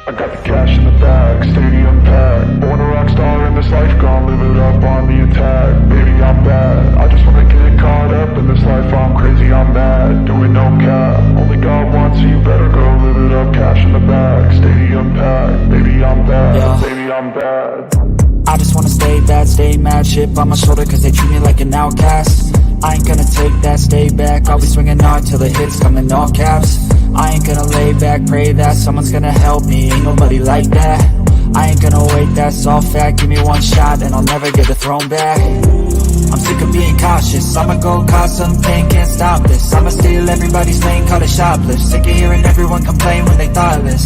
I got the cash in the bag, stadium packed. Born a rock star in this life, gon' live it up on the attack. Baby, I'm bad, I just wanna get caught up in this life. I'm crazy, I'm mad, doing no cap. Only God wants you, better go live it up. Cash in the bag, stadium packed. Baby, I'm bad, yeah. Baby, I'm bad. I just wanna stay bad, stay mad. Shit on my shoulder cause they treat me like an outcast. I ain't gonna take that, stay back. I'll be swinging hard till the hits come in all caps. I ain't gonna lay back, pray that someone's gonna help me. Ain't nobody like that. I ain't gonna wait, that's all fact. Give me one shot and I'll never get the throne back. I'm sick of being cautious, I'ma go cause some pain, can't stop this. I'ma steal everybody's lane, call it shoplift. Sick of hearing everyone complain when they thoughtless.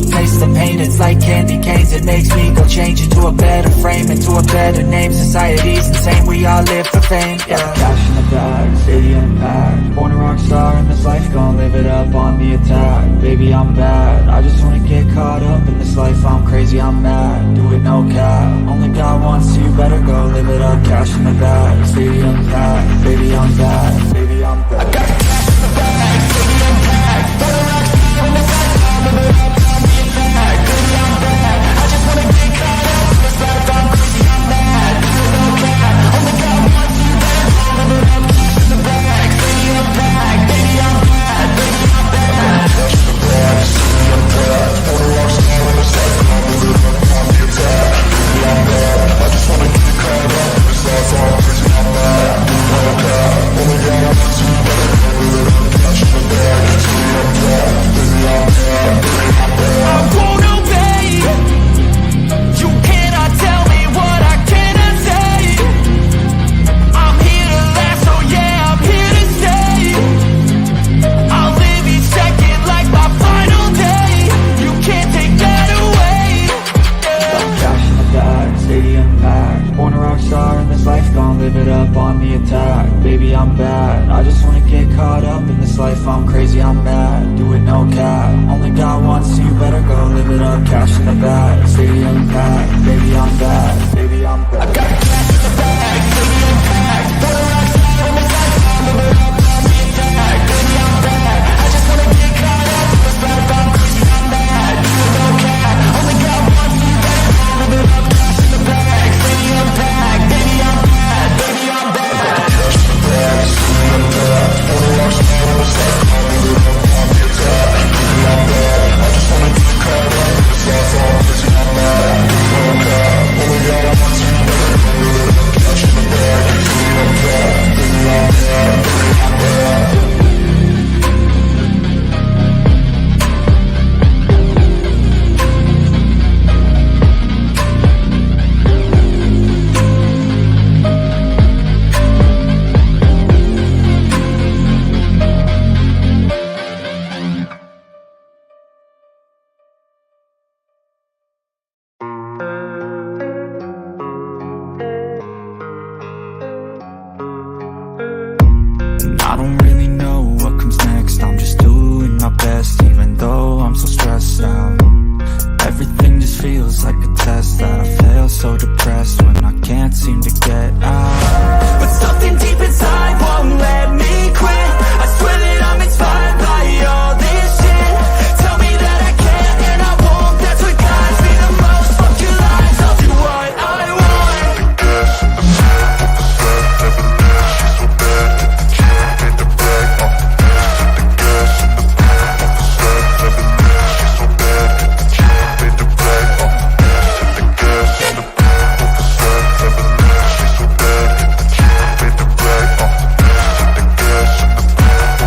Taste the pain, it's like candy canes. It makes me go change into a better frame, into a better name. Society's insane, we all live for fame, yeah. Cash in the bag, stadium packed. Born a rock star in this life, gon' live it up on the attack. Baby, I'm bad, I just wanna get caught up in this life. I'm crazy, I'm mad, do it no cap. Only God wants you, better go live it up. Cash in the bag, stadium packed. Baby, I'm bad, baby, I'm bad. I got the cash in the bag, stadium packed. Born a rock star in this life, gon' live it up. Baby, I'm bad, I just wanna get caught up in this life. I'm crazy, I'm mad, do it no cap. Only God wants you, better go live it up. Cash in the bag, stadium packed. Baby, I'm bad, baby, I'm bad. I got the cash in the bag, stadium packed. Born a rock star in this life, I'll live it up on the attack. Baby, I'm bad, I just wanna get caught up in this life. I'm crazy, I'm mad, do it no cap. Only God wants you, better go live it up. Cash in the bag, stadium packed. Baby, I'm bad, baby, I'm bad. I don't really know what comes next. I'm just doing my best, even though I'm so stressed out. Everything just feels like a test that I fail, so depressed when I can't seem to get out. But something deep inside won't let me quit. I swear that I'm inspired by all this shit. Tell me that I can and I won't. That's what guides me the most. Fuck your lies, I'll do what I want. The gas in the back, what was left, never left. She's so bad, hit the bag, the gas in the back, what was left, never left. She's so bad, hit the bag, the gas in the back, what was left, never left. She's so bad, hit the bag, the gas in the back, what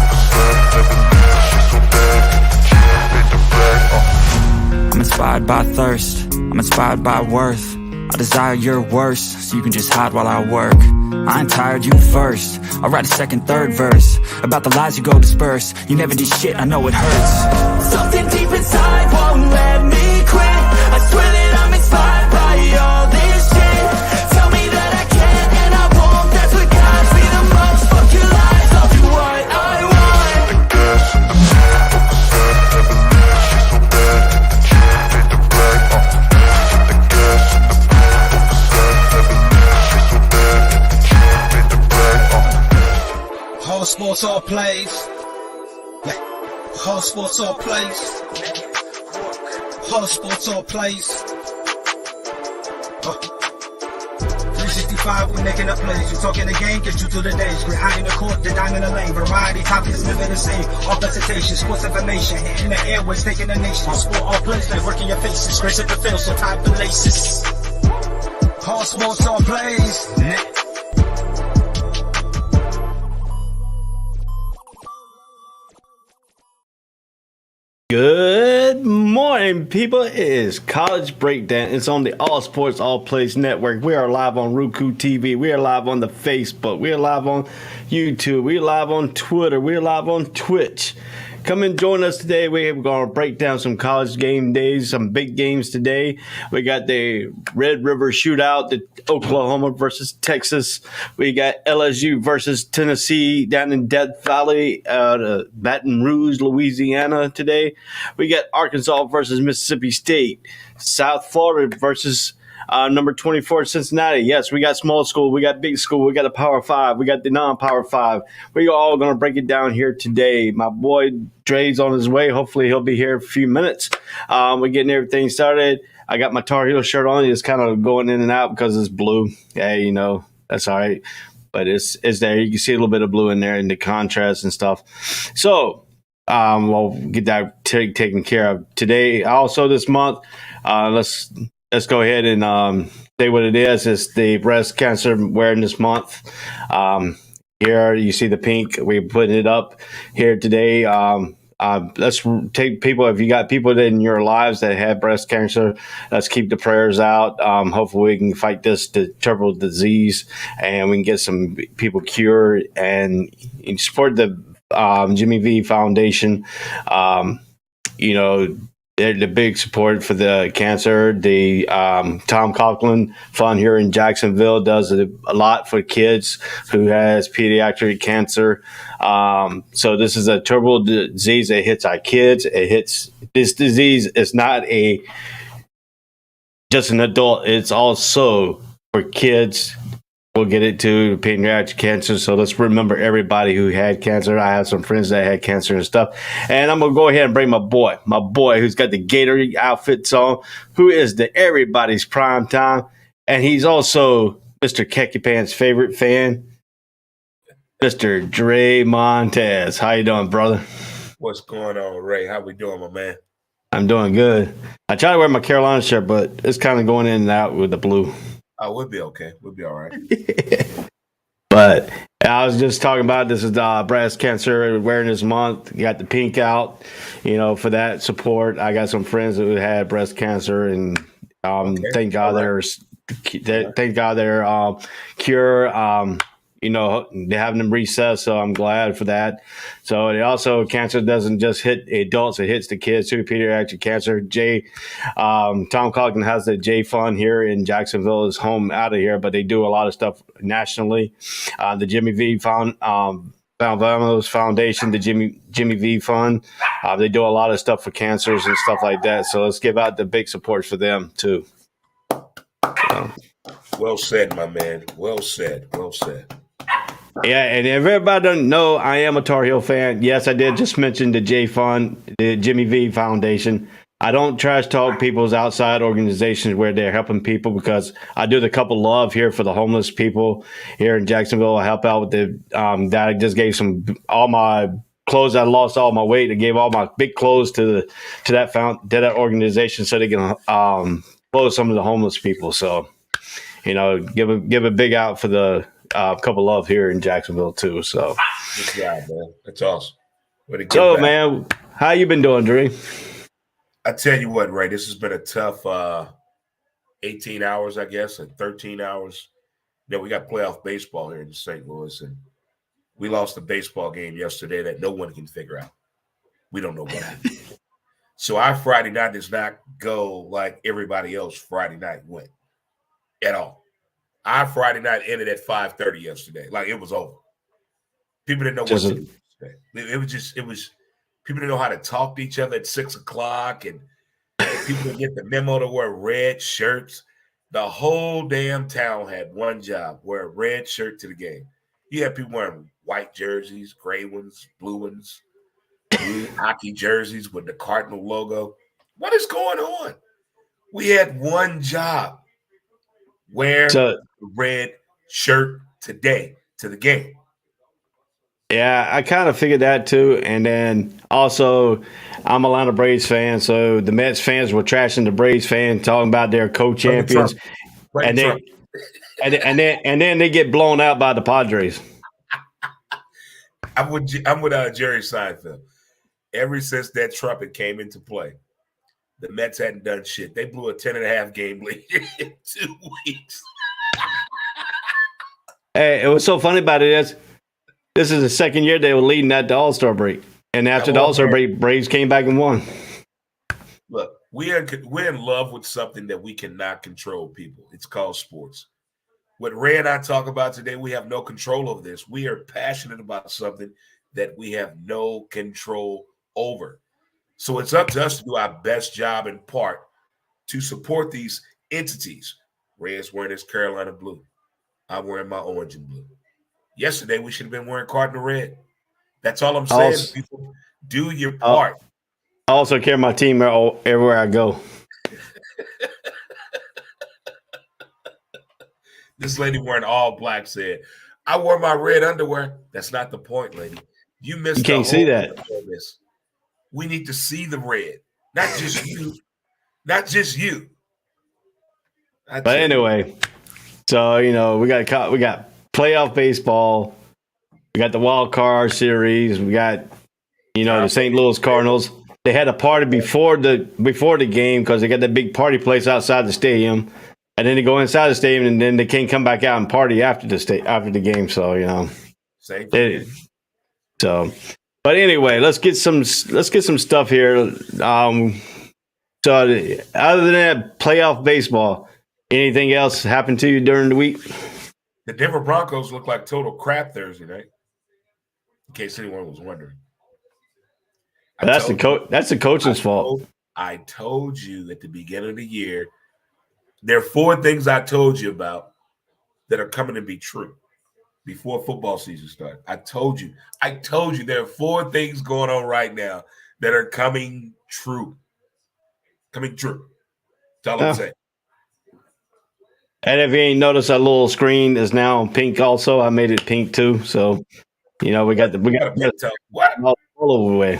was left, never left. She's so bad, hit the bag. I'm inspired by thirst, I'm inspired by worth. I desire your worst, so you can just hide while I work. I ain't tired, you first. I'll write a second, third verse about the lies you go disperse. You never did shit, I know it hurts. Something deep inside won't let me quit. I swear that I'm inspired by all this shit. Tell me that I can and I won't. That's what guides me the most. Fuck your lies, I'll do what I want. The gas in the back, what was left, never left. She's so bad, hit the bag, the gas in the back, what was left, never left. She's so bad, hit the bag, Whole sports all plays. Yeah. Whole sports all plays. All sports, all plays. 365, we're making a plays. You talking the game, get you through the days. We're high in the court, the dime in the lane. Variety topics, living the same. All presentation, sports information. In the airways, taking the nation. All sport, all plays, they working your faces. Grace at the field, so tie the laces. All sports, all plays. Good morning, people. It is College Breakdown. It's on the All Sports All Plays Network. We are live on Roku TV. We are live on the Facebook. We are live on YouTube. We are live on Twitter. We are live on Twitch. Come and join us today. We're going to break down some college game days, some big games today. We got the Red River Shootout, the Oklahoma versus Texas. We got LSU versus Tennessee down in Death Valley, Baton Rouge, Louisiana today. We got Arkansas versus Mississippi State, South Florida versus number 24, Cincinnati. Yes, we got small school, we got big school, we got a Power 5, we got the non-Power 5. We're all going to break it down here today. My boy Dre's on his way. Hopefully he'll be here in a few minutes. We're getting everything started. I got my Tar Heel shirt on. It's kind of going in and out because it's blue. Yeah, you know, that's all right. But it's there. You can see a little bit of blue in there in the contrast and stuff. So we'll get that taken care of today. Also this month, let's go ahead and say what it is. It's the Breast Cancer Awareness Month. Here you see the pink. We're putting it up here today. Let's take people. If you got people in your lives that have breast cancer, let's keep the prayers out. Hopefully we can fight this terrible disease and we can get some people cured and support the Jimmy V Foundation. You know, they're the big support for the cancer. The Tom Coughlin Fund here in Jacksonville does a lot for kids who has pediatric cancer. So this is a terrible disease that hits our kids. This disease is not just an adult. It's also for kids. We'll get it to pediatric cancer. So let's remember everybody who had cancer. I have some friends that had cancer and stuff. And I'm going to go ahead and bring my boy who's got the Gatorade outfits on, who is the everybody's prime time. And he's also Mr. Khaki Pants' favorite fan, Mr. Dre Montez. How you doing, brother? What's going on, Ray? How we doing, my man? I'm doing good. I try to wear my Carolina shirt, but it's kind of going in and out with the blue. Oh, we'll be okay. We'll be all right. But I was just talking about this is Breast Cancer Awareness Month. You got the pink out, you know, for that support. I got some friends who had breast cancer, and thank God they're cure. You know, they're having them recess, so I'm glad for that. So it also, cancer doesn't just hit adults, it hits the kids too, pediatric cancer. Tom Coughlin has the J Fund here in Jacksonville, is home out of here, but they do a lot of stuff nationally. The Jimmy V Foundation, the Jimmy V Fund, they do a lot of stuff for cancers and stuff like that. So let's give out the big support for them too. Well said, my man. Well said. Well said. Yeah, and if everybody doesn't know, I am a Tar Heel fan. Yes, I did just mention the J Fund, the Jimmy V Foundation. I don't trash talk people's outside organizations where they're helping people, because I do the Cup of Love here for the homeless people here in Jacksonville. I help out with the that I just gave all my clothes. I lost all my weight. I gave all my big clothes to that organization so they can clothe some of the homeless people. So, you know, give a big out for the Cup of Love here in Jacksonville too. So, good job, man. That's awesome. So, man, how you been doing, Dre? I tell you what, Ray, this has been a tough 18 hours, I guess, and 13 hours. You know, we got playoff baseball here in St. Louis, and we lost a baseball game yesterday that no one can figure out. We don't know what happened. So our Friday night does not go like everybody else Friday night went at all. Our Friday night ended at 5:30 yesterday. Like, it was over. People didn't know what to do. It was people didn't know how to talk to each other at 6 o'clock, and people didn't get the memo to wear red shirts. The whole damn town had one job: wear a red shirt to the game. You had people wearing white jerseys, gray ones, blue ones, blue hockey jerseys with the Cardinal logo. What is going on? We had one job. Wear So the red shirt today to the game. yeah, I kind of figured that too. And then also, I'm a Atlanta Braves fan, so the Mets fans were trashing the Braves fans, talking about their co-champions, and then and then they get blown out by the Padres. I'm with Jerry Seinfeld. Ever since that trumpet came into play, the Mets hadn't done shit. They blew a 10.5 game lead in 2 weeks. Hey, it was so funny about it is this is the second year they were leading at the All-Star break, and after the All-Star break, Braves came back and won. Look, we're in love with something that we cannot control, people. It's called sports. What Ray and I talk about today, we have no control over this. We are passionate about something that we have no control over. So it's up to us to do our best job in part to support these entities. Ray is wearing his Carolina blue. I'm wearing my orange and blue. Yesterday, we should have been wearing cardinal red. That's all I'm saying. People, do your part. I also carry my team everywhere I go. This lady wearing all black said, I wore my red underwear. That's not the point, lady. You missed. You can't see that. We need to see the red. Not just you. Not just you. But anyway, so we got playoff baseball. We got the wild card series. We got the St. Louis Cardinals. They had a party before the game because they got that big party place outside the stadium, and then they go inside the stadium, and then they can't come back out and party after the game. So same thing. But anyway, let's get some stuff here. So other than that, playoff baseball. Anything else happened to you during the week? The Denver Broncos look like total crap Thursday night. In case anyone was wondering. That's the coach's fault. I told you at the beginning of the year, there are 4 things I told you about that are coming to be true before football season started. I told you there are 4 things going on right now that are coming true. Coming true. That's all I'm saying. And if you ain't noticed, that little screen is now pink also. I made it pink too. So, we got what? all over the way.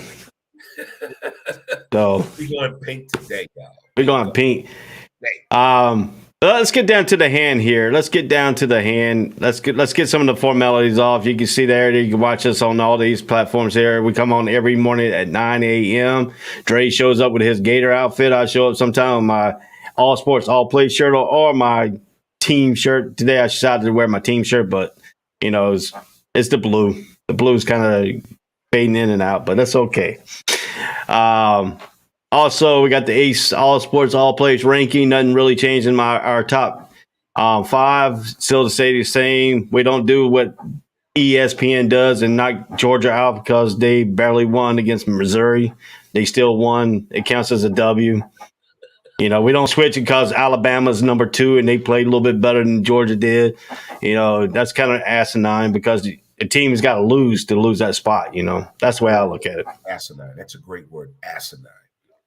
So we're going pink today, y'all. We're going pink. Let's get down to the hand here. Let's get some of the formalities off. You can see there. You can watch us on all these platforms here. We come on every morning at 9 a.m. Dre shows up with his Gator outfit. I show up sometime with my All Sports All Play shirt or my team shirt. Today I decided to wear my team shirt, but it's the blue. The blue's kind of fading in and out, but that's okay. Also, we got the Ace All Sports All Plays ranking. Nothing really changed in our top 5. Still to say the same. We don't do what ESPN does and knock Georgia out because they barely won against Missouri. They still won. It counts as a W. We don't switch it because Alabama's number 2 and they played a little bit better than Georgia did. That's kind of asinine because the team's got to lose that spot. That's the way I look at it. Asinine. That's a great word. Asinine.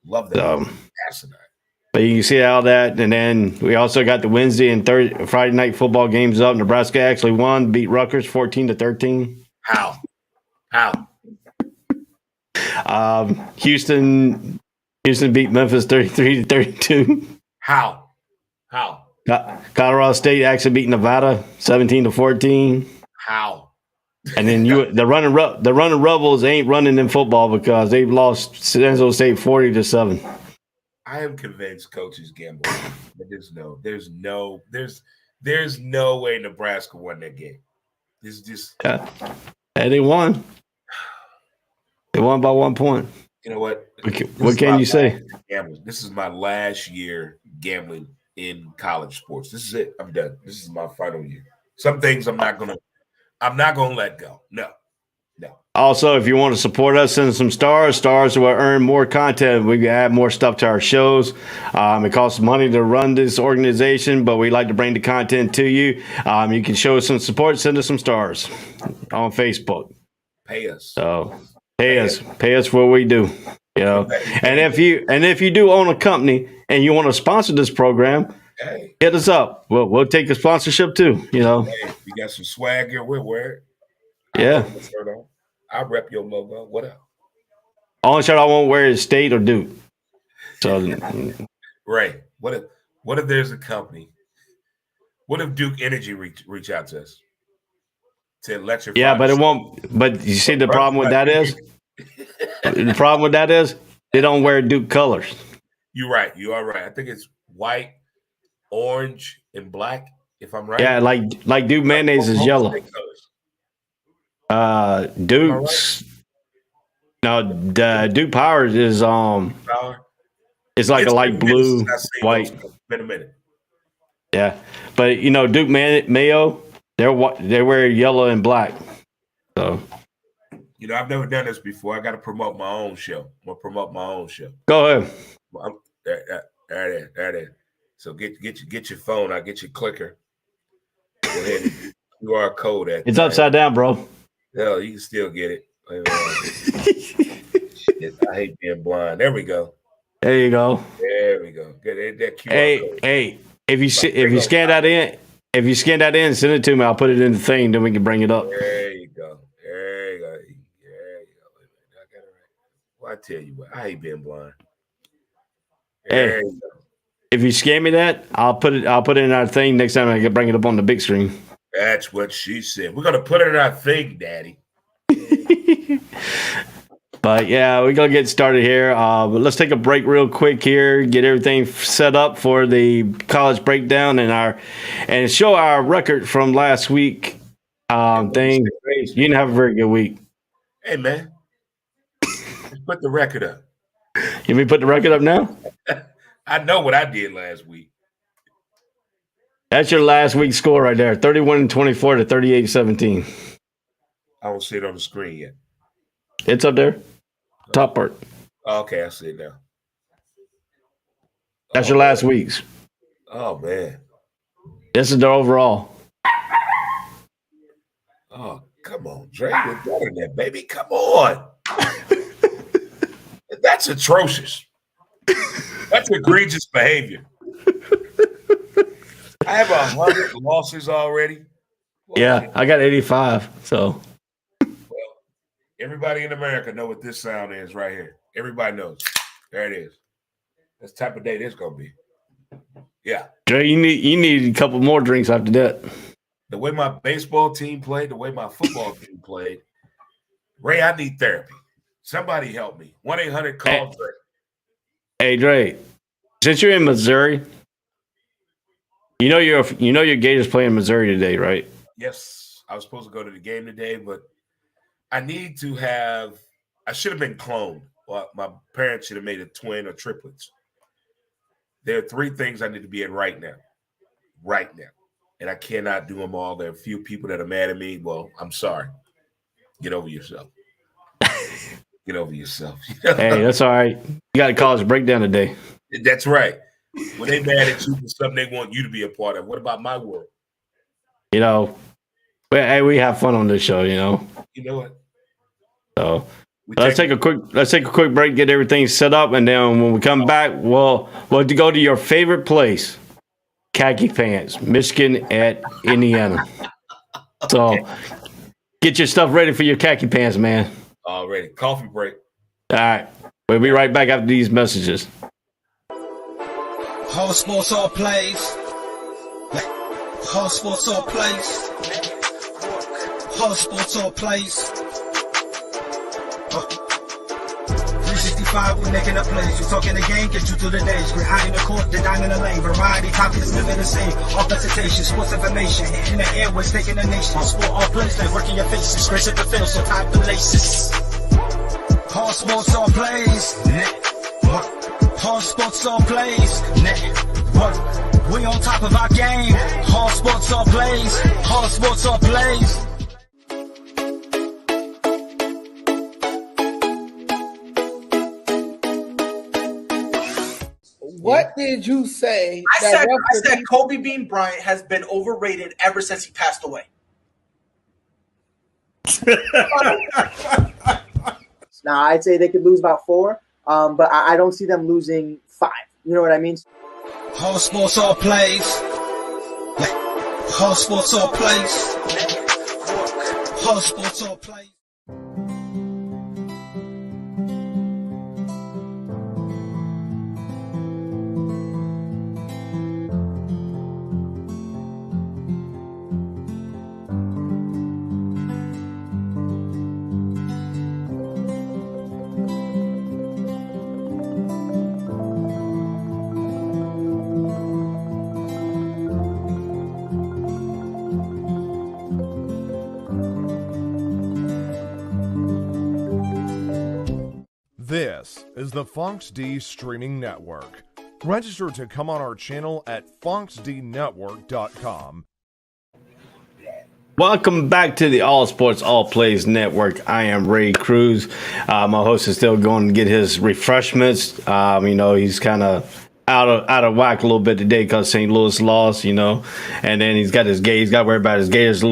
Love that. Asinine. But you can see all that. And then we also got the Wednesday and Friday night football games up. Nebraska actually won, beat Rutgers 14-13. How? Houston beat Memphis 33-32. How? Colorado State actually beat Nevada 17-14. How? And then the running Rebels ain't running in football because they've lost San Jose State 40-7. I am convinced coaches gamble. There's no way Nebraska won that game. It's just and they won. They won by 1 point. You know what? What can you say? This is my last year gambling in college sports. This is it. I'm done. This is my final year. Some things I'm not gonna let go. No. Also, if you want to support us, send some stars. Stars will earn more content. We can add more stuff to our shows. It costs money to run this organization, but we like to bring the content to you. You can show us some support. Send us some stars on Facebook. Pay us. So pay us for what we do. You know, and if you do own a company and you want to sponsor this program, Hey, hit us up. We'll take a sponsorship too. You know, hey, you got some swag here. We'll wear it. I'll yeah. put the shirt on. I'll rep your logo. What else? Only shirt I won't wear is State or Duke. So, Ray, what if there's a company? What if Duke Energy reach out to us to electrify? yeah, but it won't. But you see, the problem with that is, they don't wear Duke colors. You're right. You are right. I think it's white, orange, and black. If I'm right. Yeah, like Duke mayonnaise is yellow. Duke's Duke Powers is it's like a light blue, white. Been a minute. Yeah, but you know Duke Mayo, they wear yellow and black. So you know I've never done this before. I got to promote my own show. I'm gonna promote my own show. Go ahead. There it is. So get your phone. I'll get your clicker. Go ahead and QR code at. It's upside down, bro. Hell, you can still get it. Shit, I hate being blind. There we go. There you go. There we go. Get that QR code. Hey, if you scan that in, send it to me. I'll put it in the thing, then we can bring it up. There you go. There you go. I got it right. Well, I tell you what, I hate being blind. There you go. If you scan me that, I'll put it in our thing next time I can bring it up on the big screen. That's what she said. We're gonna put it in our thing, Daddy. But yeah, we're gonna get started here. But let's take a break real quick here, get everything set up for the college breakdown and show our record from last week. Thing. You didn't have a very good week. Hey man, let's put the record up. You mean put the record up now? I know what I did last week. That's your last week's score right there. 31-24 to 38-17. I don't see it on the screen yet. It's up there. Top part. Okay, I see it now. That's your last week's. Oh man. This is the overall. Oh, come on, Drake. You're better than that, baby. Come on. That's atrocious. That's egregious behavior. I have 100 losses already. Well, yeah, I got 85. So, well, everybody in America know what this sound is right here. Everybody knows. There it is. That's the type of day this gonna be. Yeah. Dre, you need a couple more drinks after that. The way my baseball team played, the way my football team played, Ray, I need therapy. Somebody help me. 1-800-CALL Dre. Hey Dre, since you're in Missouri, you know your Gators play in Missouri today, right? Yes, I was supposed to go to the game today, but I need to have. I should have been cloned. Well, my parents should have made a twin or triplets. There are 3 things I need to be in right now, and I cannot do them all. There are a few people that are mad at me. Well, I'm sorry. Get over yourself. Get over yourself. Hey, that's all right. You got a college breakdown today. That's right. When they mad at you for something they want you to be a part of. What about my world? You know, hey, we have fun on this show. You know. You know what? So let's take a quick break, get everything set up, and then when we come back, we'll go to your favorite place, Khaki Pants, Michigan at Indiana. So get your stuff ready for your Khaki Pants, man. Already. Coffee break. All right. We'll be right back after these messages. Whole sports all plays. Whole sports all plays. Whole sports all plays. 365, we making up plays. We talking the game, get you through the days. We're high in the court, the dime in the lane. Variety topics, living the same. Offensitation, sports information. Hitting the airways, taking the nation. Sport all plays, like working your faces. Grace at the field, so tie the laces. Whole sports all plays. Whole sports all plays. Network. We on top of our game. Whole sports all plays. Whole sports all plays. What did you say? I said Kobe Bean Bryant has been overrated ever since he passed away. Now, I'd say they could lose about 4. But I don't see them losing 5. You know what I mean? All sports, all plays. All sports, all plays. All sports, all plays. This is the Fox D Streaming Network. Register to come on our channel at foxdnetwork.com. Welcome back to the All Sports All Plays Network. I am Ray Cruz. My host is still going to get his refreshments. He's kind of out of whack a little bit today because St. Louis lost, and then he's got to worry about his Gators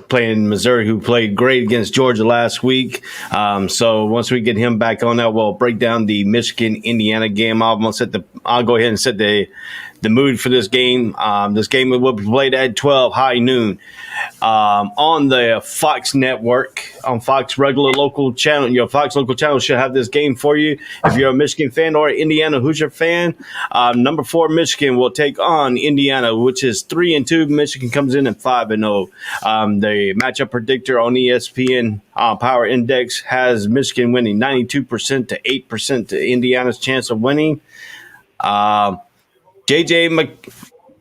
playing Missouri, who played great against Georgia last week. So once we get him back on that, we'll break down the Michigan-Indiana game. I'll go ahead and set the mood for this game. This game will be played at 12 high noon on the Fox network, on Fox local channel. Your Fox local channel should have this game for you. If you're a Michigan fan or an Indiana Hoosier fan, number 4 Michigan will take on Indiana, which is 3-2. Michigan comes in at 5-0. The matchup predictor on ESPN Power Index has Michigan winning 92% to 8% to Indiana's chance of winning. J.J.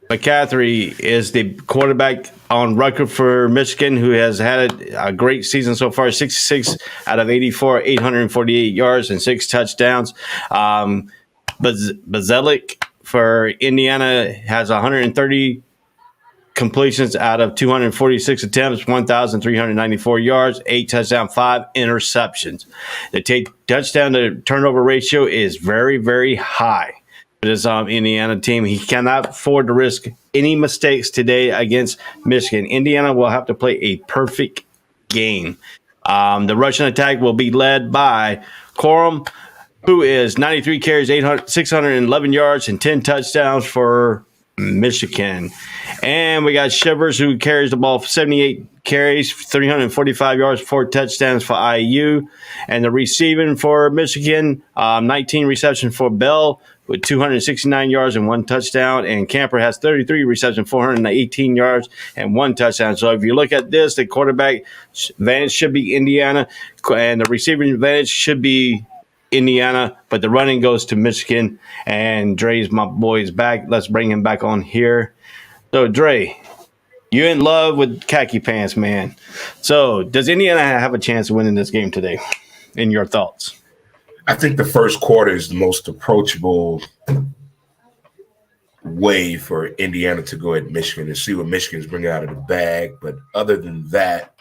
McCaffrey is the quarterback on record for Michigan, who has had a great season so far, 66 out of 84, 848 yards and 6 touchdowns. Bazelik for Indiana has 130 completions out of 246 attempts, 1,394 yards, 8 touchdowns, 5 interceptions. The touchdown to turnover ratio is very, very high. This Indiana team. He cannot afford to risk any mistakes today against Michigan. Indiana will have to play a perfect game. The Russian attack will be led by Corum, who is 93 carries, 611 yards, and 10 touchdowns for Michigan. And we got Shivers, who carries the ball for 78 carries, 345 yards, 4 touchdowns for IU. And the receiving for Michigan, 19 receptions for Bell with 269 yards and 1 touchdown. And Camper has 33 receptions, 418 yards and 1 touchdown. So if you look at this, the quarterback advantage should be Indiana, and the receiving advantage should be Indiana, but the running goes to Michigan. And Dre's my boy is back. Let's bring him back on here. So Dre, you're in love with khaki pants, man. So does Indiana have a chance of winning this game today, in your thoughts? I think the first quarter is the most approachable way for Indiana to go at Michigan and see what Michigan's bringing out of the bag. But other than that,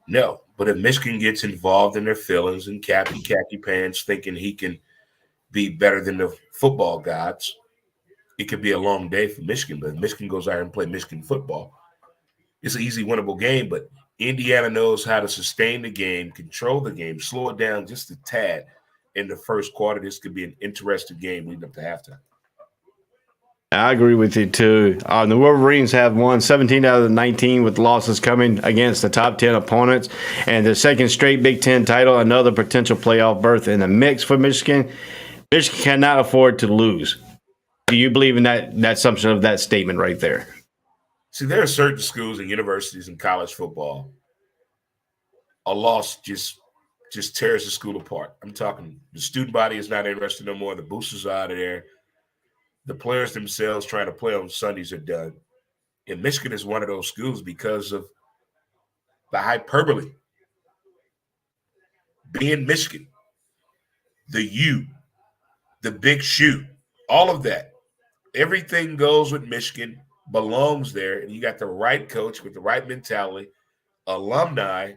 no. But if Michigan gets involved in their feelings and khaki pants, thinking he can be better than the football gods, it could be a long day for Michigan. But if Michigan goes out and play Michigan football, it's an easy winnable game. But Indiana knows how to sustain the game, control the game, slow it down just a tad in the first quarter. This could be an interesting game leading up to halftime. I agree with you, too. The Wolverines have won 17 out of the 19 with losses coming against the top 10 opponents. And the second straight Big Ten title, another potential playoff berth in the mix for Michigan. Michigan cannot afford to lose. Do you believe in that assumption of that statement right there? See, there are certain schools and universities in college football, a loss just tears the school apart. I'm talking the student body is not interested no more. The boosters are out of there. The players themselves trying to play on Sundays are done. And Michigan is one of those schools because of the hyperbole. Being Michigan, the U, the big shoe, all of that. Everything goes with Michigan, belongs there, and you got the right coach with the right mentality, alumni,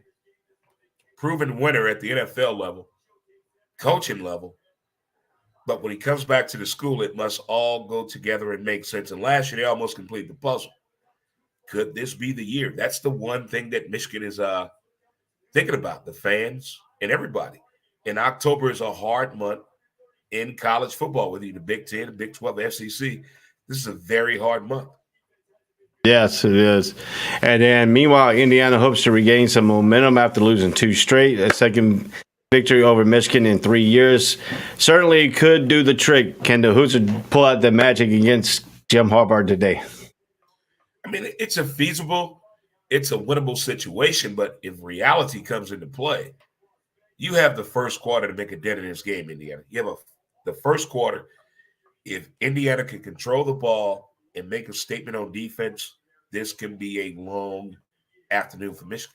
proven winner at the NFL level, coaching level. But when he comes back to the school, it must all go together and make sense. And last year, they almost completed the puzzle. Could this be the year? That's the one thing that Michigan is thinking about, the fans and everybody. And October is a hard month. in college football, whether you're the Big 10, the Big 12, the SEC. This is a very hard month. Yes, it is. And then, meanwhile, Indiana hopes to regain some momentum after losing 2 straight. A second victory over Michigan in 3 years certainly could do the trick. Can the Hoosiers pull out the magic against Jim Harbaugh today? I mean, it's a winnable situation, but if reality comes into play, you have the first quarter to make a dent in this game, Indiana. You have the first quarter. If Indiana can control the ball and make a statement on defense, this can be a long afternoon for Michigan.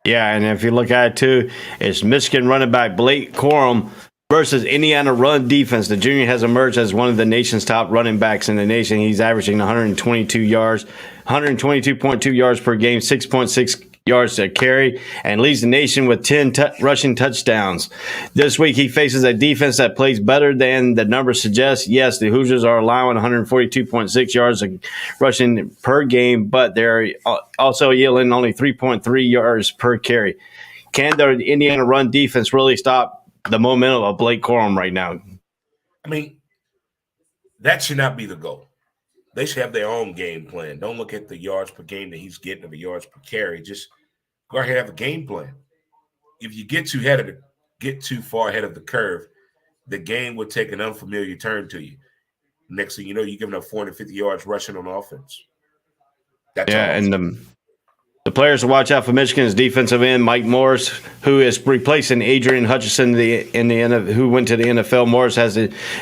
Yeah, and if you look at it too, it's Michigan running back Blake Corum versus Indiana run defense. The junior has emerged as one of the nation's top running backs in the nation. He's averaging 122.2 yards per game, 6.6 yards to carry, and leads the nation with 10 rushing touchdowns. This week, he faces a defense that plays better than the numbers suggest. Yes, the Hoosiers are allowing 142.6 yards of rushing per game, but they're also yielding only 3.3 yards per carry. Can the Indiana run defense really stop the momentum of Blake Corum right now? I mean, that should not be the goal. They should have their own game plan. Don't look at the yards per game that he's getting or the yards per carry. Just go ahead and have a game plan. If you get too far ahead of the curve, the game will take an unfamiliar turn to you. Next thing you know, you're giving up 450 yards rushing on offense. That's all. And the players to watch out for Michigan's defensive end, Mike Morris, who is replacing Adrian Hutchinson, who went to the NFL. Morris has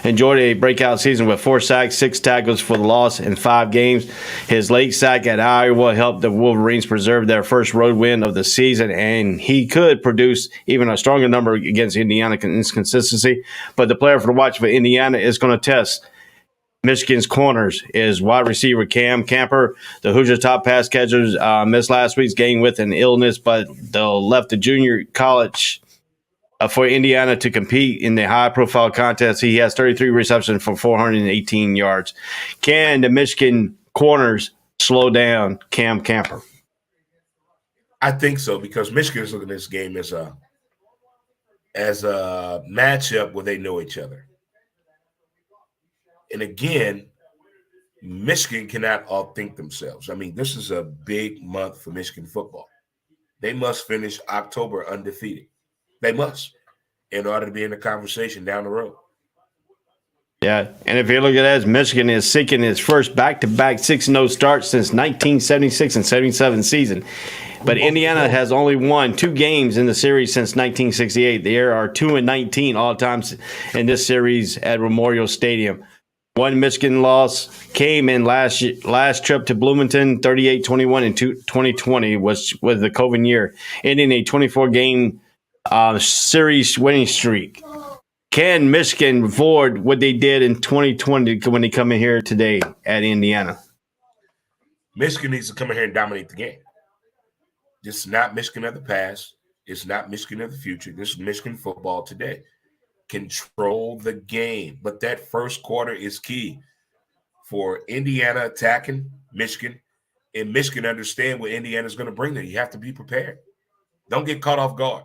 enjoyed a breakout season with 4 sacks, 6 tackles for the loss in 5 games. His late sack at Iowa helped the Wolverines preserve their first road win of the season, and he could produce even a stronger number against Indiana in its consistency. But the player to watch for Indiana is going to test Michigan's corners is wide receiver Cam Camper. The Hoosiers' top pass catchers missed last week's game with an illness, but they left the junior college for Indiana to compete in the high-profile contest. He has 33 receptions for 418 yards. Can the Michigan corners slow down Cam Camper? I think so, because Michigan is looking at this game as a matchup where they know each other. And again, Michigan cannot outthink themselves. I mean, this is a big month for Michigan football. They must finish October undefeated. They must, in order to be in the conversation down the road. Yeah, and if you look at that, Michigan is seeking its first back-to-back 6-0 start since 1976 and 77 season. But Indiana has only won 2 games in the series since 1968. There are 2-19 all times in this series at Memorial Stadium. One Michigan loss came in last trip to Bloomington, 38-21 in 2020 was the COVID year, ending a 24-game series winning streak. Can Michigan avoid what they did in 2020 when they come in here today at Indiana? Michigan needs to come in here and dominate the game. This is not Michigan of the past. It's not Michigan of the future. This is Michigan football today. Control the game. But that first quarter is key for Indiana attacking Michigan, and Michigan understand what Indiana's going to bring there. You have to be prepared. Don't get caught off guard.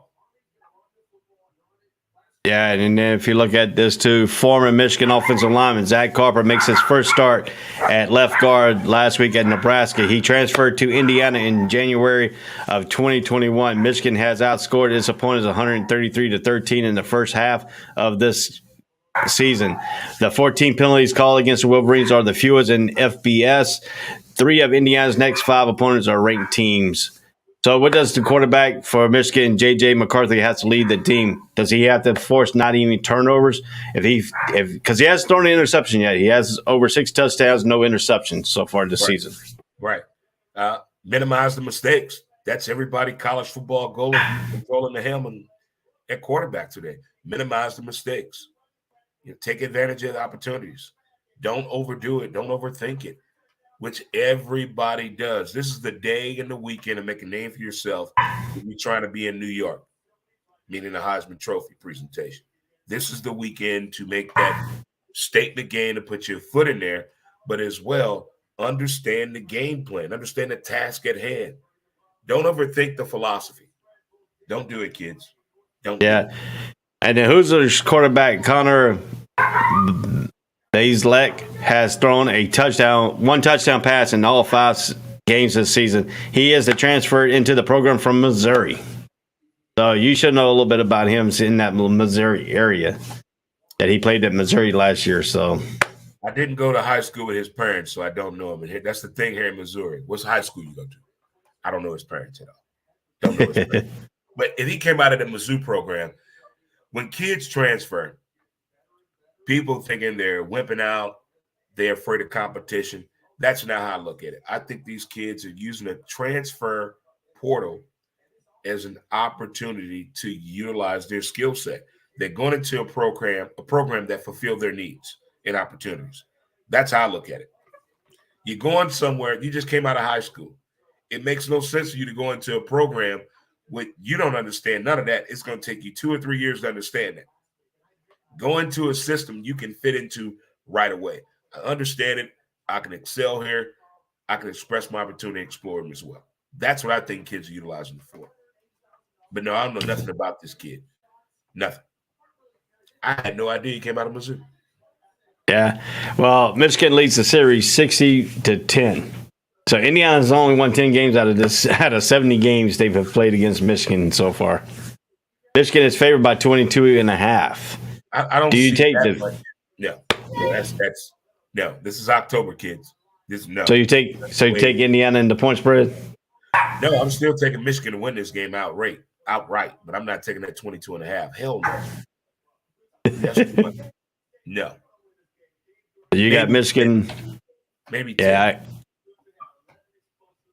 Yeah, and then if you look at this too, former Michigan offensive lineman Zach Carper makes his first start at left guard last week at Nebraska. He transferred to Indiana in January of 2021. Michigan has outscored its opponents 133-13 in the first half of this season. The 14 penalties called against the Wolverines are the fewest in FBS. 3 of Indiana's next 5 opponents are ranked teams. So what does the quarterback for Michigan, J.J. McCarthy, has to lead the team? Does he have to force not even turnovers? Because he hasn't thrown an interception yet. He has over 6 touchdowns, no interceptions so far this season. Right. Minimize the mistakes. That's everybody college football goal of controlling the helm at quarterback today. Minimize the mistakes. Take advantage of the opportunities. Don't overdo it. Don't overthink it, which everybody does. This is the day and the weekend to make a name for yourself when you're trying to be in New York, meaning the Heisman Trophy presentation. This is the weekend to make that statement game, to put your foot in there, but as well, understand the game plan, understand the task at hand. Don't overthink the philosophy. Don't do it, kids. Don't do it. And then Hoosiers quarterback Connor Bazelak has thrown one touchdown pass in all 5 games this season. He is a transfer into the program from Missouri. So you should know a little bit about him in that Missouri area. That he played at Missouri last year. So I didn't go to high school with his parents, so I don't know him. And that's the thing here in Missouri. What's high school you go to? I don't know his parents at all. Don't know his parents. But if he came out of the Mizzou program, when kids transfer, people thinking they're wimping out, they're afraid of competition. That's not how I look at it. I think these kids are using a transfer portal as an opportunity to utilize their skill set. They're going into a program that fulfill their needs and opportunities. That's how I look at it. You're going somewhere, you just came out of high school. It makes no sense for you to go into a program with you don't understand none of that. It's going to take you 2 or 3 years to understand that. Go into a system you can fit into right away. I understand it. I can excel here. I can express my opportunity and explore them as well. That's what I think kids are utilizing it for. But no, I don't know nothing about this kid. Nothing. I had no idea he came out of Missouri. Yeah. Well, Michigan leads the series 60-10. So Indiana's only won 10 games out of 70 games they've played against Michigan so far. Michigan is favored by 22.5. I don't. Do you take that much. No, that's no. This is October, kids. No. So you take Indiana in the point spread? No, I'm still taking Michigan to win this game outright. But I'm not taking that 22.5. Hell no. That's too much. No. You got Michigan. Maybe 10. Yeah.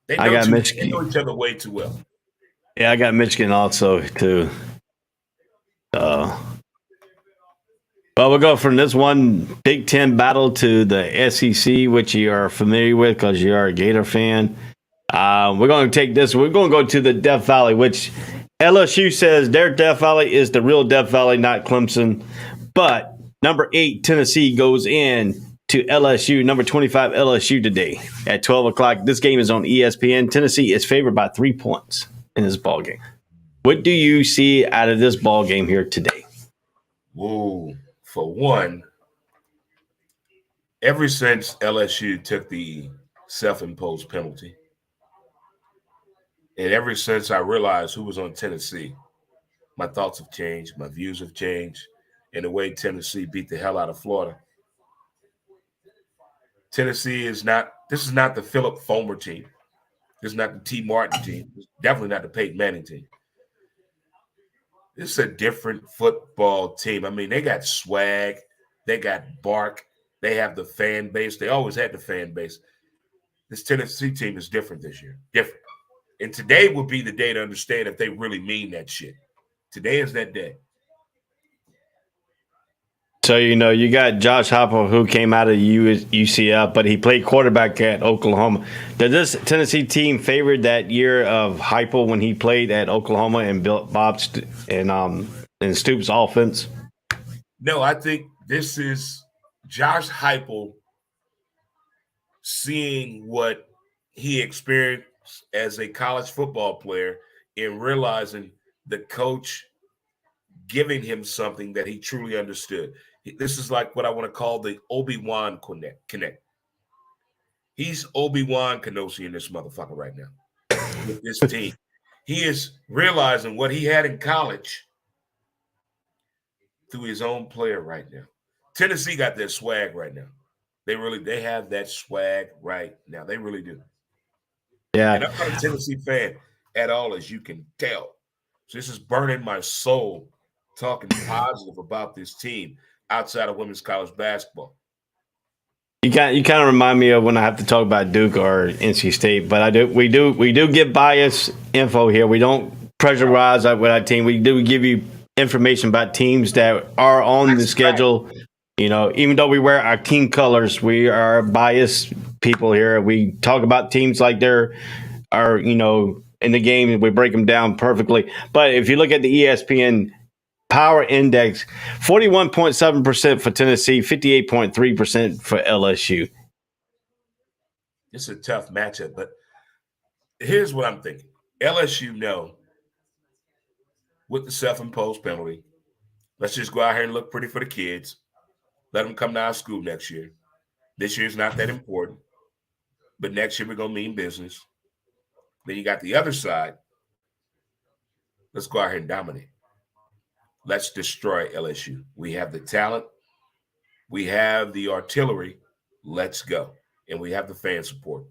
They know each other way too well. Yeah, I got Michigan also too. Well, we'll go from this one Big Ten battle to the SEC, which you are familiar with because you are a Gator fan. We're going to take this. We're going to go to the Death Valley, which LSU says their Death Valley is the real Death Valley, not Clemson. But number 8, Tennessee goes in to LSU, number 25 LSU today at 12 o'clock. This game is on ESPN. Tennessee is favored by 3 points in this ball game. What do you see out of this ball game here today? Whoa. For one, ever since LSU took the self-imposed penalty, and ever since I realized who was on Tennessee, my thoughts have changed, my views have changed, and the way Tennessee beat the hell out of Florida. Tennessee is not – this is not the Philip Fulmer team. This is not the T. Martin team. It's definitely not the Peyton Manning team. This is a different football team. I mean, they got swag. They got bark. They have the fan base. They always had the fan base. This Tennessee team is different this year. Different. And today will be the day to understand if they really mean that shit. Today is that day. So, you got Josh Heupel, who came out of UCLA, but he played quarterback at Oklahoma. Did this Tennessee team favor that year of Heupel when he played at Oklahoma and built and Stoops' offense? No, I think this is Josh Heupel seeing what he experienced as a college football player and realizing the coach giving him something that he truly understood. This is like what I want to call the Obi-Wan connect. He's Obi-Wan Kenobi in this motherfucker right now with this team. He is realizing what he had in college through his own player right now. Tennessee got their swag right now. They have that swag right now. They really do. Yeah. And I'm not a Tennessee fan at all, as you can tell. So this is burning my soul talking positive about this team outside of women's college basketball. You kind of remind me of when I have to talk about Duke or NC State, but we do get biased info here. We don't pressurize with our team. We do give you information about teams that are on the schedule. Right. Even though we wear our team colors, we are biased people here. We talk about teams like they're in the game, and we break them down perfectly. But if you look at the ESPN Power Index, 41.7% for Tennessee, 58.3% for LSU. It's a tough matchup, but here's what I'm thinking. LSU know with the self-imposed penalty, Let's just go out here and look pretty for the kids. Let them come to our school next year. This year's not that important, but next year we're going to mean business. Then you got the other side. Let's go out here and dominate. Let's destroy LSU. We have the talent. We have the artillery. Let's go. And we have the fan support.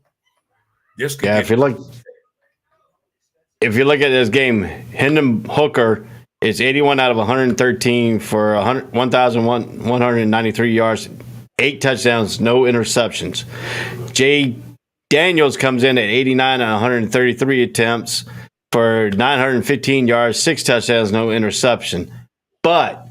This could if you look at this game, Hendon Hooker is 81 out of 113 for 1,193 yards, 8 touchdowns, no interceptions. Jay Daniels comes in at 89 out of 133 attempts for 915 yards, 6 touchdowns, no interception. But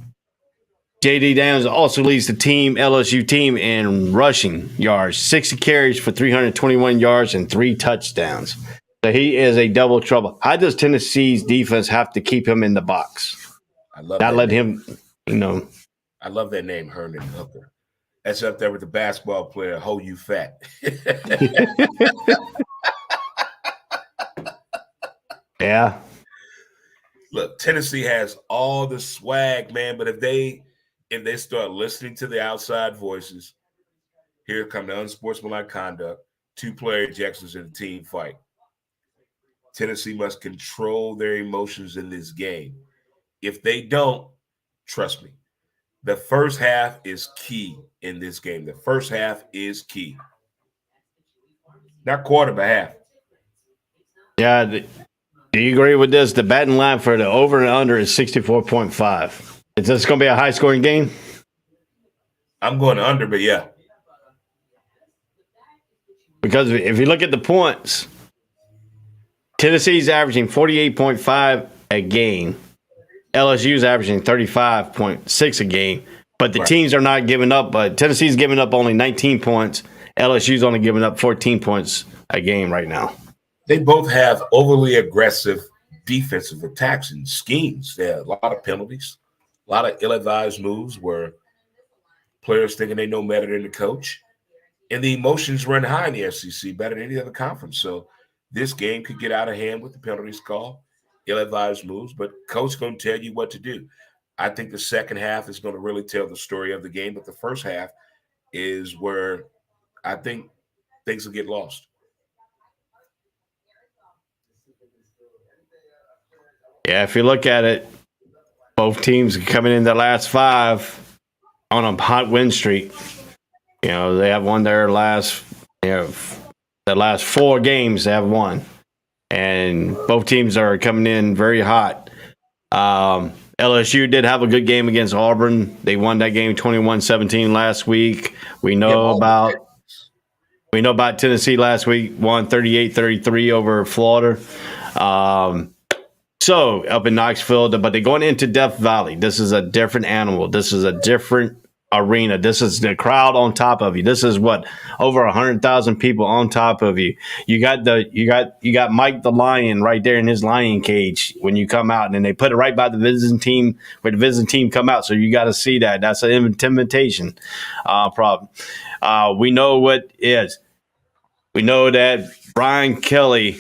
J.D. Daniels also leads the LSU team in rushing yards, 60 carries for 321 yards and 3 touchdowns. So he is a double trouble. How does Tennessee's defense have to keep him in the box? I love not that let name. him, I love that name, Hendon Hooker. That's up there with the basketball player, Ho You Fat. Yeah. Look, Tennessee has all the swag, man. But if they start listening to the outside voices, here come the unsportsmanlike conduct, 2-player ejections in a team fight. Tennessee must control their emotions in this game. If they don't, trust me, the first half is key in this game. The first half is key. Not quarter, but half. Yeah. Do you agree with this? The batting line for the over and under is 64.5. Is this going to be a high-scoring game? I'm going under, but yeah. Because if you look at the points, Tennessee's averaging 48.5 a game. LSU's averaging 35.6 a game. But the teams are not giving up. But Tennessee's giving up only 19 points. LSU's only giving up 14 points a game right now. They both have overly aggressive defensive attacks and schemes. There are a lot of penalties, a lot of ill-advised moves where players thinking they know better than the coach. And the emotions run high in the SEC, better than any other conference. So this game could get out of hand with the penalties call, ill-advised moves, but coach going to tell you what to do. I think the second half is going to really tell the story of the game, but the first half is where I think things will get lost. Yeah, if you look at it, both teams coming in the last 5 on a hot win streak. You know, they have won their last, the last 4 games they have won. And both teams are coming in very hot. LSU did have a good game against Auburn. They won that game 21-17 last week. We know about Tennessee last week, won 38-33 over Florida. So up in Knoxville, but they're going into Death Valley. This is a different animal. This is a different arena. This is the crowd on top of you. This is what, over 100,000 people on top of you. You got Mike the Lion right there in his lion cage when you come out, and then they put it right by the visiting team where the visiting team come out. So you got to see that. That's an intimidation problem. We know what is. We know that Brian Kelly,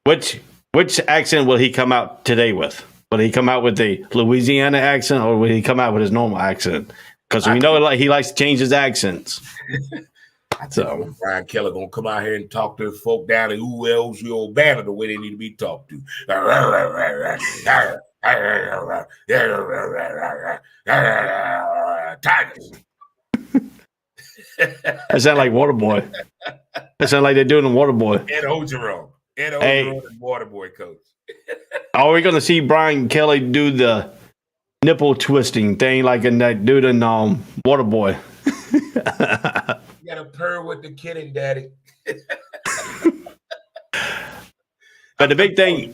which accent will he come out today with? Will he come out with the Louisiana accent, or will he come out with his normal accent? Because we know he likes to change his accents. I think Brian Kelly going to come out here and talk to the folk down in old banner the way they need to be talked to. Tigers. That sound like Waterboy. That sound like they're doing the Waterboy. Ed Ogeron. And Waterboy coach. Are we going to see Brian Kelly do the nipple twisting thing like in that dude in Waterboy? You got to purr with the kidding, daddy. But the big thing,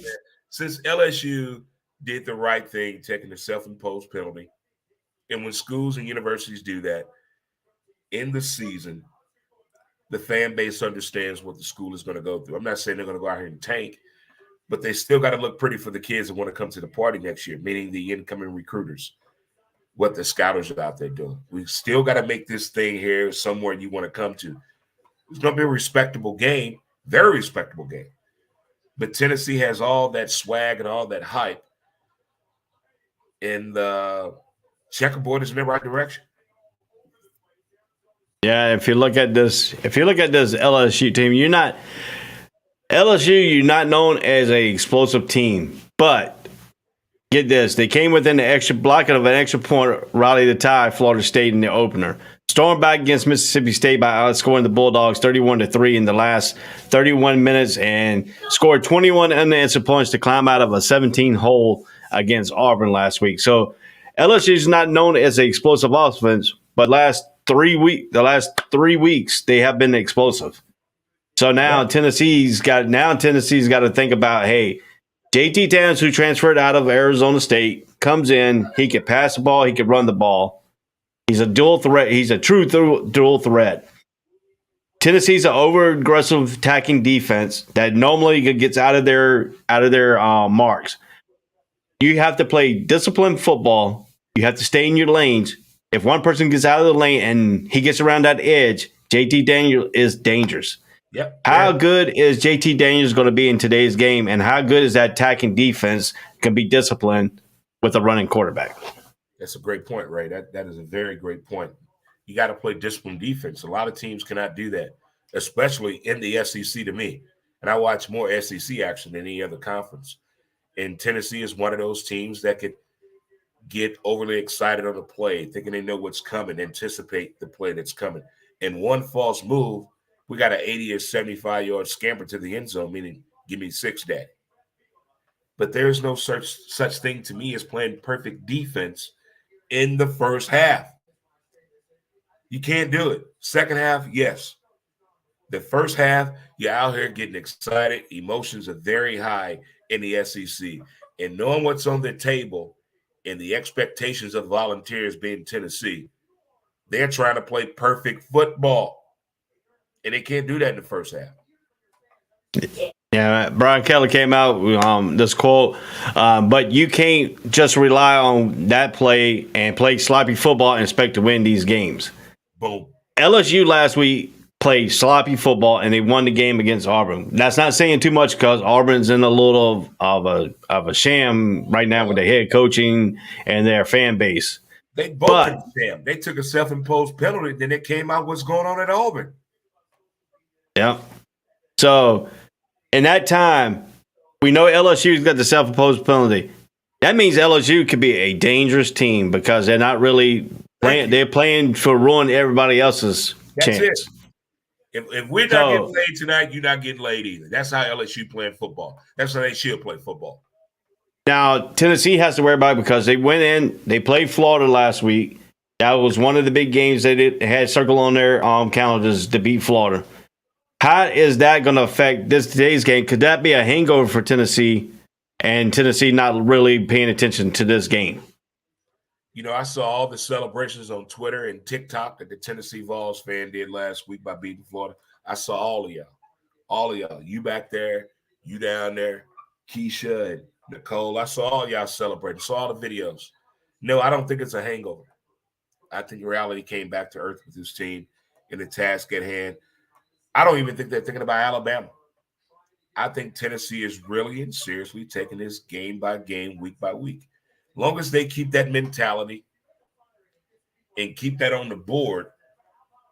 since LSU did the right thing, taking the self-imposed penalty, and when schools and universities do that in the season, the fan base understands what the school is going to go through. I'm not saying they're going to go out here and tank, but they still got to look pretty for the kids that want to come to the party next year, meaning the incoming recruiters, what the scouters are out there doing. We still got to make this thing here somewhere you want to come to. It's going to be a respectable game, very respectable game. But Tennessee has all that swag and all that hype. and the checkerboard is in the right direction. Yeah, if you look at this LSU team, you're not known as a explosive team, but get this, they came within the extra block of an extra point, rally the tie, Florida State in the opener. Stormed back against Mississippi State by outscoring the Bulldogs 31-3 in the last 31 minutes and scored 21 unanswered points to climb out of a 17-hole against Auburn last week. So LSU is not known as an explosive offense, but the last 3 weeks they have been explosive. So now Tennessee's got to think about, hey, JT Downs, who transferred out of Arizona State, comes in. He can pass the ball. He can run the ball. He's a dual threat. He's a true dual threat. Tennessee's an over-aggressive attacking defense that normally gets out of their marks. You have to play disciplined football. You have to stay in your lanes. If one person gets out of the lane and he gets around that edge, JT Daniels is dangerous. Yep. How good is JT Daniels going to be in today's game, and how good is that attacking defense can be disciplined with a running quarterback? That's a great point, Ray. That is a very great point. You got to play disciplined defense. A lot of teams cannot do that, especially in the SEC to me. And I watch more SEC action than any other conference. And Tennessee is one of those teams that could get overly excited on the play, thinking they know what's coming, anticipate the play that's coming. And one false move, we got an 80 or 75-yard scamper to the end zone, meaning give me 6, Daddy. But there's no such thing to me as playing perfect defense in the first half. You can't do it. Second half, yes. The first half, you're out here getting excited. Emotions are very high in the SEC. And knowing what's on the table and the expectations of Volunteers being Tennessee, they're trying to play perfect football. And they can't do that in the first half. Yeah, Brian Kelly came out with this quote, but you can't just rely on that play and play sloppy football and expect to win these games. Boom. LSU last week played sloppy football and they won the game against Auburn. That's not saying too much because Auburn's in a little of a sham right now with their head coaching and their fan base. They both took a sham. They took a self-imposed penalty, then it came out what's going on at Auburn. Yeah. So in that time, we know LSU's got the self-imposed penalty. That means LSU could be a dangerous team because they're not really playing. They're playing to ruin everybody else's chance. That's it. If we're not getting laid tonight, you're not getting laid either. That's how LSU playing football. That's how they should play football. Now, Tennessee has to worry about it because they went in, they played Florida last week. That was one of the big games they had circled on their calendars to beat Florida. How is that going to affect today's game? Could that be a hangover for Tennessee and Tennessee not really paying attention to this game? You know, I saw all the celebrations on Twitter and TikTok that the Tennessee Vols fan did last week by beating Florida. I saw all of y'all. All of y'all. You back there, you down there, Keisha and Nicole. I saw all y'all celebrating. Saw all the videos. No, I don't think it's a hangover. I think reality came back to earth with this team and the task at hand. I don't even think they're thinking about Alabama. I think Tennessee is really and seriously taking this game by game, week by week. As long as they keep that mentality and keep that on the board,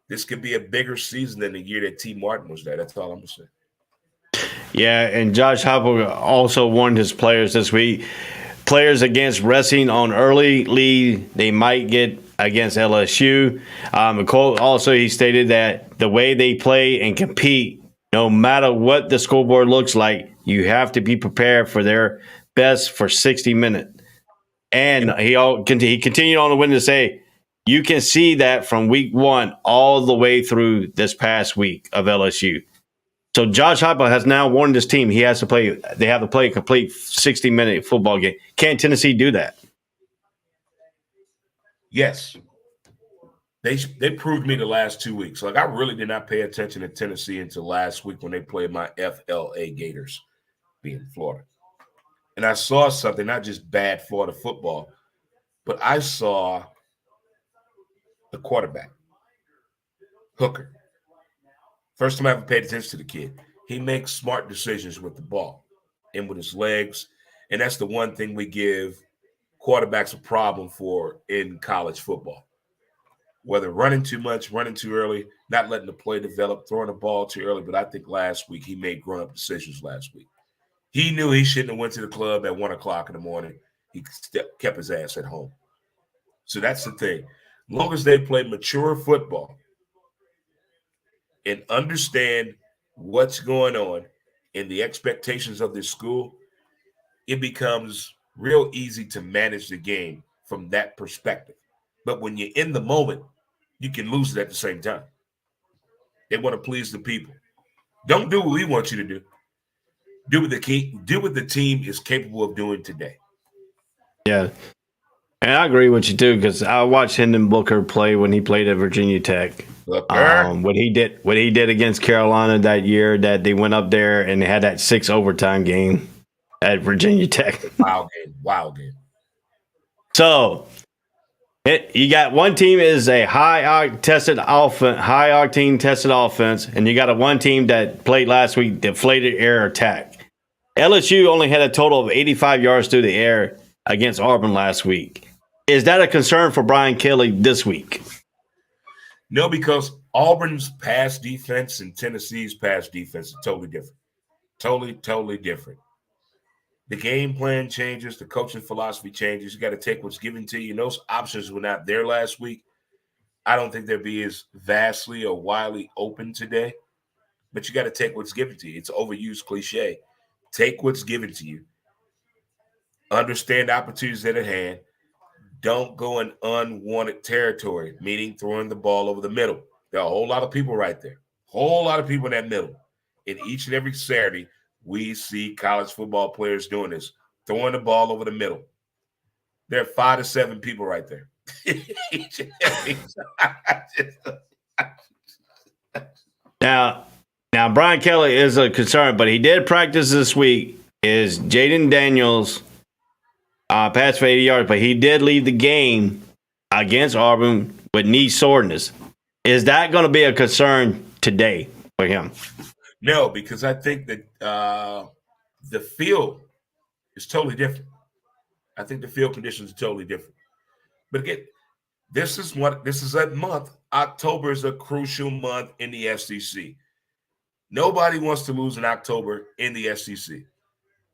this could be a bigger season than the year that T. Martin was there. That's all I'm going to say. Yeah, and Josh Heupel also warned his players this week. Players against resting on early lead they might get against LSU. Also, he stated that the way they play and compete, no matter what the scoreboard looks like, you have to be prepared for their best for 60 minutes. And he continued on to win to say, you can see that from week one all the way through this past week of LSU. So Josh Heupel has now warned his team they have to play a complete 60-minute football game. Can Tennessee do that? Yes. They proved me the last 2 weeks. Like, I really did not pay attention to Tennessee until last week when they played my FLA Gators, being Florida. And I saw something, not just bad Florida football, but I saw the quarterback, Hooker. First time I ever paid attention to the kid. He makes smart decisions with the ball and with his legs. And that's the one thing we give quarterback's a problem for in college football. Whether running too much, running too early, not letting the play develop, throwing the ball too early. But I think last week he made grown-up decisions last week. He knew he shouldn't have went to the club at 1 o'clock in the morning. He kept his ass at home. So that's the thing. As long as they play mature football and understand what's going on and the expectations of this school, it becomes real easy to manage the game from that perspective. But when you're in the moment, you can lose it at the same time. They want to please the people. Don't do what we want you to do. Do what the team is capable of doing today. Yeah. And I agree with you too, because I watched Hendon Booker play when he played at Virginia Tech. What he did against Carolina that year, that they went up there and they had that 6 overtime game at Virginia Tech. Wild game. So you got one team is a high octane tested offense, and you got a one team that played last week, deflated air attack. LSU only had a total of 85 yards through the air against Auburn last week. Is that a concern for Brian Kelly this week? No, because Auburn's pass defense and Tennessee's pass defense is totally different. Totally different. The game plan changes. The coaching philosophy changes. You got to take what's given to you. And those options were not there last week. I don't think they'll be as vastly or widely open today. But you got to take what's given to you. It's an overused cliche. Take what's given to you. Understand the opportunities that are at hand. Don't go in unwanted territory, meaning throwing the ball over the middle. There are a whole lot of people right there. Whole lot of people in that middle. And each and every Saturday, we see college football players doing this, throwing the ball over the middle. There are 5 to 7 people right there. Now, Brian Kelly is a concern, but he did practice this week. Is Jaden Daniels passed for 80 yards, but he did leave the game against Auburn with knee soreness. Is that going to be a concern today for him? No, because I think that the field is totally different. I think the field conditions are totally different. But again, this is a month. October is a crucial month in the SEC. Nobody wants to lose in October in the SEC.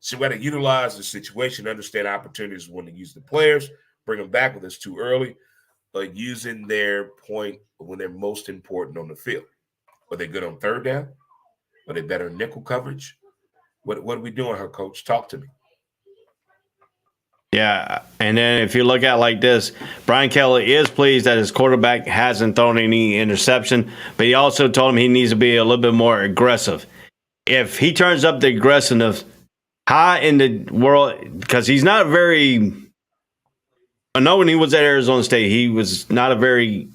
So we got to utilize the situation, understand opportunities when to use the players, bring them back when it's too early, but using their point when they're most important on the field. Are they good on third down? Are they better in nickel coverage? What are we doing here, Coach? Talk to me. Yeah, and then if you look at it like this, Brian Kelly is pleased that his quarterback hasn't thrown any interception, but he also told him he needs to be a little bit more aggressive. If he turns up the aggressiveness high in the world, because he's not very – I know when he was at Arizona State, he was not a very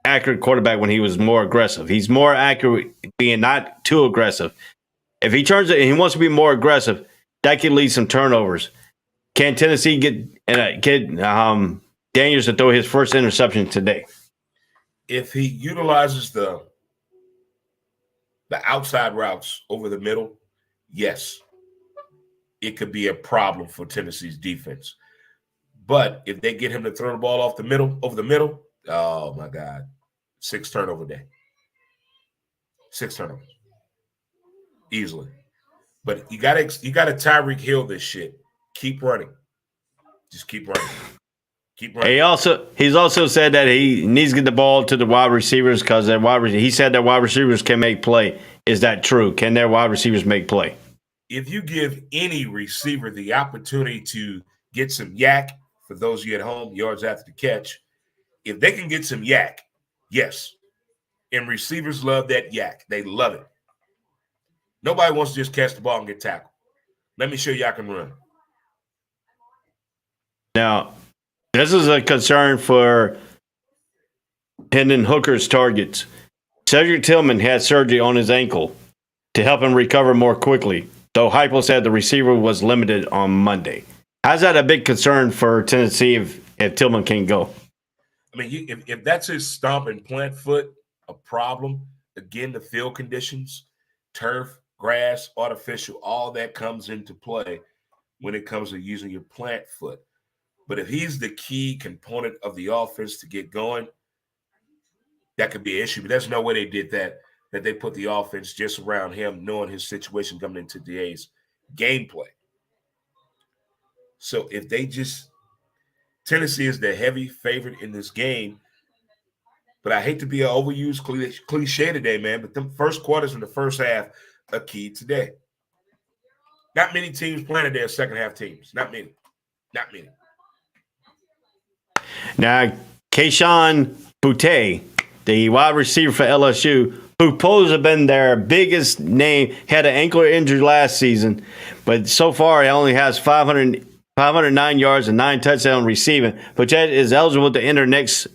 accurate quarterback when he was more aggressive. He's more accurate being not too aggressive. If he turns it and he wants to be more aggressive, that could lead some turnovers. Can Tennessee get Daniels to throw his first interception today? If he utilizes the outside routes over the middle, yes, it could be a problem for Tennessee's defense. But if they get him to throw the ball over the middle, oh my God, 6 turnover day. 6 turnovers. Easily. But you gotta Tyreek Hill this shit. Keep running. Just keep running. Keep running. He's also said that he needs to get the ball to the wide receivers because he said that wide receivers can make play. Is that true? Can their wide receivers make play? If you give any receiver the opportunity to get some yak, for those of you at home, yards after the catch, if they can get some yak, yes. And receivers love that yak. They love it. Nobody wants to just catch the ball and get tackled. Let me show you I can run. Now, this is a concern for Hendon Hooker's targets. Cedric Tillman had surgery on his ankle to help him recover more quickly, though Heupel said the receiver was limited on Monday. How's that a big concern for Tennessee if Tillman can't go? I mean, if that's his stomp and plant foot, a problem, again, the field conditions, turf, grass, artificial, all that comes into play when it comes to using your plant foot. But if he's the key component of the offense to get going, that could be an issue. But there's no way they did that they put the offense just around him, knowing his situation coming into today's gameplay. So if they just – Tennessee is the heavy favorite in this game. But I hate to be an overused cliche today, man, but the first quarters in the first half are key today. Not many teams playing their second half teams. Not many. Not many. Now, Kayshon Boutte, the wide receiver for LSU, who supposed to have been their biggest name, had an ankle injury last season, but so far he only has 509 yards and 9 touchdowns receiving. Boutte is eligible to enter next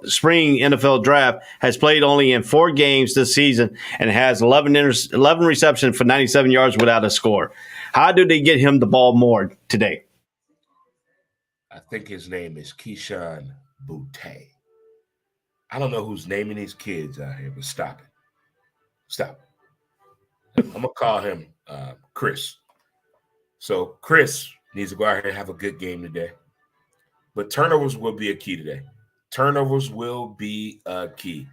spring NFL draft, has played only in 4 games this season, and has 11 receptions for 97 yards without a score. How do they get him the ball more today? I think his name is Kayshon Boutte. I don't know who's naming these kids out here, but stop it. Stop. I'm going to call him Chris. So Chris needs to go out here and have a good game today. But turnovers will be a key today. Turnovers will be a key.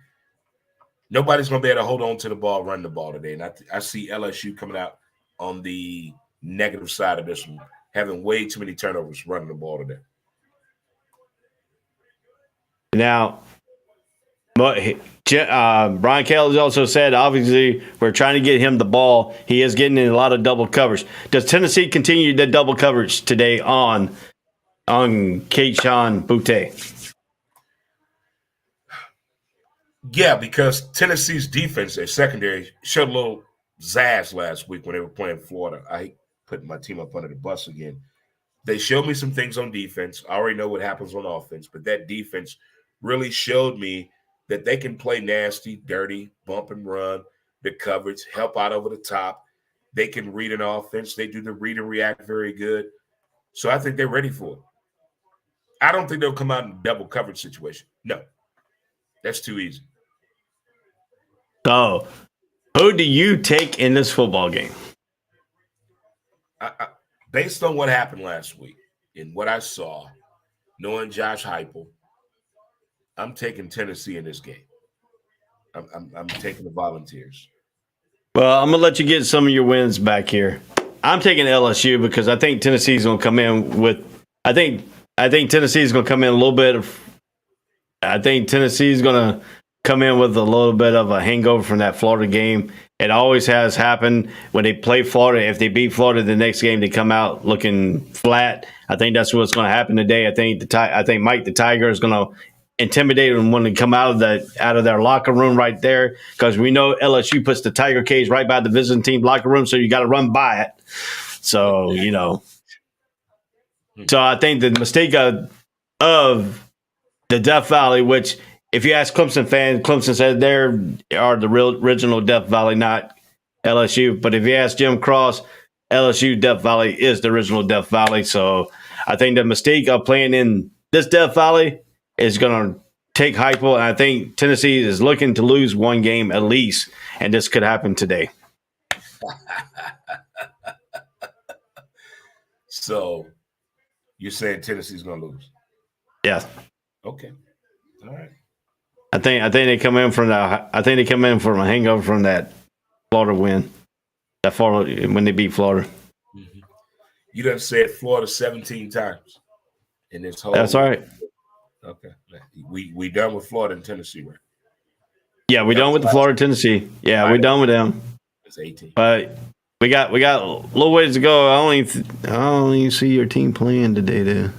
Nobody's going to be able to hold on to the ball, run the ball today. And I see LSU coming out on the negative side of this one, having way too many turnovers running the ball today. Now, Brian Kelly also said, obviously, we're trying to get him the ball. He is getting in a lot of double coverage. Does Tennessee continue the double coverage today on Kayshon Boutte? Yeah, because Tennessee's defense, their secondary, showed a little zazz last week when they were playing Florida. I hate putting my team up under the bus again. They showed me some things on defense. I already know what happens on offense, but that defense really showed me that they can play nasty, dirty, bump and run, the coverage, help out over the top. They can read an offense. They do the read and react very good. So I think they're ready for it. I don't think they'll come out in a double coverage situation. No, that's too easy. So, who do you take in this football game? Based on what happened last week and what I saw, knowing Josh Heupel, I'm taking Tennessee in this game. I'm taking the Volunteers. Well, I'm going to let you get some of your wins back here. I'm taking LSU because I think Tennessee's going to come in with – I think Tennessee's going to come in a little bit of – I think Tennessee's going to come in with a little bit of a hangover from that Florida game. It always has happened when they play Florida. If they beat Florida the next game, they come out looking flat. I think that's what's going to happen today. I think Mike the Tiger is going to intimidate them when they come out of their locker room right there, because we know LSU puts the Tiger cage right by the visiting team locker room, so you got to run by it. So so I think the mistake of the Death Valley, which if you ask Clemson fans, Clemson said they are the real original Death Valley, not LSU. But if you ask Jim Cross, LSU Death Valley is the original Death Valley. So I think the mistake of playing in this Death Valley is going to take Heupel, and I think Tennessee is looking to lose one game at least, and this could happen today. So you're saying Tennessee's going to lose? Yeah. Okay. All right. I think they come in from a hangover from that Florida win, that Florida when they beat Florida. Mm-hmm. You done said Florida 17 times in this whole. That's all right. Okay. We done with Florida and Tennessee, right? Yeah, we done with the Florida Tennessee. Yeah, we're done with them. It's 18. But we got a little ways to go. I only see your team playing today, there.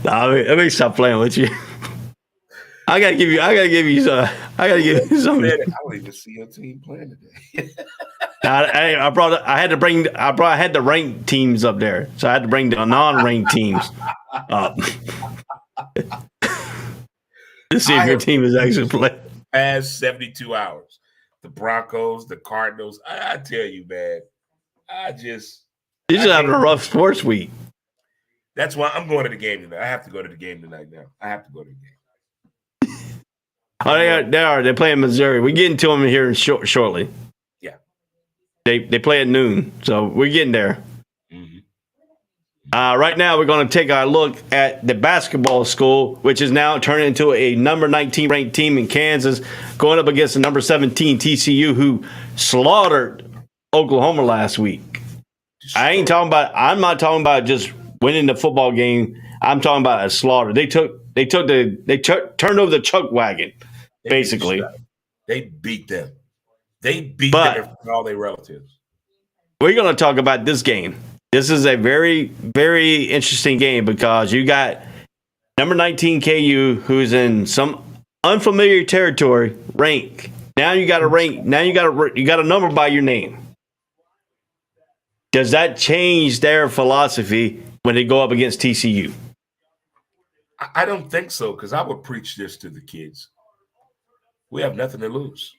Let me stop playing with you. I gotta give you some. I don't even see your team playing today. I had to rank teams up there, so I had to bring the non-ranked teams up to see if your team is actually playing. Past 72 hours, the Broncos, the Cardinals. I tell you, man, you're just having a rough sports week. That's why I'm going to the game tonight. I have to go to the game tonight now. I have to go to the game. Oh, they are. They're playing Missouri. We're getting to them here shortly. Yeah. They play at noon, so we're getting there. Mhm. Right now, we're going to take a look at the basketball school, which is now turning into a number 19 ranked team in Kansas, going up against the number 17 TCU, who slaughtered Oklahoma last week. I'm not talking about just winning the football game. I'm talking about a slaughter. They turned over the chuck wagon, basically. They beat them. They beat But- them in front of all their relatives. We're going to talk about this game. This is a very, very interesting game because you got number 19 KU, who's in some unfamiliar territory, rank. Now you got to rank. Now you got a number by your name. Does that change their philosophy when they go up against TCU? I don't think so, because I would preach this to the kids. We have nothing to lose.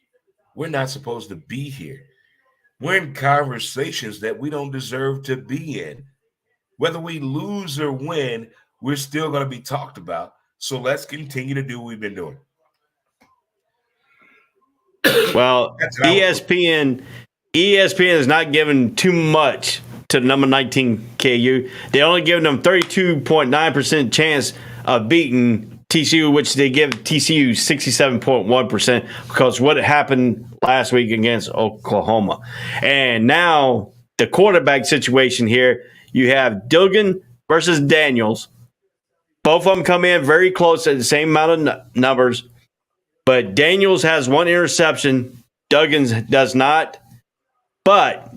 We're not supposed to be here. We're in conversations that we don't deserve to be in. Whether we lose or win, we're still going to be talked about. So let's continue to do what we've been doing. Well, ESPN is not giving too much to number 19 KU. They only giving them 32.9% chance of beating TCU, which they give TCU 67.1% because what happened last week against Oklahoma. And now the quarterback situation here, you have Duggan versus Daniels. Both of them come in very close at the same amount of numbers, but Daniels has one interception. Duggins does not, but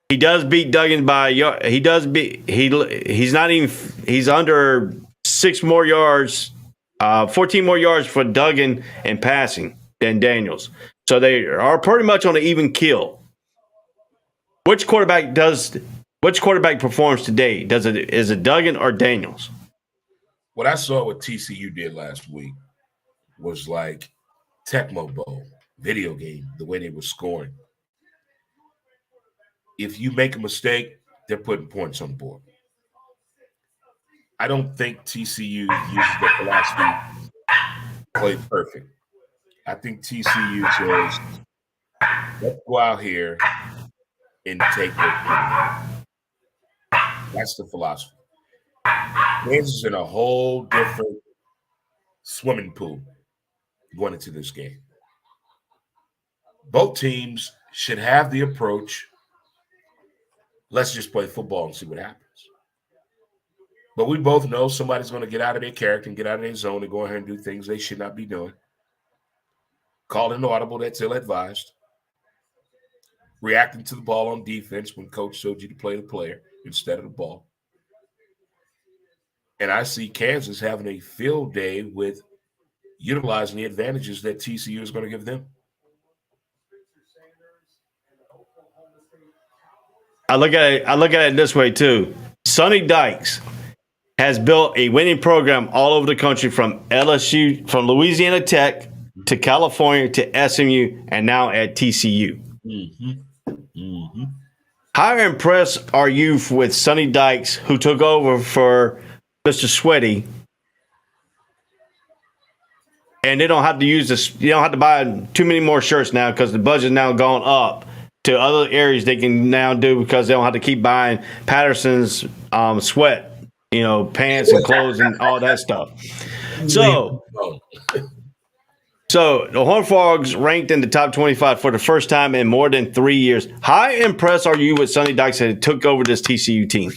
he does beat Duggan by he does beat he's not even he's under 6 more yards, 14 more yards for Duggan in passing than Daniels. So they are pretty much on an even kill. Which quarterback performs today? Is it Duggan or Daniels? What I saw what TCU did last week was like Tecmo Bowl, video game, the way they were scoring. If you make a mistake, they're putting points on the board. I don't think TCU uses the philosophy play perfect. I think TCU says, let's go out here and take it. That's the philosophy. Kansas is in a whole different swimming pool going into this game. Both teams should have the approach, let's just play football and see what happens. But we both know somebody's going to get out of their character and get out of their zone and go ahead and do things they should not be doing. Call an audible that's ill-advised. Reacting to the ball on defense when coach told you to play the player instead of the ball. And I see Kansas having a field day with utilizing the advantages that TCU is going to give them. I look at it this way too. Sonny Dykes has built a winning program all over the country, from LSU, from Louisiana Tech to California to SMU, and now at TCU. Mm-hmm. Mm-hmm. How impressed are you with Sonny Dykes, who took over for Mr. Sweaty? And they don't have to use this. You don't have to buy too many more shirts now because the budget's now gone up to other areas they can now do because they don't have to keep buying Patterson's sweat, pants and clothes and all that stuff. So the Horned Frogs ranked in the top 25 for the first time in more than 3 years. How impressed are you with Sonny Dykes that took over this TCU team?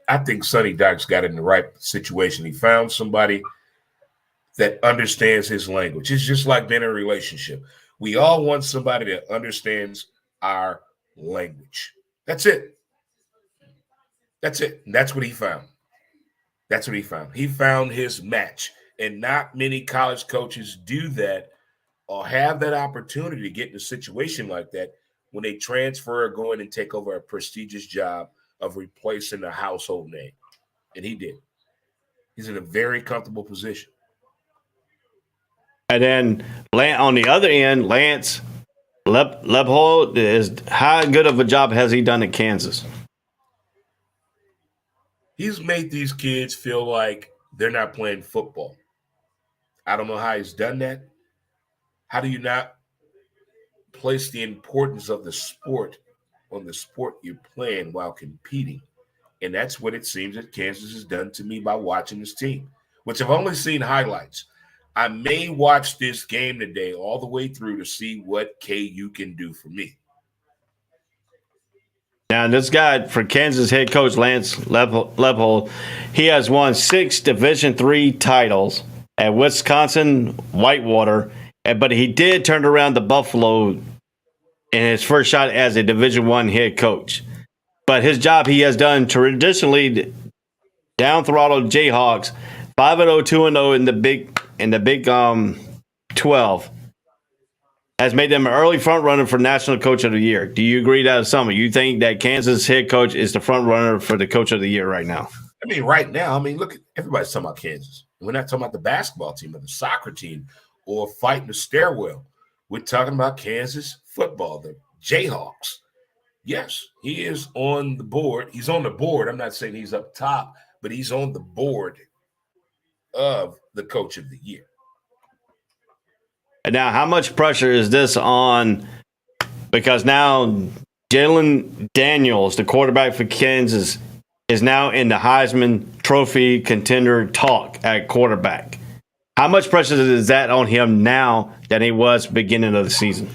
I think Sonny Dykes got in the right situation. He found somebody that understands his language. It's just like being in a relationship. We all want somebody that understands our language. That's it. That's it. And that's what he found. That's what he found. He found his match. And not many college coaches do that or have that opportunity to get in a situation like that when they transfer or go in and take over a prestigious job of replacing a household name. And he did. He's in a very comfortable position. And then on the other end, Lance Leopold, is how good of a job has he done at Kansas? He's made these kids feel like they're not playing football. I don't know how he's done that. How do you not place the importance of the sport on the sport you're playing while competing. And that's what it seems that Kansas has done to me by watching this team, which I've only seen highlights. I may watch this game today all the way through to see what KU can do for me. Now, this guy for Kansas head coach Lance Leipold, he has won 6 Division III titles at Wisconsin Whitewater, but he did turn around the Buffalo in his first shot as a Division I head coach. But his job he has done traditionally down throttled Jayhawks 5-0, 2-0 in the Big 12 has made them an early front runner for National Coach of the Year. Do you agree that assessment? You think that Kansas head coach is the front runner for the Coach of the Year right now? I mean, right now, look, everybody's talking about Kansas. We're not talking about the basketball team or the soccer team or fighting the stairwell. We're talking about Kansas football, the Jayhawks. Yes, he is on the board. He's on the board. I'm not saying he's up top, but he's on the board of the Coach of the Year. And now, how much pressure is this on? Because now Jalen Daniels, the quarterback for Kansas, is now in the Heisman Trophy contender talk at quarterback. How much pressure is that on him now than it was beginning of the season?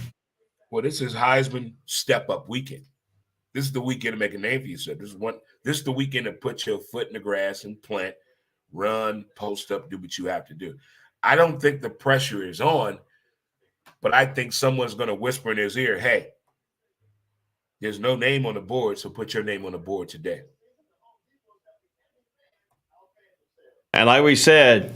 Well, this is Heisman step-up weekend. This is the weekend to make a name for yourself. This is the weekend to put your foot in the grass and plant, run, post up, do what you have to do. I don't think the pressure is on, but I think someone's going to whisper in his ear, hey, there's no name on the board, so put your name on the board today. And like we said,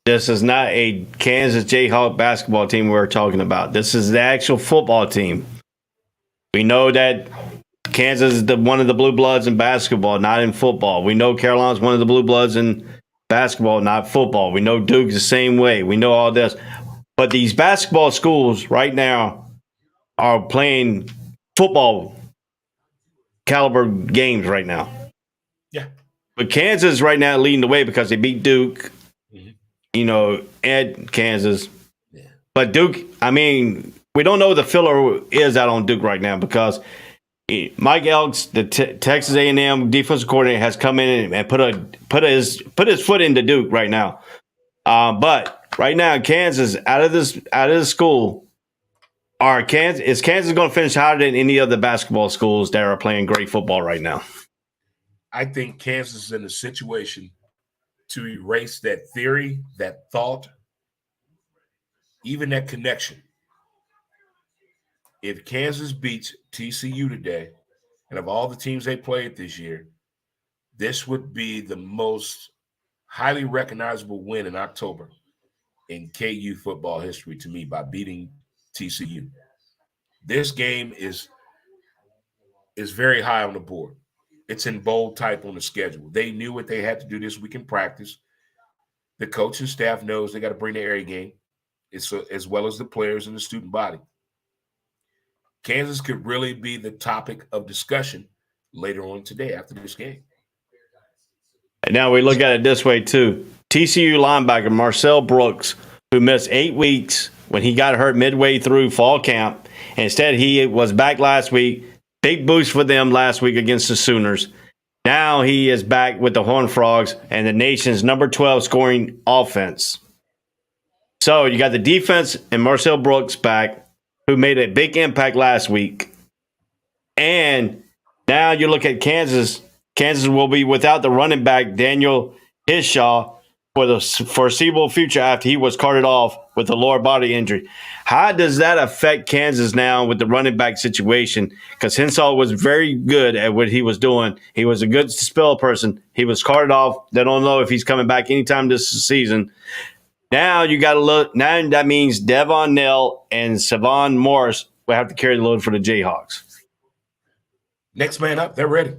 this is not a Kansas Jayhawk basketball team we're talking about. This is the actual football team. We know that Kansas is one of the blue bloods in basketball, not in football. We know Carolina's one of the blue bloods in basketball, not football. We know Duke's the same way. We know all this. But these basketball schools right now are playing football caliber games right now. Yeah. But Kansas right now leading the way because they beat Duke, at Kansas. Yeah. But Duke, we don't know the filler is out on Duke right now because Mike Elks, the Texas A&M defensive coordinator, has come in and put his foot into Duke right now. But right now, Kansas out of this school, is Kansas going to finish higher than any other basketball schools that are playing great football right now? I think Kansas is in a situation to erase that theory, that thought, even that connection. If Kansas beats TCU today, and of all the teams they played this year, this would be the most highly recognizable win in October in KU football history to me by beating TCU. This game is very high on the board. It's in bold type on the schedule. They knew what they had to do this week in practice. The coaching staff knows they got to bring their A game, as well as the players and the student body. Kansas could really be the topic of discussion later on today after this game. And now we look at it this way, too. TCU linebacker Marcel Brooks, who missed 8 weeks when he got hurt midway through fall camp. Instead, he was back last week. Big boost for them last week against the Sooners. Now he is back with the Horned Frogs and the nation's number 12 scoring offense. So you got the defense and Marcel Brooks back, who made a big impact last week. And now you look at Kansas. Kansas will be without the running back Daniel Hishaw for the foreseeable future after he was carted off with a lower body injury. How does that affect Kansas now with the running back situation? Because Hinshaw was very good at what he was doing. He was a good spell person. He was carted off. They don't know if he's coming back anytime this season. Now you got to look. Now that means Devon Nell and Savon Morris will have to carry the load for the Jayhawks. Next man up, they're ready.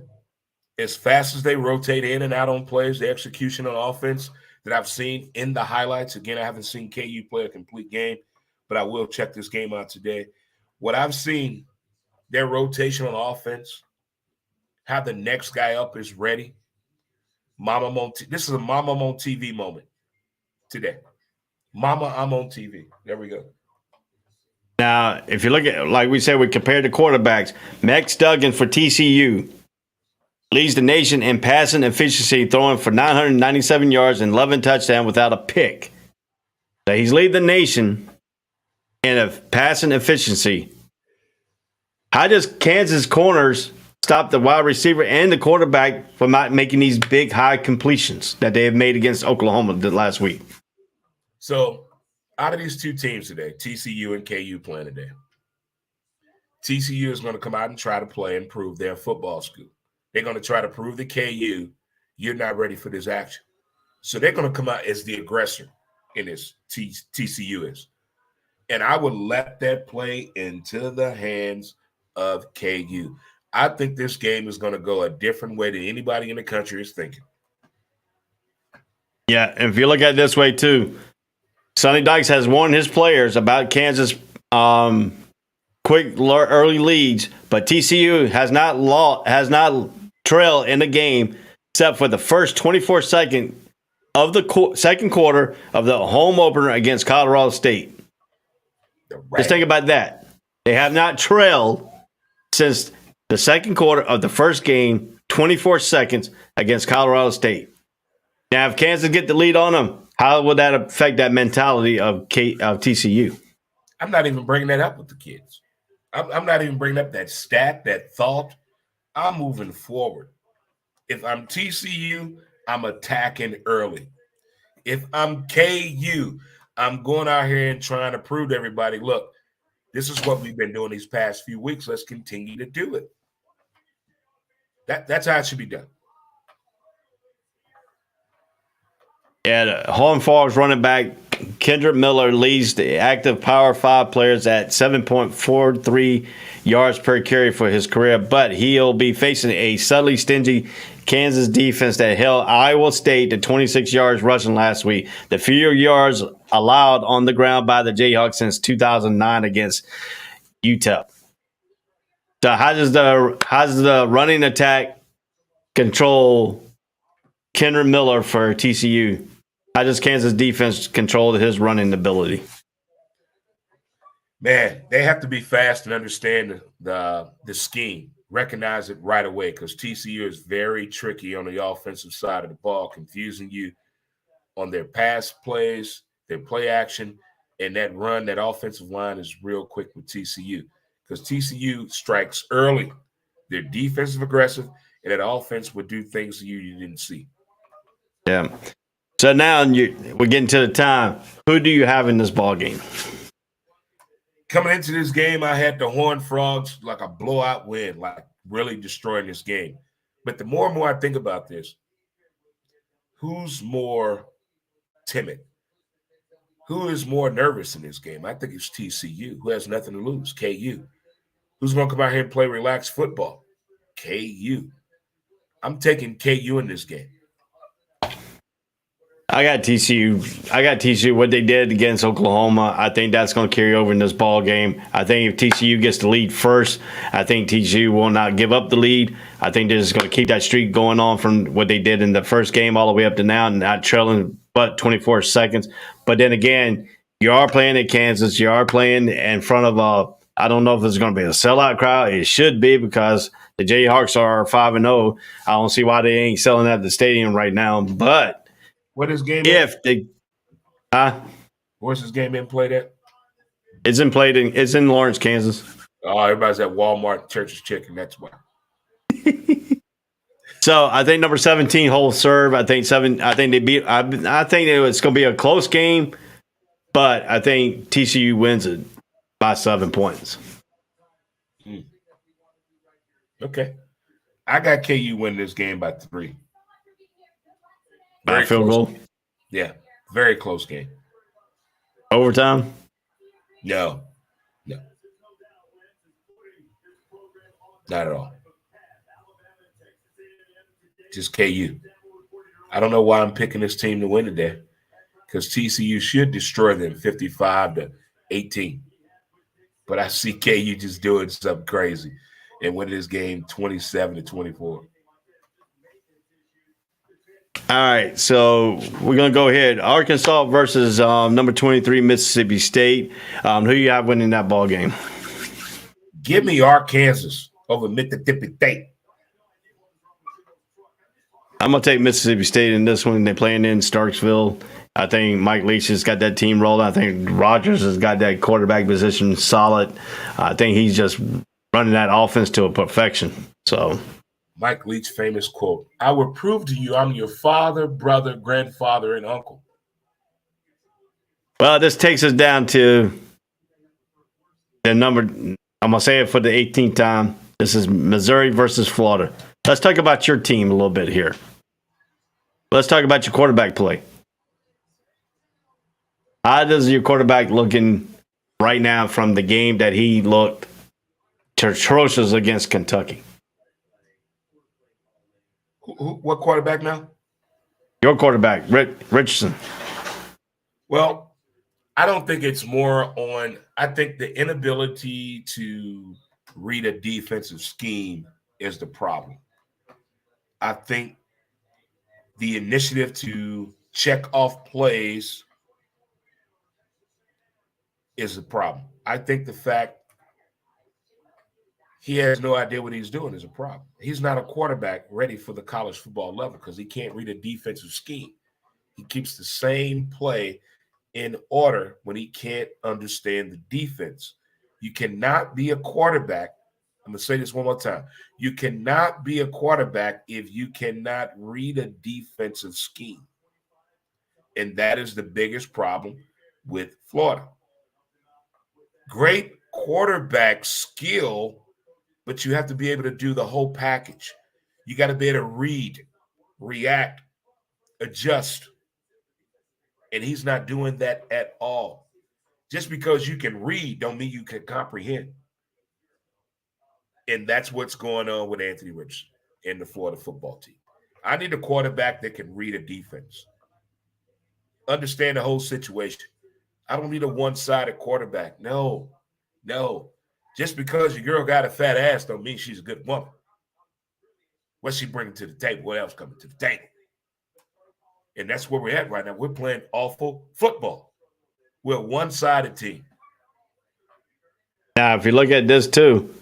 As fast as they rotate in and out on plays, the execution on offense that I've seen in the highlights. Again, I haven't seen KU play a complete game, but I will check this game out today. What I've seen, their rotation on offense, how the next guy up is ready. This is a Mama, I'm on TV moment today. Mama, I'm on TV. There we go. Now, if you look at, like we said, we compared the quarterbacks. Max Duggan for TCU leads the nation in passing efficiency, throwing for 997 yards and 11 touchdowns without a pick. So he's leading the nation in a passing efficiency. How does Kansas corners stop the wide receiver and the quarterback from not making these big, high completions that they have made against Oklahoma last week? So, out of these two teams today, TCU and KU playing today, TCU is going to come out and try to play and prove their football school. They're going to try to prove to KU, you're not ready for this action. So they're going to come out as the aggressor in this, TCU is. And I would let that play into the hands of KU. I think this game is going to go a different way than anybody in the country is thinking. Yeah, and if you look at it this way too, Sonny Dykes has warned his players about Kansas quick early leads, but TCU has not trailed in the game except for the first 24 seconds of the second quarter of the home opener against Colorado State. Just think about that. They have not trailed since the second quarter of the first game, 24 seconds against Colorado State. Now, if Kansas get the lead on them, how would that affect that mentality of TCU? I'm not even bringing that up with the kids. I'm not even bringing up that stat, that thought. I'm moving forward. If I'm TCU, I'm attacking early. If I'm KU, I'm going out here and trying to prove to everybody, look, this is what we've been doing these past few weeks. Let's continue to do it. That's how it should be done. Yeah, the Horned Frogs running back Kendrick Miller leads the active Power 5 players at 7.43 yards per carry for his career, but he'll be facing a subtly stingy Kansas defense that held Iowa State to 26 yards rushing last week, the fewer yards allowed on the ground by the Jayhawks since 2009 against UTEP. So how does the running attack control Kendrick Miller for TCU? How does Kansas defense control his running ability? Man, they have to be fast and understand the scheme, recognize it right away, because TCU is very tricky on the offensive side of the ball, confusing you on their pass plays, their play action, and that run. That offensive line is real quick with TCU because TCU strikes early. They're defensive aggressive, and that offense would do things you didn't see. Yeah. So now we're getting to the time. Who do you have in this ball game? Coming into this game, I had the Horned Frogs like a blowout win, like really destroying this game. But the more and more I think about this, who's more timid? Who is more nervous in this game? I think it's TCU, who has nothing to lose, KU. Who's going to come out here and play relaxed football? KU. I'm taking KU in this game. I got TCU. What they did against Oklahoma, I think that's going to carry over in this ball game. I think if TCU gets the lead first, I think TCU will not give up the lead. I think they're just going to keep that streak going on from what they did in the first game all the way up to now, and not trailing but 24 seconds. But then again, you are playing at Kansas. You are playing in front of I don't know if it's going to be a sellout crowd. It should be because the Jayhawks are 5-0. I don't see why they ain't selling at the stadium right now, but. What is game? Where's this game being played at? It's in Lawrence, Kansas. Oh, everybody's at Walmart, Church's Chicken. That's why. So I think number 17 holds serve. I think they beat. I think it's going to be a close game, but I think TCU wins it by 7 points. Okay, I got KU winning this game by 3. By field goal? Yeah, very close game. Overtime? No. Not at all. Just KU. I don't know why I'm picking this team to win today, because TCU should destroy them 55-18. But I see KU just doing something crazy and winning this game 27-24. All right, so we're gonna go ahead. Arkansas versus number 23 Mississippi State. Who you have winning that ball game? Give me Arkansas over Mississippi State. I'm gonna take Mississippi State in this one. They're playing in Starksville. I think Mike Leach has got that team rolling. I think Rodgers has got that quarterback position solid. I think he's just running that offense to a perfection. So. Mike Leach's famous quote, I will prove to you I'm your father, brother, grandfather, and uncle. Well, this takes us down to the number. I'm going to say it for the 18th time. This is Missouri versus Florida. Let's talk about your team a little bit here. Let's talk about your quarterback play. How does your quarterback looking right now from the game that he looked atrocious against Kentucky? What quarterback now? Your quarterback, Richardson. Well, I don't think it's more on – I think the inability to read a defensive scheme is the problem. I think the initiative to check off plays is the problem. I think the fact he has no idea what he's doing is a problem. He's not a quarterback ready for the college football level because he can't read a defensive scheme. He keeps the same play in order when he can't understand the defense. You cannot be a quarterback. I'm going to say this one more time. You cannot be a quarterback if you cannot read a defensive scheme. And that is the biggest problem with Florida. Great quarterback skill, but you have to be able to do the whole package. You got to be able to read, react, adjust. And he's not doing that at all. Just because you can read don't mean you can comprehend. And that's what's going on with Anthony Richardson and the Florida football team. I need a quarterback that can read a defense, understand the whole situation. I don't need a one-sided quarterback. No. Just because your girl got a fat ass don't mean she's a good woman. What's she bringing to the table? What else coming to the table? And that's where we're at right now. We're playing awful football. We're a one-sided team. Now, if you look at this too,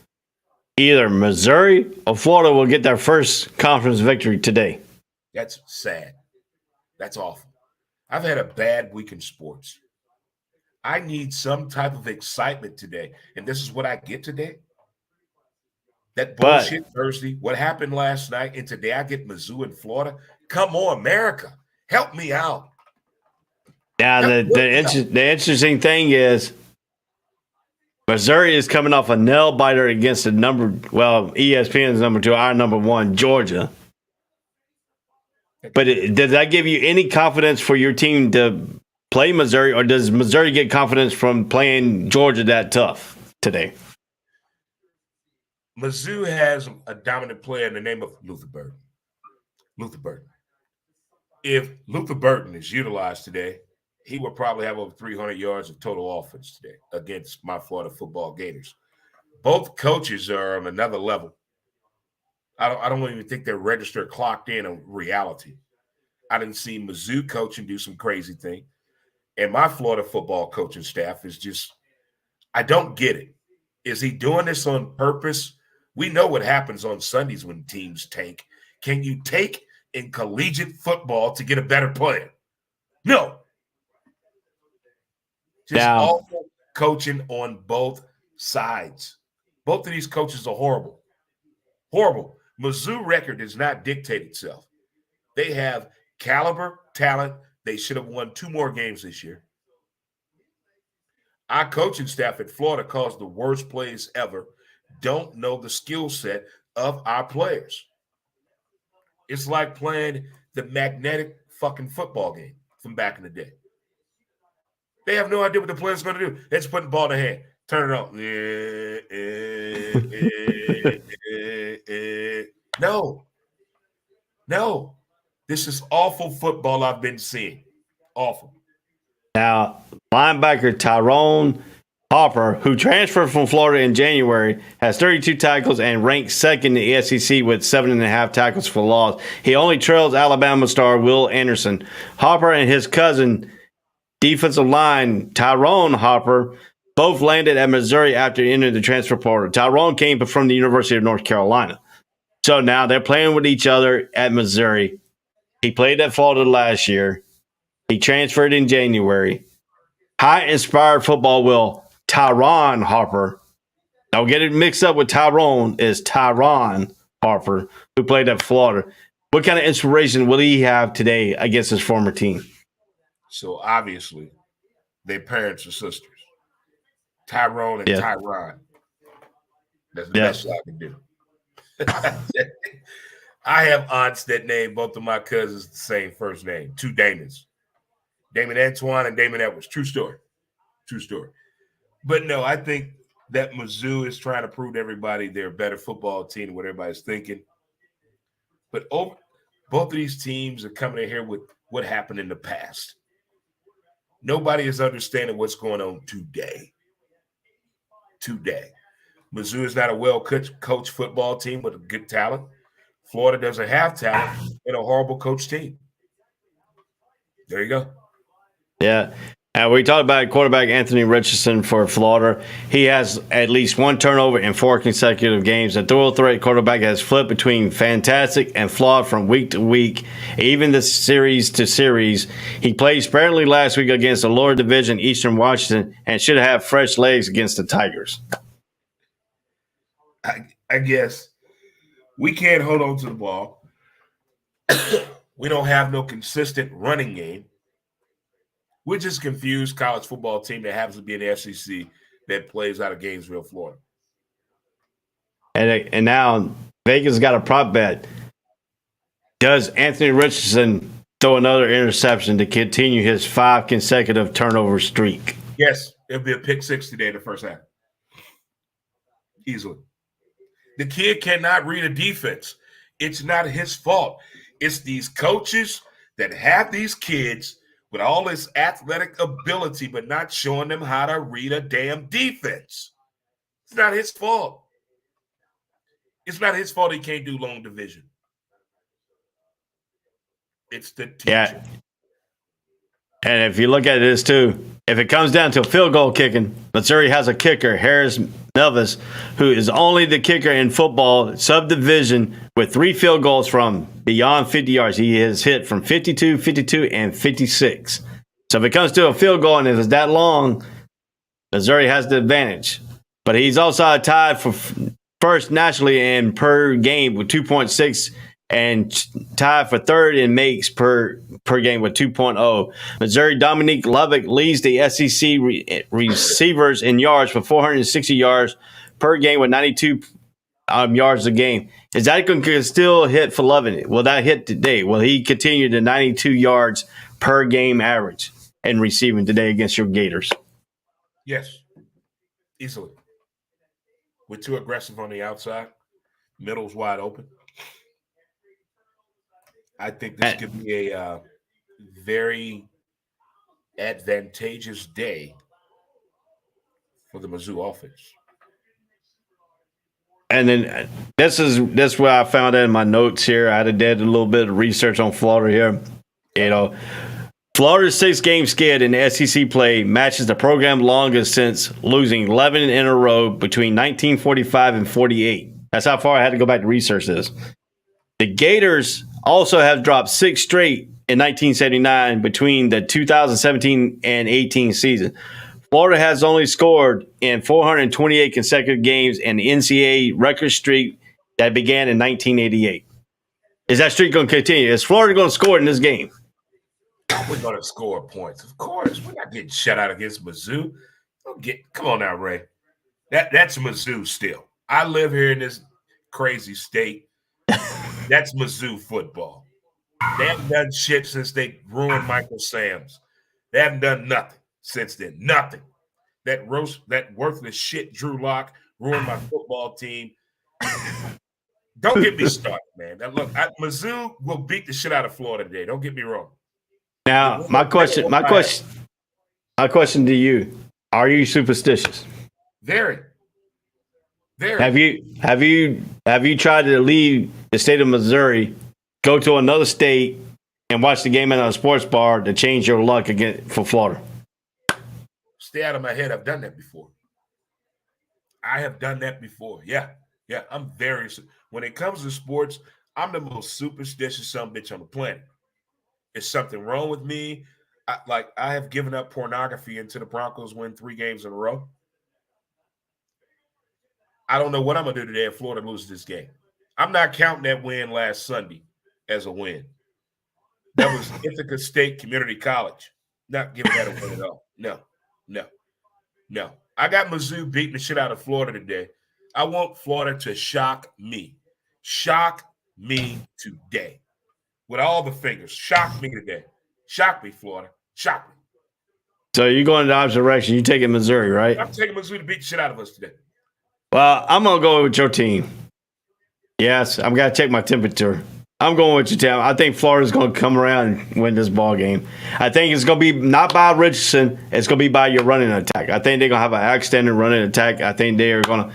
either Missouri or Florida will get their first conference victory today. That's sad. That's awful. I've had a bad week in sports. I need some type of excitement today. And this is what I get today. That bullshit Thursday, what happened last night, and today I get Mizzou in Florida. Come on, America. Help me out. Now, the interesting thing is Missouri is coming off a nail biter against ESPN's number 2, our number 1, Georgia. But does that give you any confidence for your team to play Missouri, or does Missouri get confidence from playing Georgia that tough today? Mizzou has a dominant player in the name of Luther Burden. If Luther Burden is utilized today, he will probably have over 300 yards of total offense today against my Florida football Gators. Both coaches are on another level. I don't even think they're registered, clocked in reality. I didn't see Mizzou coaching do some crazy thing. And my Florida football coaching staff is just, I don't get it. Is he doing this on purpose? We know what happens on Sundays when teams tank. Can you take in collegiate football to get a better player? No. Just awful coaching on both sides. Both of these coaches are horrible. Horrible. Mizzou record does not dictate itself. They have caliber, talent. They should have won 2 more games this year. Our coaching staff at Florida calls the worst plays ever. Don't know the skill set of our players. It's like playing the magnetic fucking football game from back in the day. They have no idea what the player's going to do. They're just putting the ball in their hand. Turn it on. No. This is awful football I've been seeing. Awful. Now, linebacker Tyrone Harper, who transferred from Florida in January, has 32 tackles and ranks second in the SEC with 7.5 tackles for loss. He only trails Alabama star Will Anderson. Harper and his cousin, defensive line Tyrone Harper, both landed at Missouri after entering the transfer portal. Tyrone came from the University of North Carolina. So now they're playing with each other at Missouri. He played at Florida last year. He transferred in January. High-inspired football will Tyron Harper. Don't get it mixed up with Tyrone. Is Tyron Harper, who played at Florida. What kind of inspiration will he have today against his former team? So obviously, their parents are sisters. Tyrone and Tyron. That's the best I can do. I have aunts that name both of my cousins the same first name. 2 Damons. Damon Antoine and Damon Edwards. True story. True story. But no, I think that Mizzou is trying to prove to everybody they're a better football team than what everybody's thinking. But both of these teams are coming in here with what happened in the past. Nobody is understanding what's going on today. Mizzou is not a well-coached football team with a good talent. Florida doesn't have talent and a horrible coach team. There you go. Yeah. We talked about quarterback Anthony Richardson for Florida. He has at least 1 turnover in 4 consecutive games. The dual threat quarterback has flipped between fantastic and flawed from week to week, even the series to series. He played sparingly last week against the lower division Eastern Washington and should have fresh legs against the Tigers. I guess we can't hold on to the ball. We don't have no consistent running game. We're just confused college football team that happens to be in the SEC that plays out of Gainesville, Florida. And now Vegas got a prop bet. Does Anthony Richardson throw another interception to continue his 5 consecutive turnover streak? Yes, it'll be a pick 6 today in the first half. Easily. The kid cannot read a defense. It's not his fault. It's these coaches that have these kids with all this athletic ability, but not showing them how to read a damn defense. It's not his fault. It's not his fault he can't do long division. It's the teacher. Yeah. And if you look at this too, if it comes down to a field goal kicking, Missouri has a kicker, Harris Melvis, who is only the kicker in football subdivision with 3 field goals from beyond 50 yards. He has hit from 52, 52, and 56. So if it comes to a field goal and if it's that long, Missouri has the advantage. But he's also tied for first nationally in per game with 2.6 and tied for third in makes per game with 2.0. Missouri Dominique Lovick leads the SEC receivers in yards for 460 yards per game with 92 yards a game. Is that going to still hit for Lovett? Will that hit today? Will he continue to 92 yards per game average in receiving today against your Gators? Yes, easily. We're too aggressive on the outside. Middle's wide open. I think this could be a very advantageous day for the Mizzou offense. And then that's where I found that in my notes here. I did a little bit of research on Florida here. You know, Florida's 6-game skid in the SEC play matches the program longest since losing 11 in a row between 1945 and 48. That's how far I had to go back to research this. The Gators also have dropped 6 straight in 1979 between the 2017 and 18 season. Florida has only scored in 428 consecutive games in the NCAA record streak that began in 1988. Is that streak going to continue? Is Florida going to score in this game? We're going to score points. Of course. We're not getting shut out against Mizzou. Come on now, Ray. That's Mizzou still. I live here in this crazy state. That's Mizzou football. They haven't done shit since they ruined Michael Sam's. They haven't done nothing since then. Nothing. That worthless shit Drew Lock ruined my football team. Don't get me started, man. Now, look, Mizzou will beat the shit out of Florida today. Don't get me wrong. Now, my question to you: Are you superstitious? Very. Very. Have you tried to leave the state of Missouri, go to another state, and watch the game at a sports bar to change your luck again for Florida? Stay out of my head. I've done that before. I have done that before. Yeah. I'm very. When it comes to sports, I'm the most superstitious bitch on the planet. Is something wrong with me? I have given up pornography until the Broncos win 3 games in a row. I don't know what I'm going to do today if Florida loses this game. I'm not counting that win last Sunday as a win. That was Ithaca State Community College. Not giving that a win at all. No. I got Mizzou beating the shit out of Florida today. I want Florida to shock me. Shock me today. With all the fingers. Shock me today. Shock me, Florida. Shock me. So you're going in the opposite direction. You're taking Missouri, right? I'm taking Mizzou to beat the shit out of us today. Well, I'm going to go with your team. Yes, I'm going to check my temperature. I'm going with your team. I think Florida's going to come around and win this ball game. I think it's going to be not by Richardson. It's going to be by your running attack. I think they're going to have an extended running attack. I think they are going to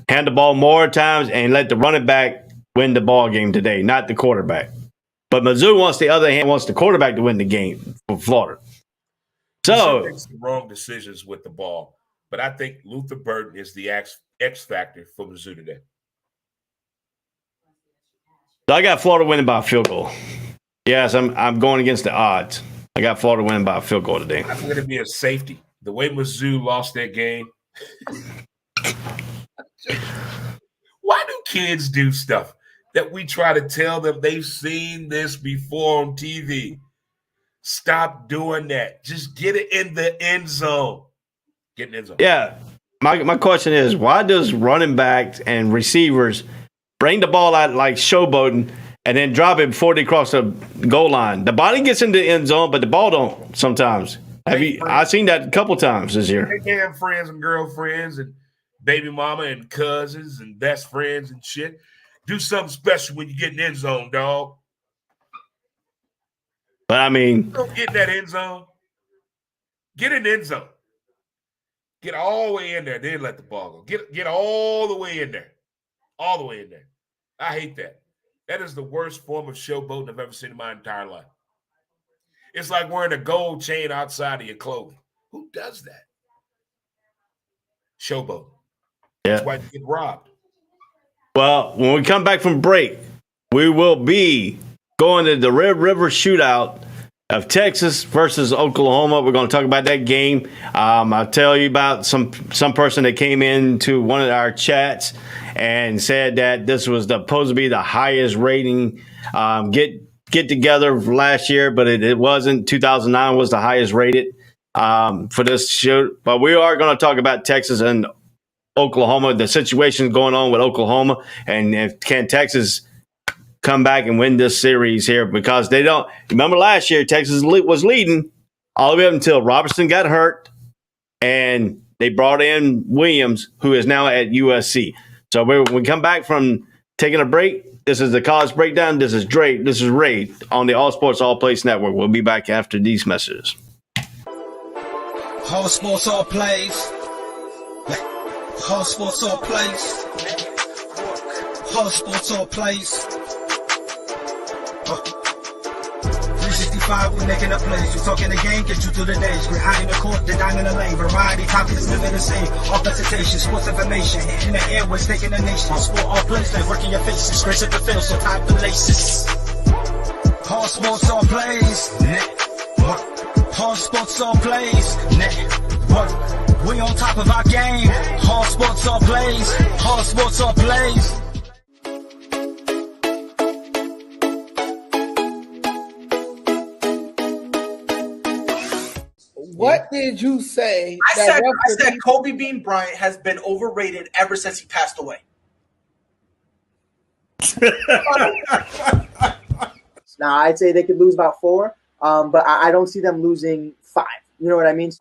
hand the ball more times and let the running back win the ball game today, not the quarterback. But Mizzou, on the other hand, wants the quarterback to win the game for Florida. So makes the wrong decisions with the ball. But I think Luther Burden is the X factor for Mizzou today. I got Florida winning by a field goal. Yes, I'm going against the odds. I got Florida winning by a field goal today. I'm going to be a safety. The way Mizzou lost that game. Why do kids do stuff that we try to tell them they've seen this before on TV? Stop doing that. Just get it in the end zone. Get in the end zone. Yeah. My question is, why does running backs and receivers bring the ball out like showboating and then drop it before they cross the goal line? The body gets in the end zone, but the ball don't sometimes. I've seen that a couple times this year. They have friends and girlfriends and baby mama and cousins and best friends and shit. Do something special when you get in the end zone, dog. But I mean, don't get in that end zone. Get in the end zone. Get all the way in there, then let the ball go. Get all the way in there. All the way in there. I hate that. That is the worst form of showboating I've ever seen in my entire life. It's like wearing a gold chain outside of your clothing. Who does that? Showboat. Yeah. That's why you get robbed. Well, when we come back from break, we will be going to the Red River Shootout of Texas versus Oklahoma. We're going to talk about that game. I'll tell you about some person that came into one of our chats and said that this was supposed to be the highest rating get together last year, but it wasn't. 2009 was the highest rated for this shoot. But we are going to talk about Texas and Oklahoma, the situation going on with Oklahoma, and if can Texas come back and win this series here, because they don't. Remember last year, Texas was leading all the way up until Robertson got hurt, and they brought in Williams, who is now at USC. So when we come back from taking a break, this is the College Breakdown. This is Drake. This is Ray on the All Sports All Place Network. We'll be back after these messages. All sports, all plays. All sports, all plays. All sports, all plays. 365, we making a plays. We talking the game, get you through the days. We're high in the court, the dime in the lane. Variety topics living the same. All presentation, sports information. In the airways, taking the nation. All sport, all plays, like working your faces. Grace at the field, so tie the laces. All sports, all plays. All sports, all plays. We on top of our game. All sports, all plays. All sports, all plays. What did you say? I said Kobe Bean Bryant has been overrated ever since he passed away. Now, I'd say they could lose about 4, but I don't see them losing 5. You know what I mean?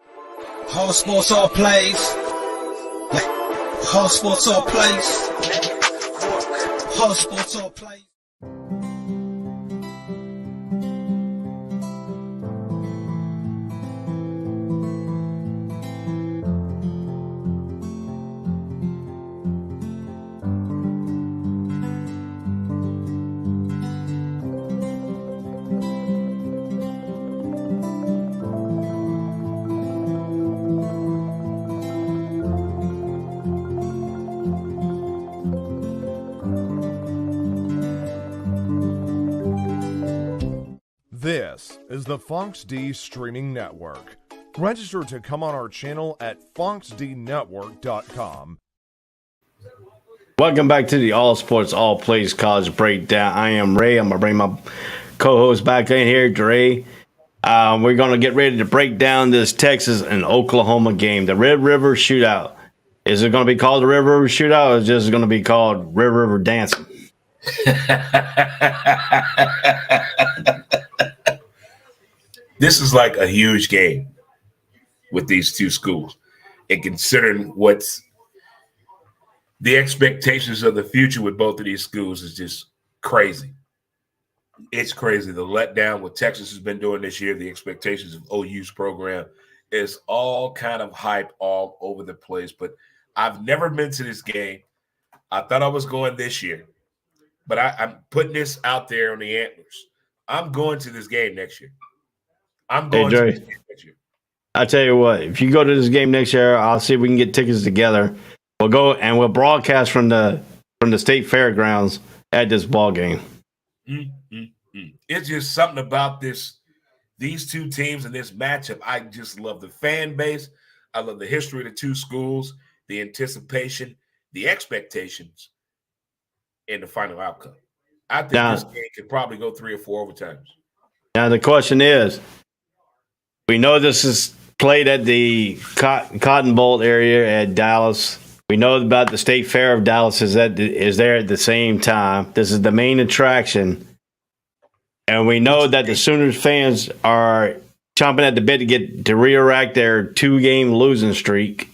All sports, all plays. All sports, all plays. All sports, all plays. This is the Fonx D Streaming Network. Register to come on our channel at fonxdnetwork.com. Welcome back to the All Sports, All Plays College Breakdown. I am Ray. I'm going to bring my co-host back in here, Dre. We're going to get ready to break down this Texas and Oklahoma game, the Red River Shootout. Is it going to be called the Red River Shootout, or is it just going to be called Red River Dancing? This is like a huge game with these two schools, and considering what's the expectations of the future with both of these schools is just crazy. It's crazy. The letdown what Texas has been doing this year, the expectations of OU's program is all kind of hype all over the place. But I've never been to this game. I thought I was going this year, but I'm putting this out there on the Antlers. I'm going to this game next year. I'm going to this game next year. I tell you what, if you go to this game next year, I'll see if we can get tickets together. We'll go and we'll broadcast from the state fairgrounds at this ball game. It's just something about these two teams and this matchup. I just love the fan base. I love the history of the two schools, the anticipation, the expectations, and the final outcome. I think this game could probably go 3 or 4 overtimes. Now the question is, we know this is played at the Cotton Bowl area at Dallas. We know about the State Fair of Dallas is there at the same time. This is the main attraction. And we know that the Sooners fans are chomping at the bit to resurrect their 2-game losing streak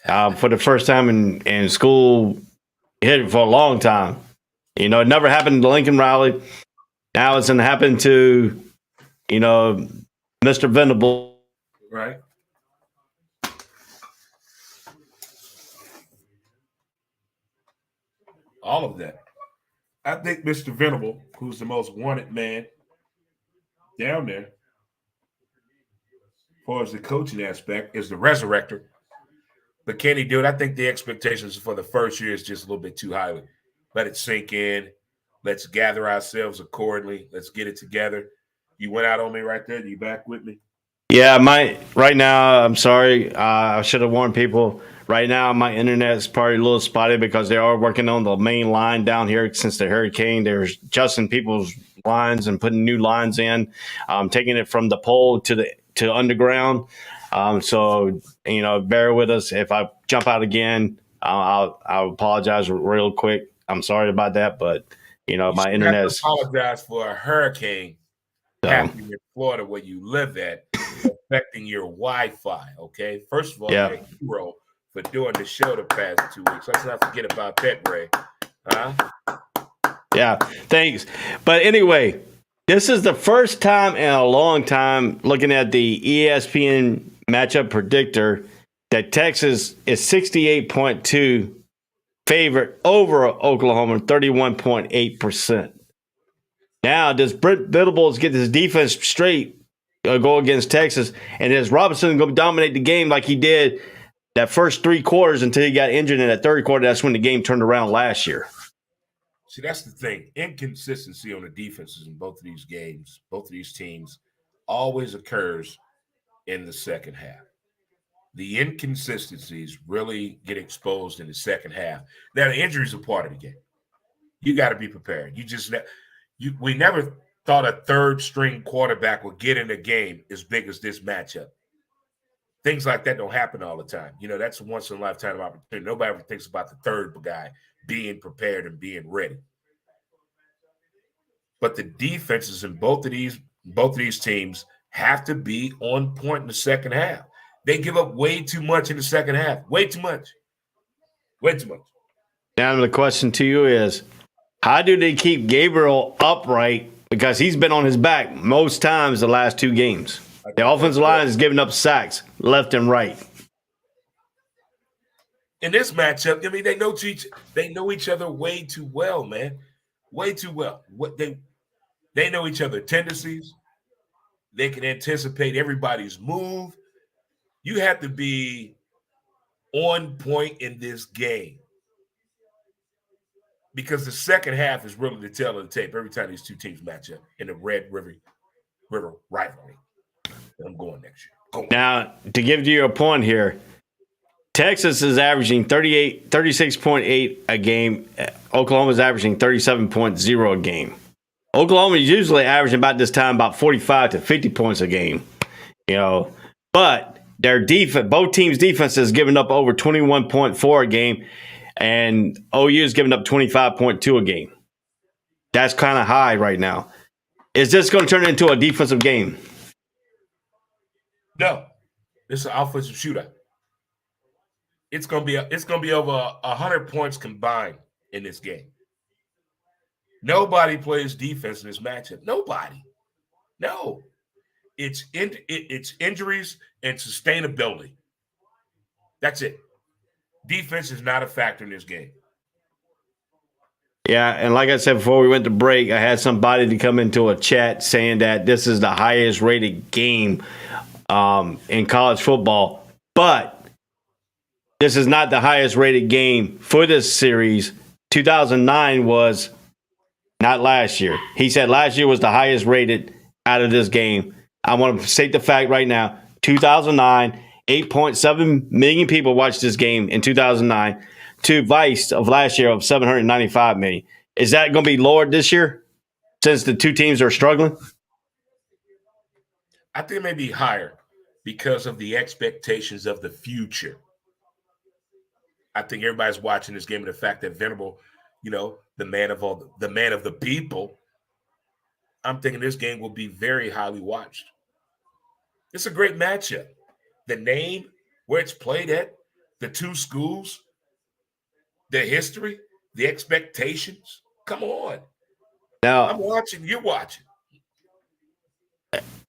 for the first time in school for a long time. You know, it never happened to Lincoln Riley. Now it's going to happen to, Mr. Venable. Right. All of that. I think Mr. Venable, who's the most wanted man down there, as far as the coaching aspect, is the resurrector. But can he do it? I think the expectations for the first year is just a little bit too high. Let it sink in. Let's gather ourselves accordingly. Let's get it together. You went out on me right there. You back with me? Yeah, right now, I'm sorry. I should have warned people. Right now, my internet is probably a little spotty because they are working on the main line down here since the hurricane. They're adjusting people's lines and putting new lines in, taking it from the pole to underground. So, bear with us. If I jump out again, I'll apologize real quick. I'm sorry about that, but, my internet is. Apologize for a hurricane happening in Florida where you live at, affecting your Wi-Fi, okay? First of all, you're a hero for doing the show the past 2 weeks. Let's not forget about that, Ray. Yeah, thanks. But anyway, this is the first time in a long time looking at the ESPN matchup predictor that Texas is 68.2 favorite over Oklahoma, 31.8%. Now, does Brent Venables get his defense straight, go against Texas, and is Robinson going to dominate the game like he did that first 3 quarters until he got injured in that third quarter? That's when the game turned around last year. See, that's the thing. Inconsistency on the defenses in both of these games, both of these teams, always occurs in the second half. The inconsistencies really get exposed in the second half. Now, the injuries are part of the game. You got to be prepared. We never thought a third-string quarterback would get in a game as big as this matchup. Things like that don't happen all the time. That's a once-in-a-lifetime opportunity. Nobody ever thinks about the third guy being prepared and being ready. But the defenses in both of these teams have to be on point in the second half. They give up way too much in the second half. Way too much. Way too much. Now the question to you is, how do they keep Gabriel upright? Because he's been on his back most times the last 2 games. The offensive line is giving up sacks left and right. In this matchup, they know each other way too well, man. Way too well. They know each other's tendencies. They can anticipate everybody's move. You have to be on point in this game because the second half is really the tail of the tape every time these two teams match up in the Red River River rivalry. I'm going next year. Go on. Now, to give you a point here, Texas is averaging 36.8 a game. Oklahoma's averaging 37.0 a game. Oklahoma is usually averaging about this time about 45 to 50 points a game. But their defense, both teams' defense has given up over 21.4 a game, and OU is giving up 25.2 a game. That's kind of high right now. Is this going to turn into a defensive game? No, this is an offensive shootout. It's gonna be over 100 points combined in this game. Nobody plays defense in this matchup. Nobody. No. It's injuries and sustainability. That's it. Defense is not a factor in this game. Yeah, and like I said before we went to break, I had somebody to come into a chat saying that this is the highest rated game in college football, but this is not the highest rated game for this series. 2009 was not last year. He said last year was the highest rated out of this game. I want to state the fact right now. 2009, 8.7 million people watched this game in 2009 to Vice of last year of 795 million. Is that going to be lowered this year since the two teams are struggling? I think it may be higher because of the expectations of the future. I think everybody's watching this game and the fact that Venable, the man of the people, I'm thinking this game will be very highly watched. It's a great matchup. The name, where it's played at, the two schools, the history, the expectations. Come on. Now, I'm watching. You're watching.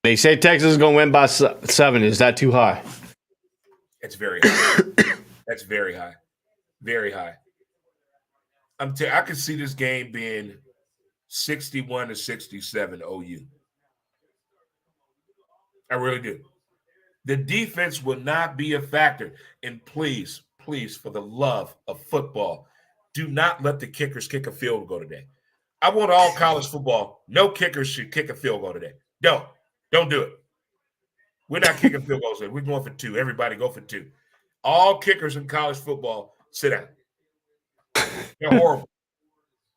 They say Texas is going to win by 7. Is that too high? It's very high. That's very high. Very high. I could see this game being 61 to 67 OU. I really do. The defense will not be a factor. And please, for the love of football, do not let the kickers kick a field goal today. I want all college football. No kickers should kick a field goal today. Don't do it. We're not kicking field goals today. We're going for 2. Everybody go for 2. All kickers in college football, sit down. They're horrible.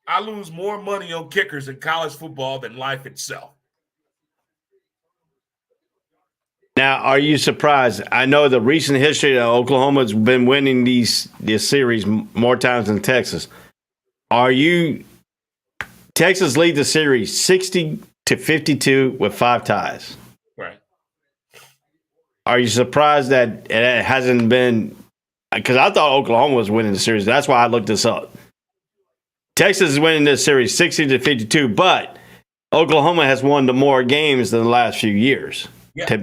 I lose more money on kickers in college football than life itself. Now, are you surprised? I know the recent history that Oklahoma's been winning this series more times than Texas. Texas lead the series 60 to 52 with 5 ties. Right. Are you surprised that it hasn't been? Because I thought Oklahoma was winning the series. That's why I looked this up. Texas is winning this series 60 to 52, but Oklahoma has won the more games than the last few years. Yeah.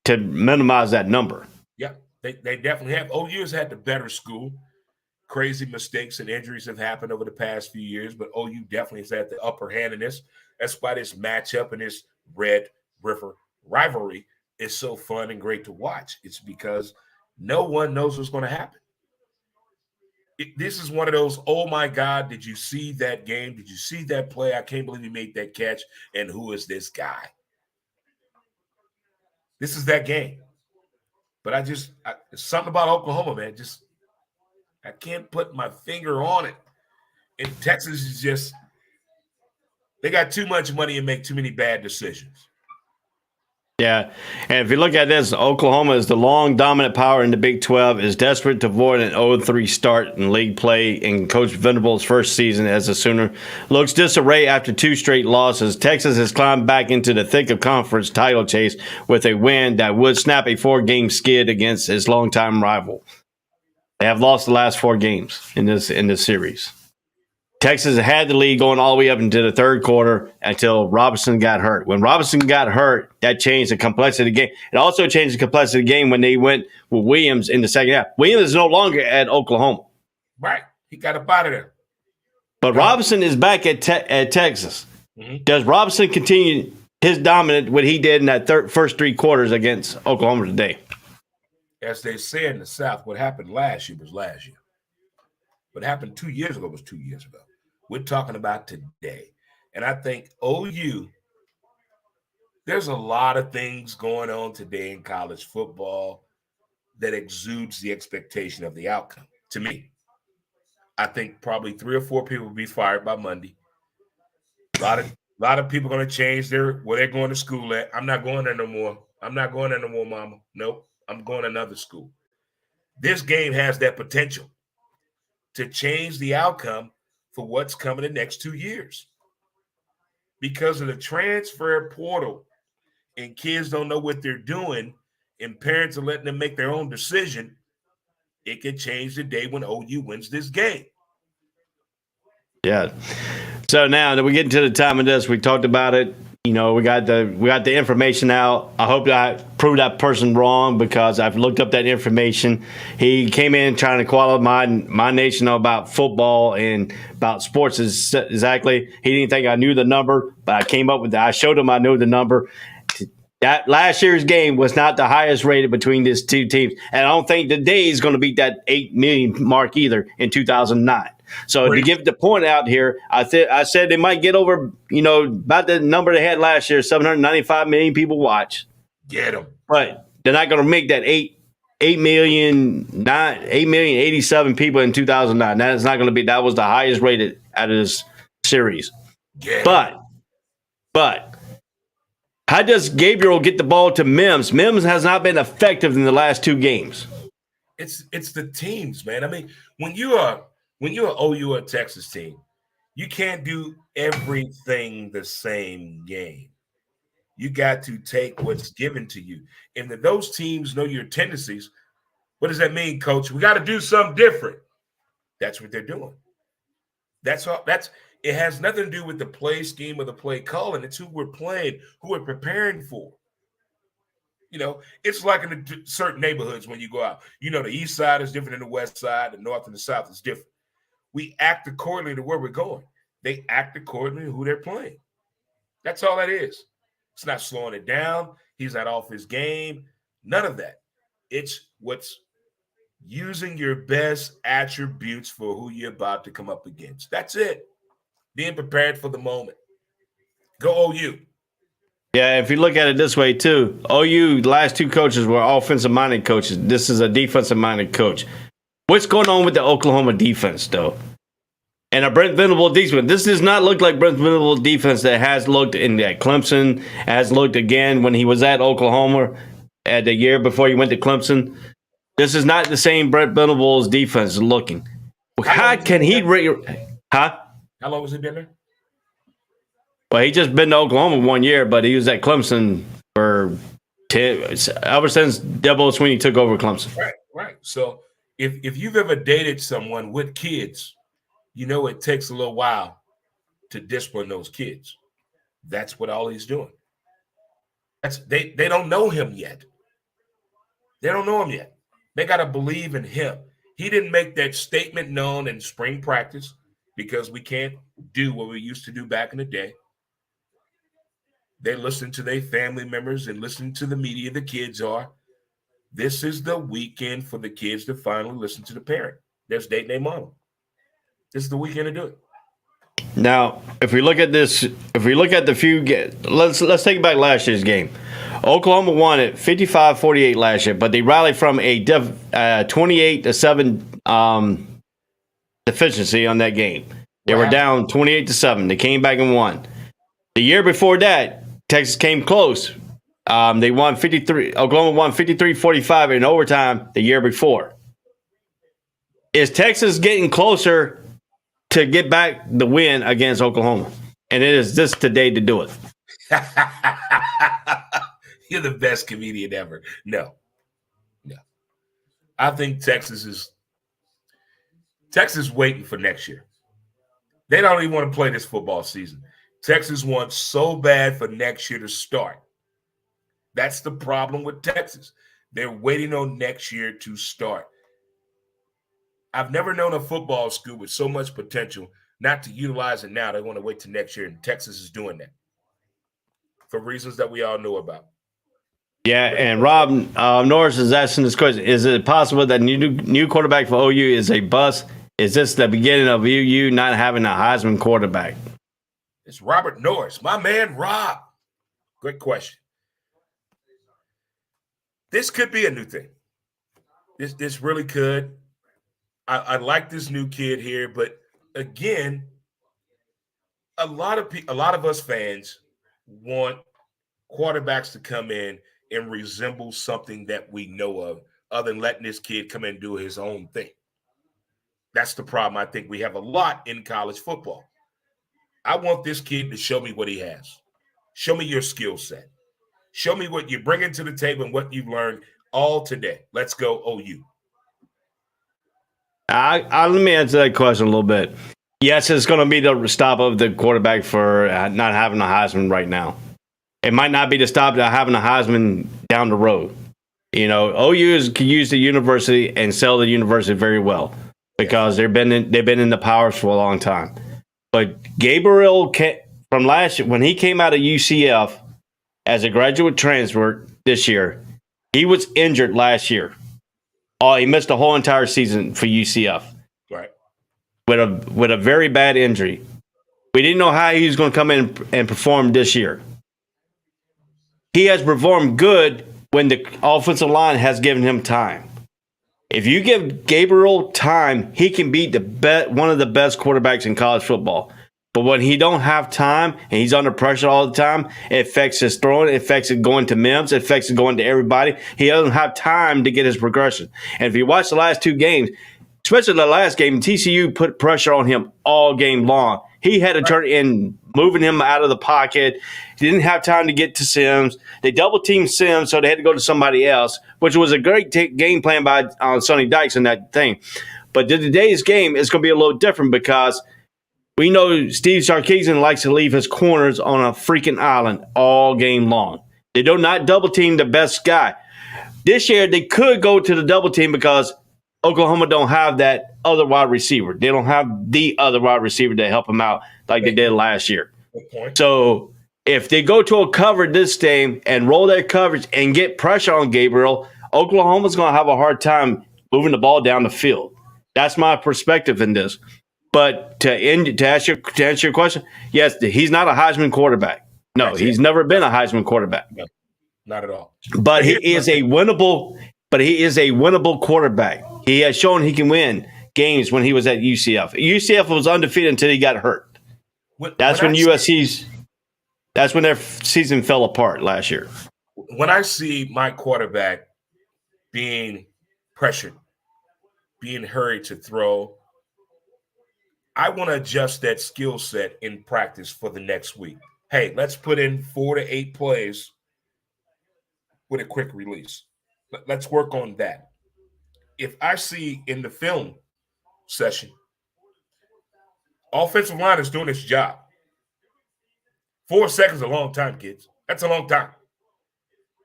To minimize that number. Yeah, they definitely have. OU has had the better school. Crazy mistakes and injuries have happened over the past few years, but OU definitely has had the upper hand in this. That's why this matchup and this Red River rivalry is so fun and great to watch. It's because no one knows what's going to happen. This is one of those, oh my God, did you see that game? Did you see that play? I can't believe he made that catch. And who is this guy? This is that game. But there's something about Oklahoma, man. I can't put my finger on it. And Texas is they got too much money and make too many bad decisions. Yeah, and if you look at this, Oklahoma is the long dominant power in the Big 12, is desperate to avoid an 0-3 start in league play in Coach Venable's first season as a Sooner. Looks disarray after 2 straight losses. Texas has climbed back into the thick of conference title chase with a win that would snap a 4-game skid against his longtime rival. They have lost the last 4 games in this series. Texas had the lead going all the way up into the third quarter until Robinson got hurt. When Robinson got hurt, that changed the complexity of the game. It also changed the complexity of the game when they went with Williams in the second half. Williams is no longer at Oklahoma. Right. He got up out of there. But Robinson is back at Texas. Mm-hmm. Does Robinson continue his dominant, what he did in that first 3 quarters against Oklahoma today? As they say in the South, what happened last year was last year. What happened 2 years ago was 2 years ago. We're talking about today. And I think OU There's a lot of things going on today in college football that exudes the expectation of the outcome. To me, I think probably 3 or 4 people will be fired by Monday. A lot of people going to change where they're going to school at. I'm not going there no more. I'm not going there no more, mama. Nope. I'm going to another school. This game has that potential to change the outcome for what's coming the next 2 years. Because of the transfer portal and kids don't know what they're doing and parents are letting them make their own decision, it could change the day when OU wins this game. Yeah. So now that we get into the time of this, we talked about it. You know, we got the information out. I hope that I proved that person wrong because I've looked up that information. He came in trying to qualify my nation about football and about sports exactly. He didn't think I knew the number, but I came up with that. I showed him I knew the number. That last year's game was not the highest rated between these two teams. And I don't think today is going to beat that 8 million mark either in 2009. So to give the point out here, I said they might get over, about the number they had last year, 795 million people watch. Get them. But they're not going to make that 8 million 87 people in 2009. That is not going to be. That was the highest rated out of this series. But how does Gabriel get the ball to Mims? Mims has not been effective in the last 2 games. It's the teams, man. I mean, when you're an OU or Texas team, you can't do everything the same game. You got to take what's given to you. And if those teams know your tendencies, what does that mean, coach? We got to do something different. That's what they're doing. That's all. It has nothing to do with the play scheme or the play calling. It's who we're playing, who we're preparing for. It's like in certain neighborhoods when you go out. The east side is different than the west side. The north and the south is different. We act accordingly to where we're going. They act accordingly to who they're playing. That's all that is. It's not slowing it down. He's not off his game. None of that. It's what's using your best attributes for who you're about to come up against. That's it. Being prepared for the moment. Go OU. Yeah, if you look at it this way, too, OU, the last 2 coaches were offensive-minded coaches. This is a defensive-minded coach. What's going on with the Oklahoma defense, though? And a Brent Venable defense. This does not look like Brent Venable defense that has looked at Clemson, has looked again when he was at Oklahoma at the year before he went to Clemson. This is not the same Brent Venable's defense looking. How can he Huh? How long has he been there? Well, he just been to Oklahoma 1 year, but he was at Clemson for ever since Debo Swinney took over Clemson. Right. So if you've ever dated someone with kids, it takes a little while to discipline those kids. That's what all he's doing. They don't know him yet. They don't know him yet. They got to believe in him. He didn't make that statement known in spring practice because we can't do what we used to do back in the day. They listen to their family members and listen to the media. The kids are. This is the weekend for the kids to finally listen to the parent. There's date their mom. This is the weekend to do it. Now, if we look at this, let's take it back last year's game. Oklahoma won it 55-48 last year, but they rallied from a 28-7 deficiency on that game. They were down 28-7. They came back and won. The year before that, Texas came close. They won 53. Oklahoma won 53-45 in overtime the year before. Is Texas getting closer to get back the win against Oklahoma? And it is this today to do it. You're the best comedian ever. No. I think Texas is waiting for next year. They don't even want to play this football season. Texas wants so bad for next year to start. That's the problem with Texas. They're waiting on next year to start. I've never known a football school with so much potential not to utilize it now. They want to wait till next year, and Texas is doing that for reasons that we all know about. Yeah, and Rob Norris is asking this question. Is it possible that new quarterback for OU is a bust? Is this the beginning of OU not having a Heisman quarterback? It's Robert Norris, my man Rob. Quick question. This could be a new thing. This really could. I like this new kid here, but again, a lot of us fans want quarterbacks to come in and resemble something that we know of, other than letting this kid come in and do his own thing. That's the problem I think we have a lot in college football. I want this kid to show me what he has. Show me your skill set. Show me what you're bringing to the table and what you've learned all today. Let's go OU. Let me answer that question a little bit. Yes, it's going to be the stop of the quarterback for not having a Heisman right now. It might not be the stop of having a Heisman down the road. You know, OU can use the university and sell the university very well because they've been in the powers for a long time. But Gabriel, from last year, when he came out of UCF as a graduate transfer this year, he was injured last year. He missed the whole entire season for UCF. Right. With a very bad injury. We didn't know how he was going to come in and perform this year. He has performed good when the offensive line has given him time. If you give Gabriel time, he can beat one of the best quarterbacks in college football. But when he don't have time and he's under pressure all the time, it affects his throwing, it affects it going to Mims, it affects it going to everybody. He doesn't have time to get his progression. And if you watch the last two games, especially the last game, TCU put pressure on him all game long. He had to turn in, moving him out of the pocket. He didn't have time to get to Sims. They double-teamed Sims, so they had to go to somebody else, which was a great game plan by Sonny Dykes in that thing. But today's game is going to be a little different because we know Steve Sarkisian likes to leave his corners on a freaking island all game long. They do not double-team the best guy. This year, they could go to the double-team because Oklahoma don't have that other wide receiver. They don't have the other wide receiver to help them out like they did last year. So if they go to a cover this game and roll their coverage and get pressure on Gabriel, Oklahoma's going to have a hard time moving the ball down the field. That's my perspective in this. But to answer your question, yes, he's not a Heisman quarterback. No, he's never been a Heisman quarterback. No, not at all. But he is a winnable quarterback. He has shown he can win games when he was at UCF. UCF was undefeated until he got hurt. That's when their season fell apart last year. When I see my quarterback being pressured, being hurried to throw, I want to adjust that skill set in practice for the next week. Hey, let's put in 4 to 8 plays with a quick release. Let's work on that. If I see in the film session, offensive line is doing its job. 4 seconds is a long time, kids. That's a long time.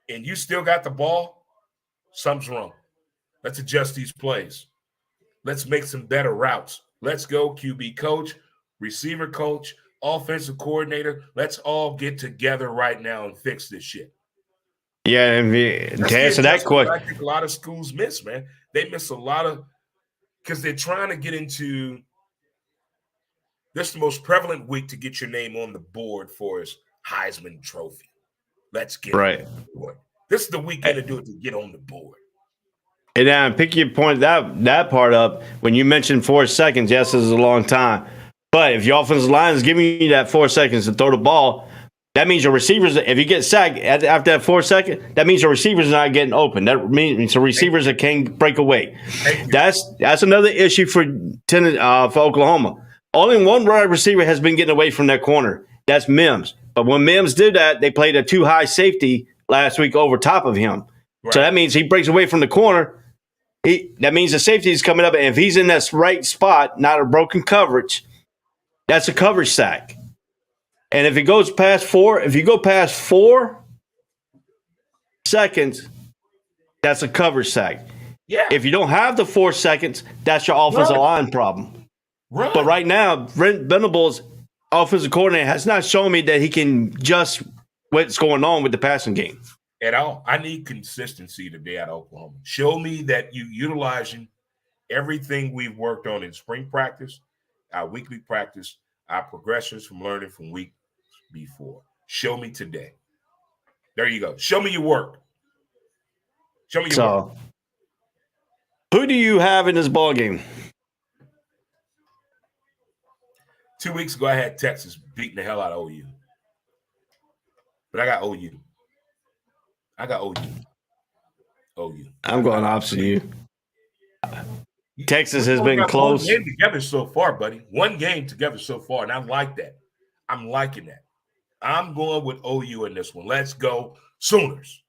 And you still got the ball, something's wrong. Let's adjust these plays. Let's make some better routes. Let's go, QB coach, receiver coach, offensive coordinator. Let's all get together right now and fix this shit. Yeah, and to answer that question, I think a lot of schools miss, man. They miss a lot of because they're trying to get into this is the most prevalent week to get your name on the board for his Heisman Trophy. Let's get right. on the board. This is the weekend to do it to get on the board. And then pick your point that part up. When you mentioned 4 seconds, yes, this is a long time. But if your offensive line is giving you that 4 seconds to throw the ball, that means your receivers, if you get sacked after that 4 seconds, that means your receivers are not getting open. That means the receivers that can't break away. That's another issue for Oklahoma. Only one wide receiver has been getting away from that corner. That's Mims. But when Mims did that, they played a too high safety last week over top of him. Right. So that means he breaks away from the corner. That means the safety is coming up. And if he's in that right spot, not a broken coverage, that's a coverage sack. And if it goes past 4, if you go past 4 seconds, that's a coverage sack. Yeah. If you don't have the 4 seconds, that's your offensive line problem. Right. But right now, Brent Venables, offensive coordinator, has not shown me that he can adjust what's going on with the passing game. At all. I need consistency today at Oklahoma. Show me that you utilizing everything we've worked on in spring practice, our weekly practice, our progressions from learning from week before. Show me today. There you go. Show me your work. Show me your work. So, who do you have in this ball game? 2 weeks ago, I had Texas beating the hell out of OU. But I got OU. OU. I'm going opposite of you. Texas has been close. One game together so far, buddy. One game together so far, and I like that. I'm liking that. I'm going with OU in this one. Let's go Sooners.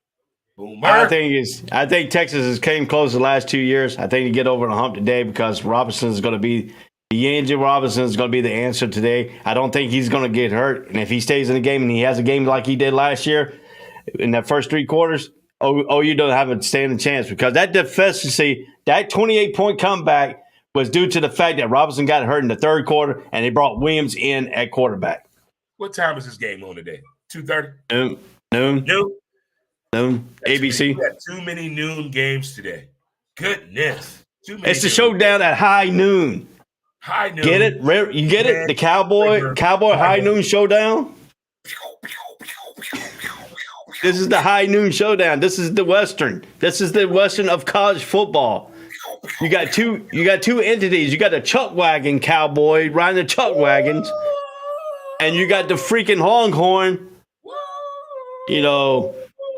Boomer. I think Texas has came close the last 2 years. I think you get over the hump today because Robinson is going to be D'Angelo Robinson is going to be the answer today. I don't think he's going to get hurt, and if he stays in the game and he has a game like he did last year in that first 3 quarters, OU don't have a standing chance because that deficiency, that 28-point comeback was due to the fact that Robinson got hurt in the 3rd quarter and they brought Williams in at quarterback. What time is this game on today? 2:30? Noon. ABC. We got too many noon games today. Goodness. It's the showdown at high noon. High noon. Get it? You get it? The Cowboy high noon showdown? This is the high noon showdown. This is the Western. This is the Western of college football. You got two entities. You got the Chuck Wagon Cowboy riding the Chuck Wagons, and you got the freaking Longhorn,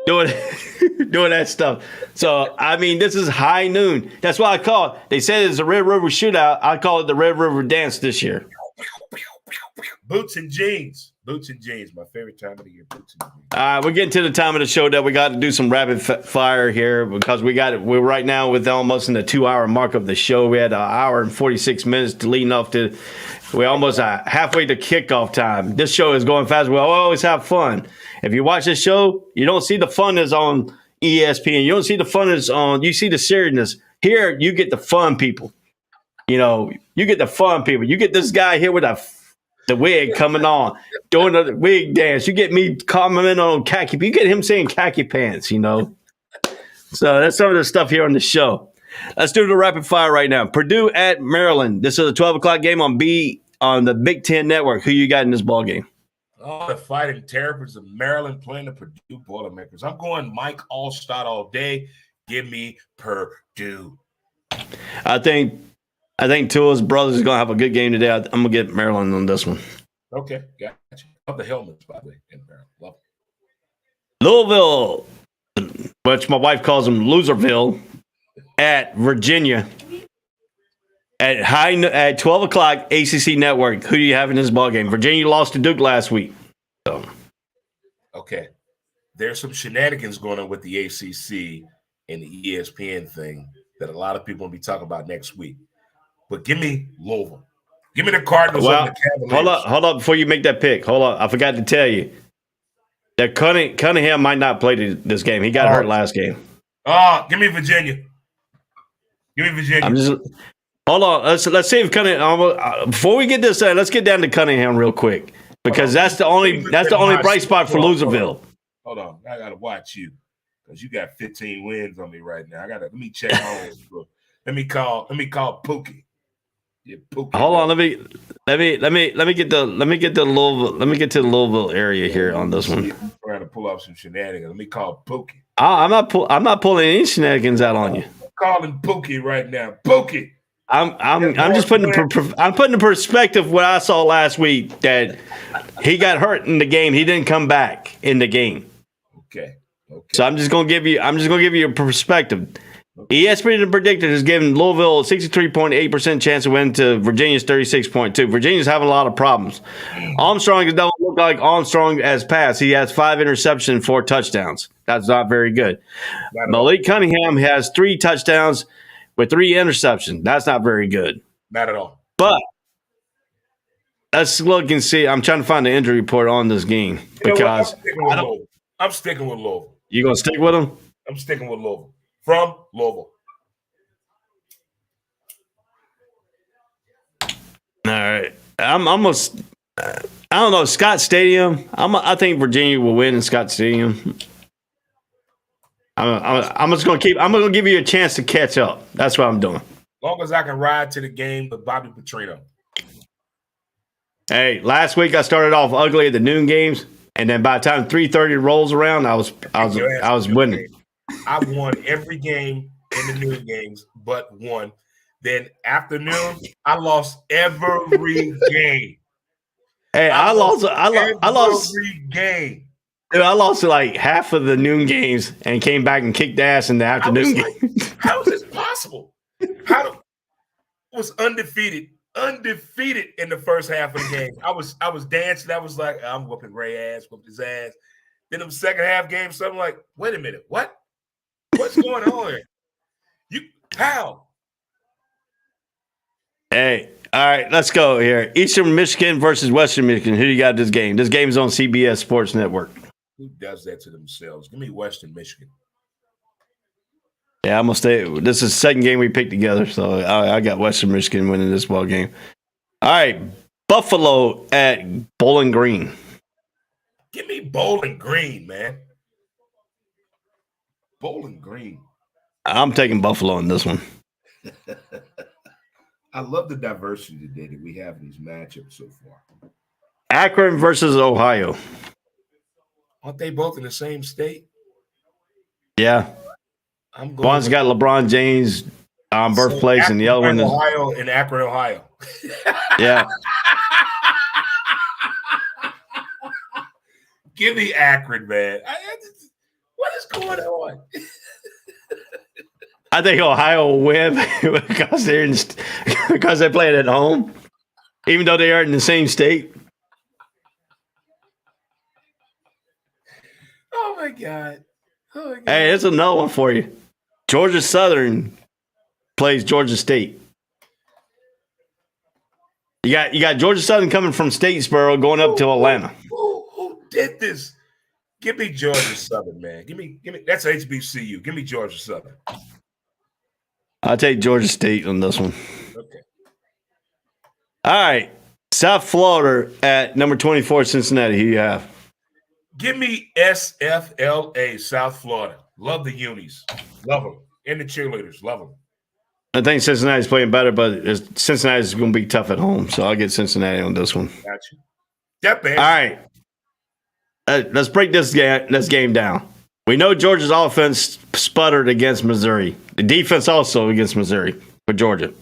doing that stuff. So, I mean, this is high noon. That's why I call it. They said it's a Red River shootout. I call it the Red River dance this year. Boots and jeans. Boots and jeans. My favorite time of the year. Boots and jeans. All right, we're getting to the time of the show that we got to do some rapid fire here because we're right now with almost in the 2-hour mark of the show. We had an hour and 46 minutes to leading off to. We're almost halfway to kickoff time. This show is going fast. We always have fun. If you watch this show, you don't see the fun that's on ESPN. You don't see the fun that's on. You see the seriousness. Here, you get the fun people. You get the fun people. You get this guy here with the wig coming on, doing the wig dance. You get me commenting on khaki. You get him saying khaki pants, So that's some of the stuff here on the show. Let's do the rapid fire right now. Purdue at Maryland. This is a 12 o'clock game on the Big Ten Network. Who you got in this ball game? Oh, the Fighting Terrapins of Maryland playing the Purdue Boilermakers. I'm going Mike Allstott all day. Give me Purdue. I think Tua's brothers is going to have a good game today. I'm going to get Maryland on this one. Okay, gotcha. Love the helmets, by the way, in Maryland. Love it. Louisville, which my wife calls them Loserville, at Virginia at 12 o'clock ACC Network. Who do you have in this ball game? Virginia lost to Duke last week. So. Okay. There's some shenanigans going on with the ACC and the ESPN thing that a lot of people will be talking about next week. But give me Louisville. Give me the Cardinals over the Cavaliers. Hold up before you make that pick. Hold up. I forgot to tell you that Cunningham might not play this game. He got hurt last game. Give me Virginia. Hold on. Let's see if Cunningham. Before we get this, let's get down to Cunningham real quick because that's the only bright spot for Loserville. Hold on. I gotta watch you because you got 15 wins on me right now. Let me check home. Let me call Pookie. Yeah, Pookie. Hold on. Let me get the Louisville. Let me get to the Louisville area here on this one. Trying to pull off some shenanigans. Let me call Pookie. I'm not pulling any shenanigans out on you. I'm calling Pookie right now. Pookie. I'm just putting in perspective what I saw last week that he got hurt in the game. He didn't come back in the game. Okay. So I'm just gonna give you a perspective. ESPN predicted has given Louisville a 63.8% chance to win to Virginia's 36.2. Virginia's having a lot of problems. Armstrong doesn't look like Armstrong as passed. He has 5 interceptions, 4 touchdowns. That's not very good. Malik Cunningham has 3 touchdowns with 3 interceptions. That's not very good. Not at all. But let's look and see. I'm trying to find the injury report on this game because I'm sticking with Louisville. You gonna stick with him? I'm sticking with Louisville. From Louisville. All right. I'm almost. I don't know. Scott Stadium. I think Virginia will win in Scott Stadium. I'm just gonna keep. I'm gonna give you a chance to catch up. That's what I'm doing. As long as I can ride to the game with Bobby Petrino. Hey, last week I started off ugly at the noon games. And then by the time 3:30 rolls around, I was winning. I won every game in the noon games but one. Then afternoon, I lost every game. Hey, I lost every game. Dude, I lost like half of the noon games and came back and kicked ass in the afternoon games. How is this possible? Was undefeated in the first half of the game. I was dancing. I was like, I'm whooping Ray ass, whooping his ass. Then the second half game, so I'm like, wait a minute, what's going on here? How? Hey, all right, let's go here. Eastern Michigan versus Western Michigan. Who do you got this game? This game's on CBS Sports Network. Who does that to themselves? Give me Western Michigan. Yeah, I'm gonna stay. This is the second game we picked together, so I got Western Michigan winning this ball game. All right, Buffalo at Bowling Green. Give me Bowling Green, man. Bowling Green. I'm taking Buffalo in this one. I love the diversity today that we have in these matchups so far. Akron versus Ohio. Aren't they both in the same state? Yeah. One's got LeBron James' birthplace, and the other one is Ohio in Akron, Ohio. Yeah. Give me Akron, man. What is going on? I think Ohio will win because they play it at home, even though they are in the same state. Oh my God. Hey, it's another one for you. Georgia Southern plays Georgia State. You got Georgia Southern coming from Statesboro going up to Atlanta. Who did this? Give me Georgia Southern, man. Give me. That's HBCU. Give me Georgia Southern. I'll take Georgia State on this one. Okay. All right. South Florida at number 24, Cincinnati. Who you have? Give me SFLA, South Florida. Love the unis. Love them. And the cheerleaders. Love them. I think Cincinnati's playing better, but Cincinnati's going to be tough at home, so I'll get Cincinnati on this one. Got you. Step in. All right. Let's break this game down. We know Georgia's offense sputtered against Missouri. The defense also against Missouri for Georgia.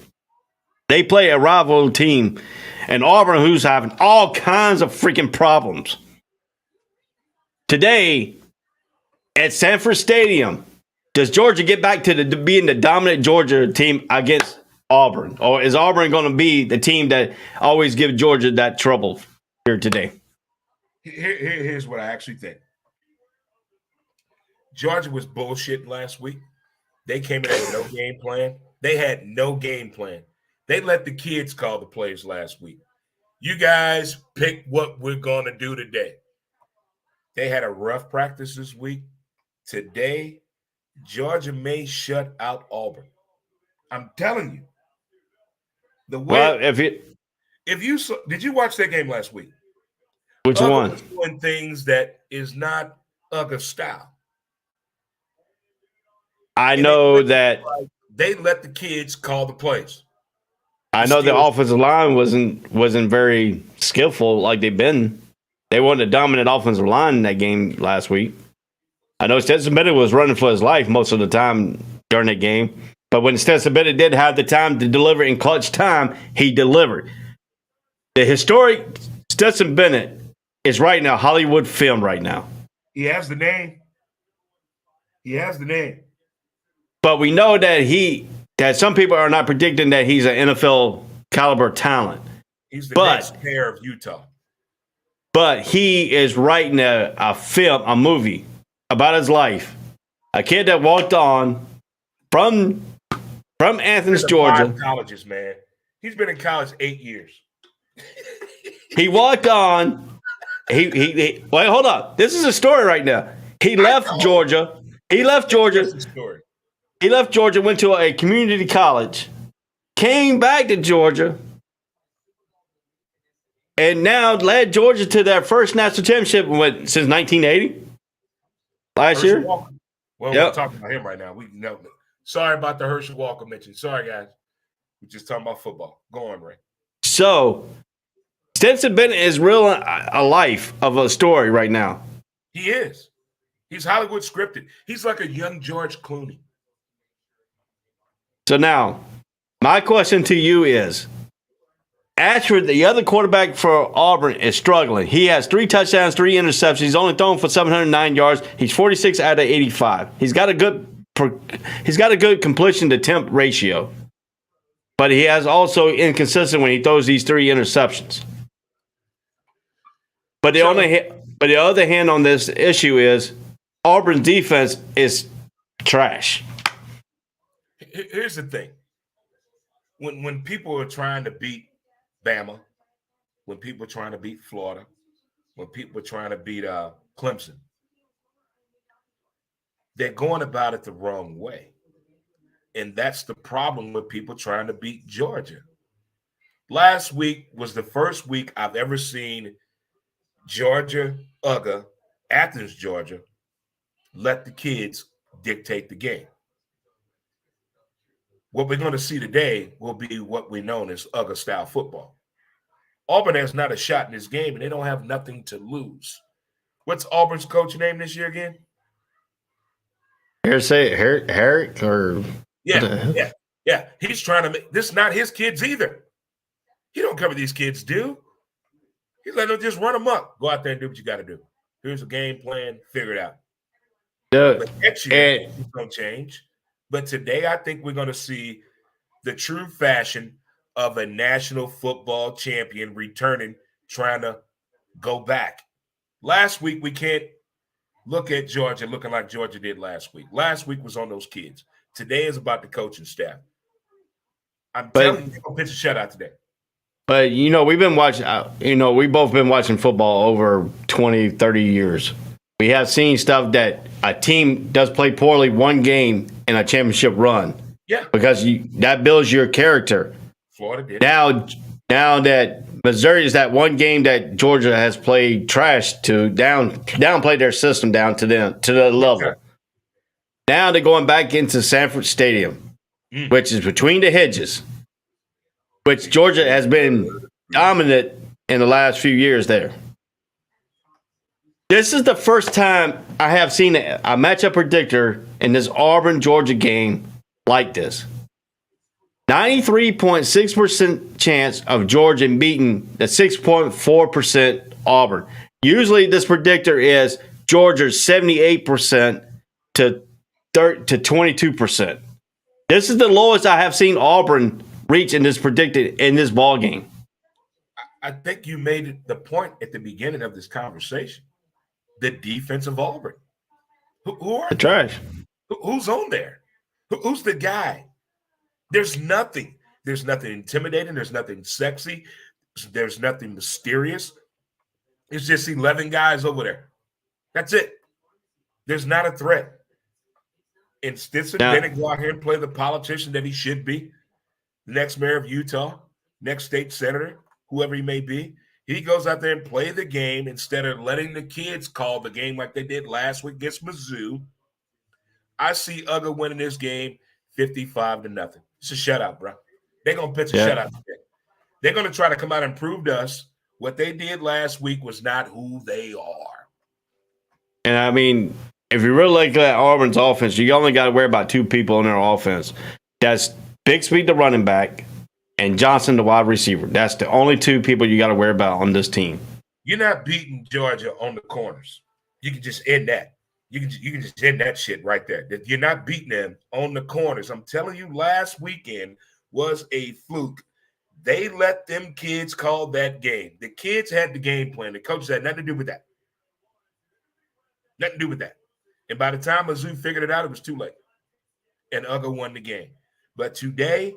They play a rival team, and Auburn, who's having all kinds of freaking problems. Today, at Sanford Stadium, does Georgia get back to being the dominant Georgia team against Auburn? Or is Auburn going to be the team that always gives Georgia that trouble here today? Here's what I actually think. Georgia was bullshitting last week. They came in with no game plan. They had no game plan. They let the kids call the plays last week. You guys pick what we're going to do today. They had a rough practice this week. Today, Georgia may shut out Auburn. I'm telling you. Did you watch that game last week? Which one? Was doing things that is not Uga style. I know that they let the kids call the plays. I know the offensive line wasn't very skillful like they've been. They weren't a dominant offensive line in that game last week. I know Stetson Bennett was running for his life most of the time during that game. But when Stetson Bennett did have the time to deliver in clutch time, he delivered. The historic Stetson Bennett is right now Hollywood film right now. He has the name. But we know that some people are not predicting that he's an NFL caliber talent. He's the next pair of Utah. But he is writing a movie about his life. A kid that walked on from Athens, Georgia. 5 colleges, man. He's been in college 8 years. He walked on. Wait, hold on. This is a story right now. He left Georgia. Went to a community college, came back to Georgia, and now led Georgia to their first national championship since 1980. Last Herschel year. Walker. Well, we're talking about him right now. Sorry about the Herschel Walker mention. Sorry, guys. We're just talking about football. Go on, Ray. So Stetson Bennett is real a life of a story right now. He is. He's Hollywood scripted. He's like a young George Clooney. So now, my question to you is, Ashford, the other quarterback for Auburn, is struggling. He has 3 touchdowns, 3 interceptions. He's only thrown for 709 yards. He's 46 out of 85. He's got a good completion to attempt ratio, but he has also inconsistent when he throws these 3 interceptions. But the other hand on this issue is Auburn's defense is trash. Here's the thing. When people are trying to beat Bama, when people are trying to beat Florida, when people are trying to beat Clemson, they're going about it the wrong way. And that's the problem with people trying to beat Georgia. Last week was the first week I've ever seen Georgia, Athens, Georgia, let the kids dictate the game. What we're going to see today will be what we know as style football. Auburn has not a shot in this game, and they don't have nothing to lose. What's Auburn's coach name this year again? Herrick or yeah. He's trying to make this not his kids either. He don't care what these kids do. He let them just run them up. Go out there and do what you got to do. Here's a game plan. Figure it out. But next year, it's going to change. But today, I think we're going to see the true fashion of a national football champion returning, trying to go back. Last week, we can't look at Georgia looking like Georgia did last week. Last week was on those kids. Today is about the coaching staff. I'm telling you, they're going to pitch a shutout today. But, we've been watching, we've both been watching football over 20, 30 years. We have seen stuff that a team does play poorly one game in a championship run. Yeah. Because that builds your character. Florida did. Now that Missouri is that one game that Georgia has played trash to downplay their system down to the level. Okay. Now they're going back into Sanford Stadium, which is between the hedges, which Georgia has been dominant in the last few years there. This is the first time I have seen a matchup predictor in this Auburn-Georgia game like this. 93.6% chance of Georgia beating the 6.4% Auburn. Usually this predictor is Georgia's 78% to 22%. This is the lowest I have seen Auburn reach in this ball game. I think you made the point at the beginning of this conversation. The defense of Auburn. Who are the trash? Who's on there? Who's the guy? There's nothing. There's nothing intimidating. There's nothing sexy. There's nothing mysterious. It's just 11 guys over there. That's it. There's not a threat. And Stetson Bennett go out here and play the politician that he should be, the next mayor of Utah, next state senator, whoever he may be. He goes out there and play the game instead of letting the kids call the game like they did last week against Mizzou. I see Uga winning this game 55-0. It's a shutout, bro. They're going to pitch a shutout today. They're going to try to come out and prove to us what they did last week was not who they are. And, I mean, if you really look at Auburn's offense, you only got to worry about 2 people in their offense. That's Bixby, the running back, and Johnson, the wide receiver. That's the only 2 people you got to worry about on this team. You're not beating Georgia on the corners. You can just end that. You can just end that shit right there. You're not beating them on the corners. I'm telling you, last weekend was a fluke. They let them kids call that game. The kids had the game plan. The coaches had nothing to do with that. Nothing to do with that. And by the time Mizzou figured it out, it was too late. And Uga won the game. But today,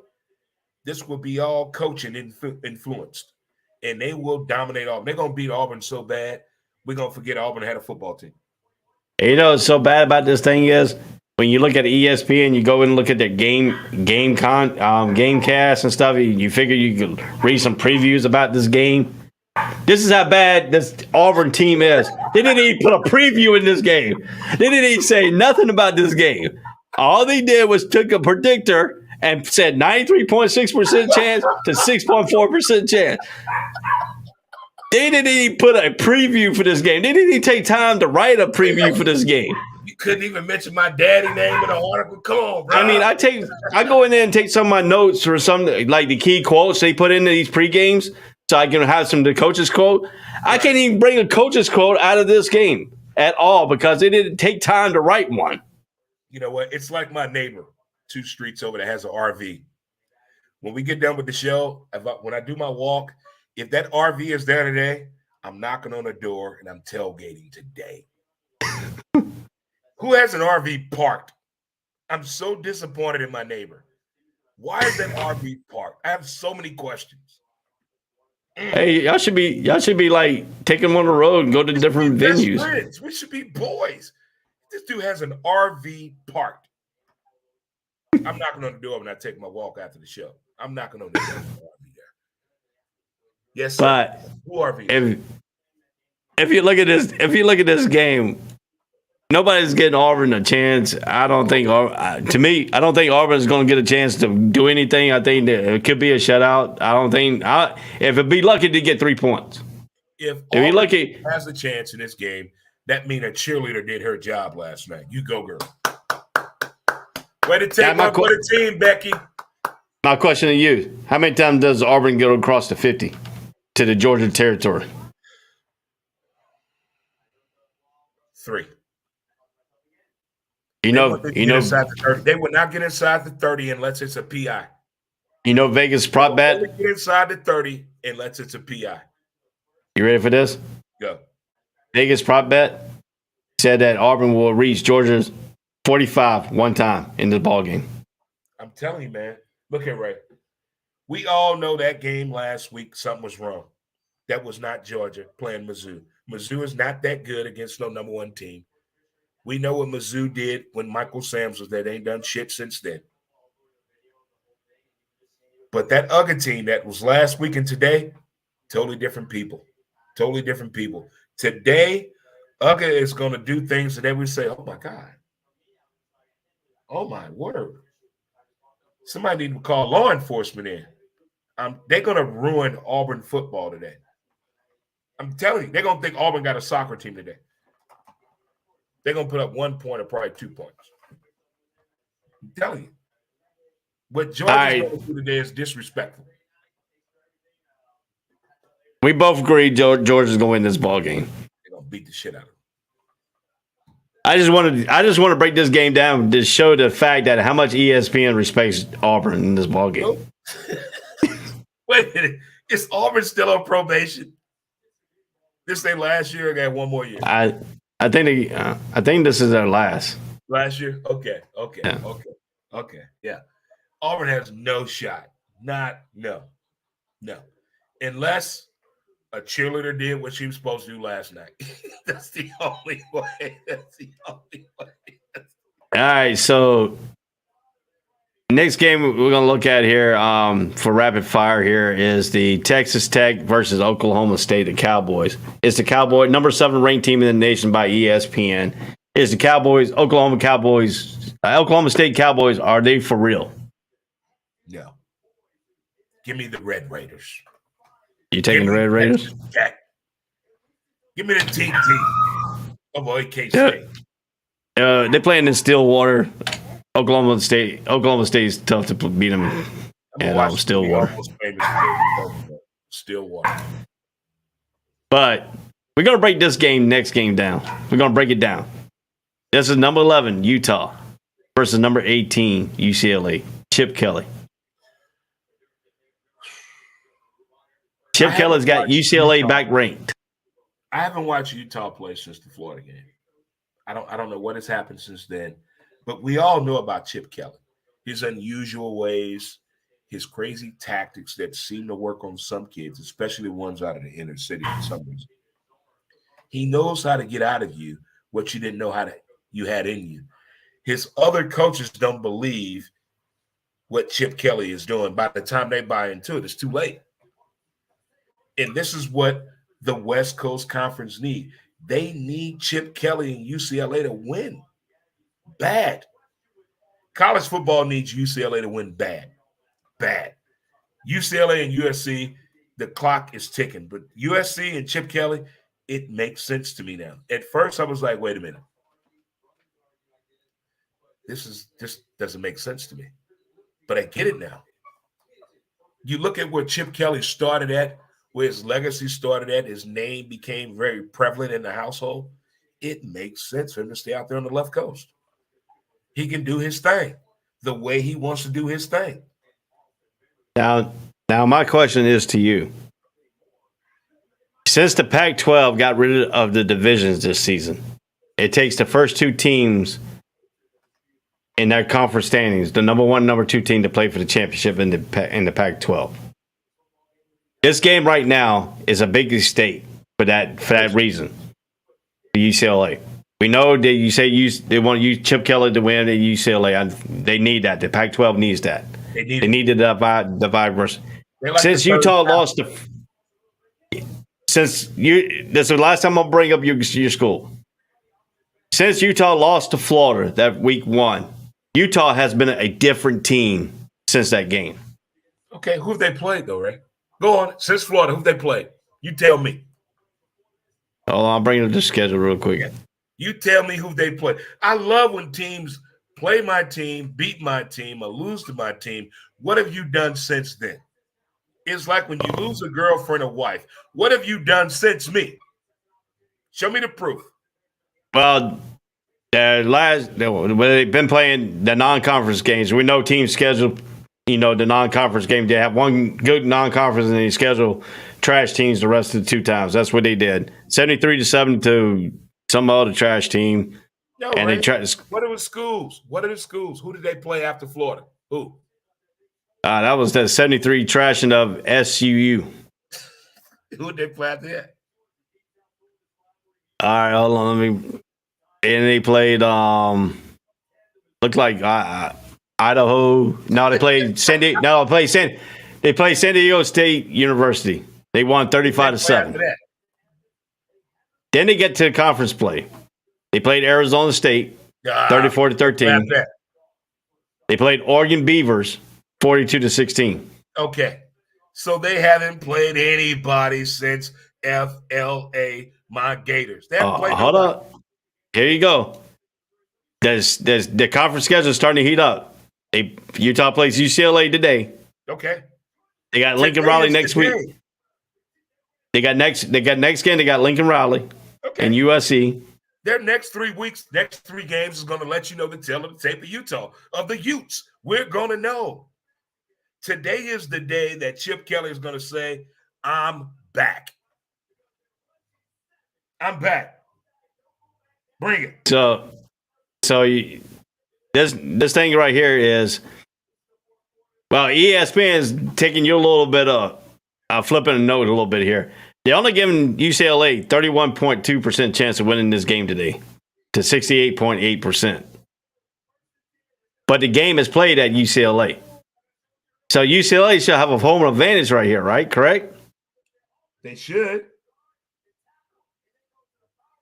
this will be all coaching influenced. And they will dominate Auburn. They're going to beat Auburn so bad, we're going to forget Auburn had a football team. What's so bad about this thing is when you look at ESPN, you go and look at their game cast and stuff. You figure you could read some previews about this game. This is how bad this Auburn team is. They didn't even put a preview in this game. They didn't even say nothing about this game. All they did was took a predictor and said 93.6% chance to 6.4% chance. They didn't even put a preview for this game. They didn't even take time to write a preview for this game. You couldn't even mention my daddy name in the article. Come on, bro. I mean, I go in there and take some of my notes for some, like the key quotes they put into these pre-games so I can have some of the coach's quote. Right. I can't even bring a coach's quote out of this game at all because they didn't take time to write one. You know what? It's like my neighbor 2 streets over that has an RV. When we get done with the show, when I do my walk, if that RV is there today, I'm knocking on the door and I'm tailgating today. Who has an RV parked? I'm so disappointed in my neighbor. Why is that RV parked? I have so many questions. Hey, y'all should be like taking one on the road and go to different venues. Friends. We should be boys. This dude has an RV parked. I'm knocking on the door when I take my walk after the show. I'm knocking on the door. Yes, sir. But who RV? If you look at this game, nobody's getting Auburn a chance. I don't think Auburn is going to get a chance to do anything. I think that it could be a shutout. If it'd be lucky to get 3 points. If Auburn lucky has a chance in this game, that means a cheerleader did her job last night. You go, girl. Way to take one for the team, Becky. My question to you: how many times does Auburn go across the 50 to the Georgia territory? 3. They would not get inside the 30 unless it's a PI. You know Vegas prop bet? Get inside the 30 unless it's a PI. You ready for this? Go. Vegas prop bet said that Auburn will reach Georgia's 45 one time in the ball game. I'm telling you, man. Look at Ray. We all know that game last week, something was wrong. That was not Georgia playing Mizzou. Mizzou is not that good against no number 1 team. We know what Mizzou did when Michael Sam's was there. They ain't done shit since then. But that other team that was last week and today, totally different people. Totally different people. Today, Uga is going to do things that they would say, oh, my God. Oh, my word. Somebody need to call law enforcement in. They're going to ruin Auburn football today. I'm telling you, they're going to think Auburn got a soccer team today. They're going to put up 1 point or probably 2 points. I'm telling you. What Georgia's going to do today is disrespectful. We both agree Georgia's going to win this ball game. They're going to beat the shit out of them. I just want to break this game down to show the fact that how much ESPN respects Auburn in this ball game. Nope. Wait a minute. Is Auburn still on probation? This their last year or got one more year? I think this is their last. Last year? Okay. Yeah. Auburn has no shot. No. Unless a cheerleader did what she was supposed to do last night. That's the only way. All right, so next game we're going to look at here for rapid fire here is the Texas Tech versus Oklahoma State, the Cowboys. It's the number 7 ranked team in the nation by ESPN. It's the Oklahoma State Cowboys, are they for real? No. Give me the Red Raiders. You taking the Red Raiders? Give me the TT of AK State. They're playing in Stillwater. Oklahoma State is tough to beat them in Stillwater. Stillwater. But we're going to break this next game down. We're going to break it down. This is number 11, Utah, versus number 18, UCLA. Chip Kelly. Chip Kelly's got UCLA back ranked. I haven't watched Utah play since the Florida game. I don't know what has happened since then. But we all know about Chip Kelly, his unusual ways, his crazy tactics that seem to work on some kids, especially the ones out of the inner city for some reason. He knows how to get out of you what you didn't know you had in you. His other coaches don't believe what Chip Kelly is doing. By the time they buy into it, it's too late. And this is what the West Coast Conference need. They need Chip Kelly and UCLA to win. Bad. College football needs UCLA to win bad. UCLA and USC the clock is ticking. But USC and Chip Kelly, it makes sense to me now. At first, I was like, wait a minute. This doesn't make sense to me. But I get it now. You look at where Chip Kelly started at, where his legacy started at, his name became very prevalent in the household. It makes sense for him to stay out there on the left coast. He can do his thing the way he wants to do his thing. Now my question is to you. Since the Pac-12 got rid of the divisions this season, it takes the first two teams in their conference standings, the number one, number two team, to play for the championship in the Pac-12. This game right now is a big mistake for that reason. For UCLA, we know that you say they want Chip Kelly to win at UCLA. They need that. The Pac-12 needs that. They need to divide versus. Like since Utah lost this is the last time I'll bring up your school. Since Utah lost to Florida that week 1, Utah has been a different team since that game. Okay, who have they played though, Ray? Go on. Since Florida, who have they played? You tell me. Oh, I'll bring up the schedule real quick. Okay. You tell me who they play. I love when teams play my team, beat my team, or lose to my team. What have you done since then? It's like when you lose a girlfriend or wife. What have you done since me? Show me the proof. Well, they've been playing the non-conference games. We know teams schedule, the non-conference game. They have one good non-conference and they schedule trash teams the rest of the 2 times. That's what they did. 73-7 to some other trash team. No, and Ray, they what are the schools? Who did they play after Florida? Who? That was the 73 trashing of SUU. Who did they play after that? All right, hold on. And they played, looked like Idaho. No, they played San Diego. No, they played San Diego State University. They won 35-7. Then they get to the conference play. They played Arizona State 34-13. They played Oregon Beavers 42-16. Okay, so they haven't played anybody since FLA. My Gators. They haven't played. Hold up. Here you go. There's the conference schedule is starting to heat up. Utah plays UCLA today. Okay. They got Lincoln Riley next week. They got next game. They got Lincoln Riley and USC. Their next 3 weeks, next 3 games is going to let you know the tale of the tape of Utah, of the Utes. We're going to know. Today is the day that Chip Kelly is going to say, I'm back. I'm back. Bring it. So this thing right here is, well, ESPN is taking you a little bit of flipping a note a little bit here. They're only giving UCLA 31.2% chance of winning this game today to 68.8%. But the game is played at UCLA. So UCLA should have a home advantage right here, right? Correct? They should.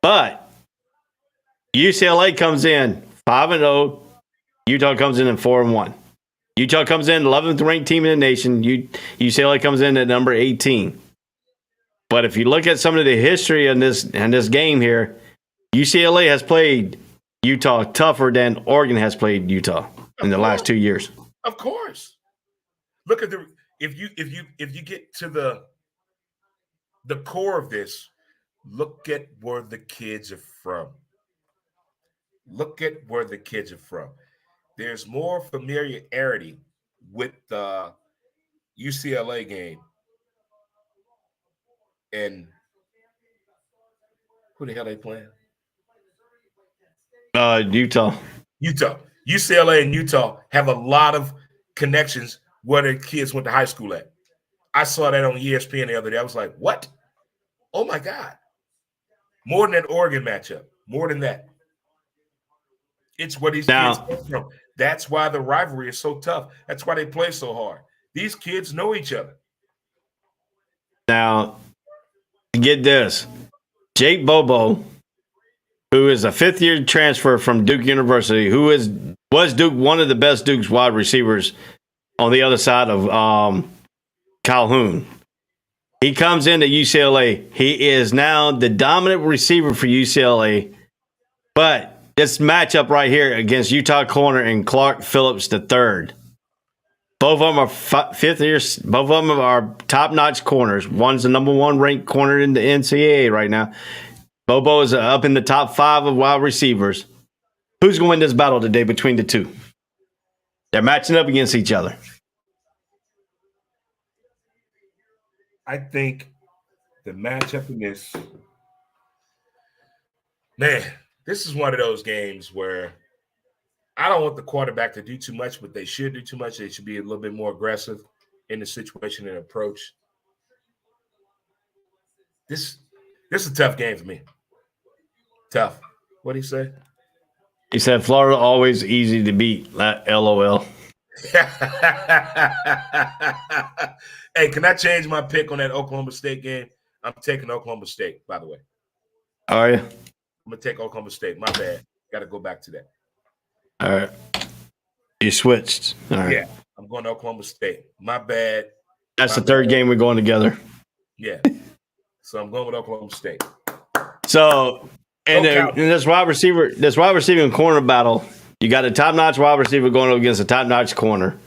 But UCLA comes in 5-0. Utah comes in at 4-1. Utah comes in 11th ranked team in the nation. UCLA comes in at number 18. But if you look at some of the history in this game here, UCLA has played Utah tougher than Oregon has played Utah in the last 2 years. Of course. Look at if you get to the core of this, look at where the kids are from. Look at where the kids are from. There's more familiarity with the UCLA game. And who the hell they playing? Utah. UCLA and Utah have a lot of connections where their kids went to high school at. I saw that on ESPN the other day. I was like, what? Oh, my God. More than that Oregon matchup. More than that. It's where these kids come from. That's why the rivalry is so tough. That's why they play so hard. These kids know each other. Now, get this. Jake Bobo, who is a fifth-year transfer from Duke University, who was Duke one of the best Duke's wide receivers on the other side of Calhoun. He comes into UCLA. He is now the dominant receiver for UCLA. But this matchup right here against Utah corner and Clark Phillips III. Both of them are fifth years. Both of them are top-notch corners. One's the number one ranked corner in the NCAA right now. Bobo is up in the top 5 of wide receivers. Who's going to win this battle today between the two? They're matching up against each other. I think the matchup in this, man, this is one of those games where I don't want the quarterback to do too much, but they should do too much. They should be a little bit more aggressive in the situation and approach. This is a tough game for me. Tough. What did he say? He said Florida always easy to beat. LOL. Hey, can I change my pick on that Oklahoma State game? I'm taking Oklahoma State, by the way. Are you? I'm going to take Oklahoma State. My bad. Got to go back to that. All right. You switched. All right. Yeah, I'm going to Oklahoma State. My bad. That's the third game we're going together. Yeah. So I'm going with Oklahoma State. So, in this wide receiver and corner battle, you got a top-notch wide receiver going up against a top-notch corner.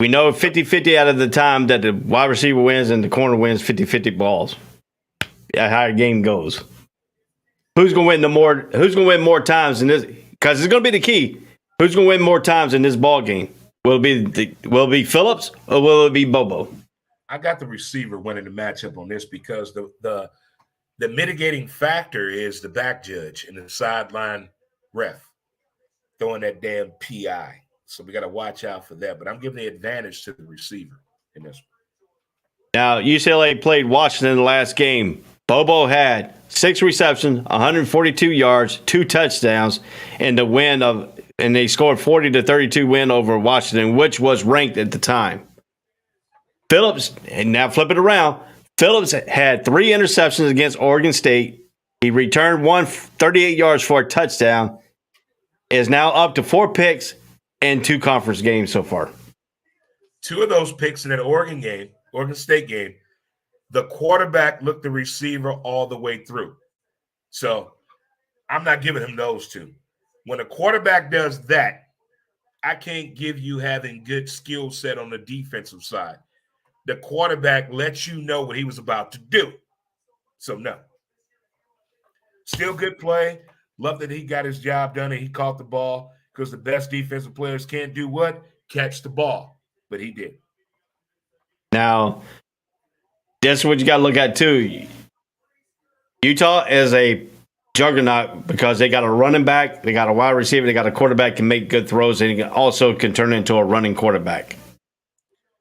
We know 50-50 out of the time that the wide receiver wins and the corner wins 50-50 balls. That's how the game goes. Who's going to win more times in this? Because it's going to be the key. Who's going to win more times in this ball game? Will it be Phillips or will it be Bobo? I got the receiver winning the matchup on this because the mitigating factor is the back judge and the sideline ref throwing that damn PI. So we got to watch out for that. But I'm giving the advantage to the receiver in this one. Now, UCLA played Washington in the last game. Bobo had 6 receptions, 142 yards, 2 touchdowns, and they scored 40-32 win over Washington, which was ranked at the time. Phillips, and now flip it around, Phillips had 3 interceptions against Oregon State. He returned 38 yards for a touchdown, is now up to 4 picks and 2 conference games so far. 2 of those picks in that Oregon State game, the quarterback looked the receiver all the way through. So I'm not giving him those 2. When a quarterback does that, I can't give you having good skill set on the defensive side. The quarterback lets you know what he was about to do. So no. Still good play. Love that he got his job done and he caught the ball because the best defensive players can't do what? Catch the ball. But he did. Now, that's what you got to look at too. Utah is a juggernaut because they got a running back, they got a wide receiver, they got a quarterback can make good throws, and he also can turn into a running quarterback.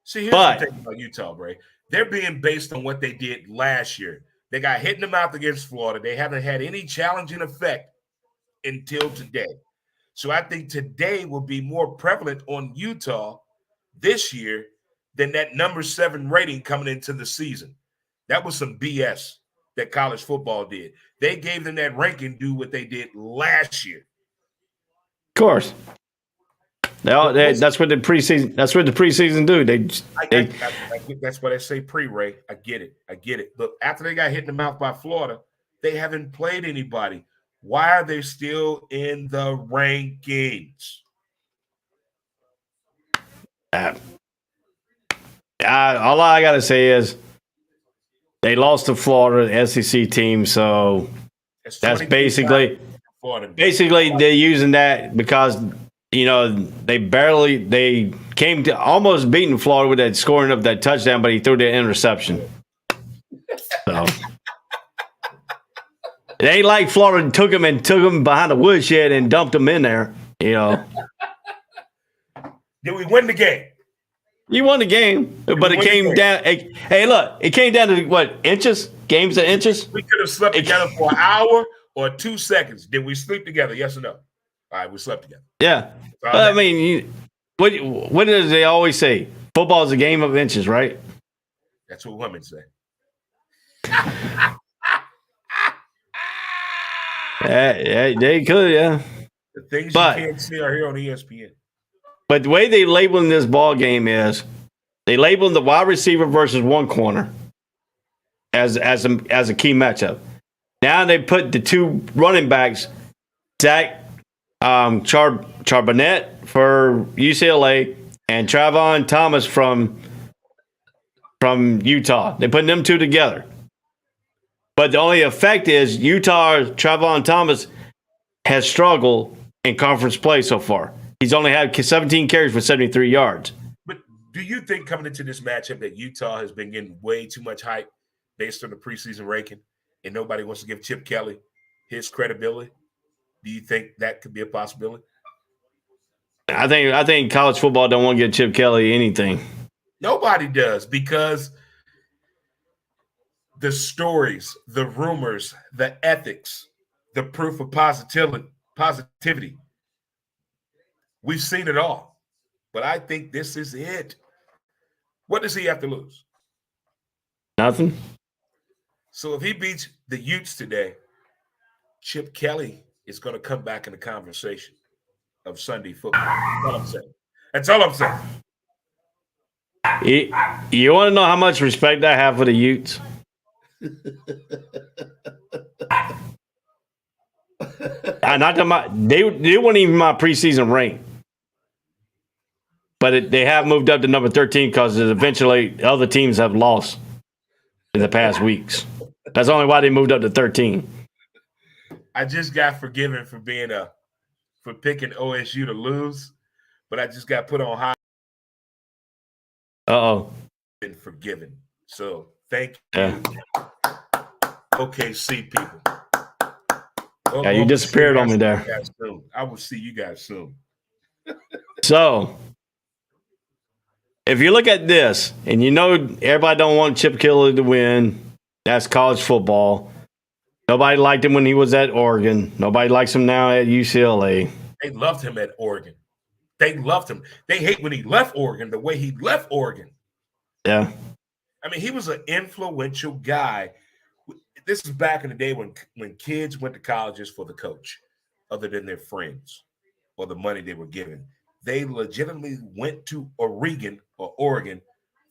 See, here's the thing about Utah, Bray. They're being based on what they did last year. They got hit in the mouth against Florida. They haven't had any challenging effect until today. So I think today will be more prevalent on Utah this year than that number 7 rating coming into the season. That was some BS that college football did. They gave them that ranking due what they did last year. Of course. That's what the preseason. That's what the preseason do. That's why they say pre-Ray. I get it. But after they got hit in the mouth by Florida, they haven't played anybody. Why are they still in the rankings? All I gotta say is they lost to Florida, the SEC team. So that's basically they're using that because. They came to almost beating Florida with that scoring of that touchdown, but he threw the interception. So it ain't like Florida took him behind the woodshed and dumped him in there. Did we win the game? You won the game, but it came down. Hey, look, it came down to what, inches? Games of inches? We could have slept together for an hour or 2 seconds. Did we sleep together? Yes or no? All right, we slept together. Yeah. I mean, what does they always say? Football is a game of inches, right? That's what women say. Yeah, they could, yeah. The things you can't see are here on ESPN. But the way they labeling this ball game is They labeled the wide receiver versus one corner as a key matchup. Now they put the two running backs, Zach Charbonnet for UCLA and Trayvon Thomas from Utah. They're putting them two together. But the only effect is Utah, Trayvon Thomas has struggled in conference play so far. He's only had 17 carries for 73 yards. But do you think coming into this matchup that Utah has been getting way too much hype based on the preseason ranking and nobody wants to give Chip Kelly his credibility? Do you think that could be a possibility? I think college football don't want to give Chip Kelly anything. Nobody does, because the stories, the rumors, the ethics, the proof of positivity. We've seen it all. But I think this is it. What does he have to lose? Nothing. So if he beats the Utes today, Chip Kelly is going to come back in the conversation of Sunday football. That's all I'm saying. That's all I'm saying. You want to know how much respect I have for the Utes? They weren't even my preseason rank, but they have moved up to number 13 because eventually other teams have lost in the past weeks. That's only why they moved up to 13. I just got forgiven for for picking OSU to lose, but I just got put on high. Been forgiven. So thank you. OKC people. Yeah, you disappeared on me there. I will see you guys soon. So, if you look at this, and you know everybody don't want Chip Kelly to win, that's college football. Nobody liked him when he was at Oregon. Nobody likes him now at UCLA. They loved him at Oregon. They loved him. They hate when he left Oregon, the way he left Oregon. Yeah. I mean, he was an influential guy. This is back in the day when kids went to colleges for the coach, other than their friends or the money they were given. They legitimately went to Oregon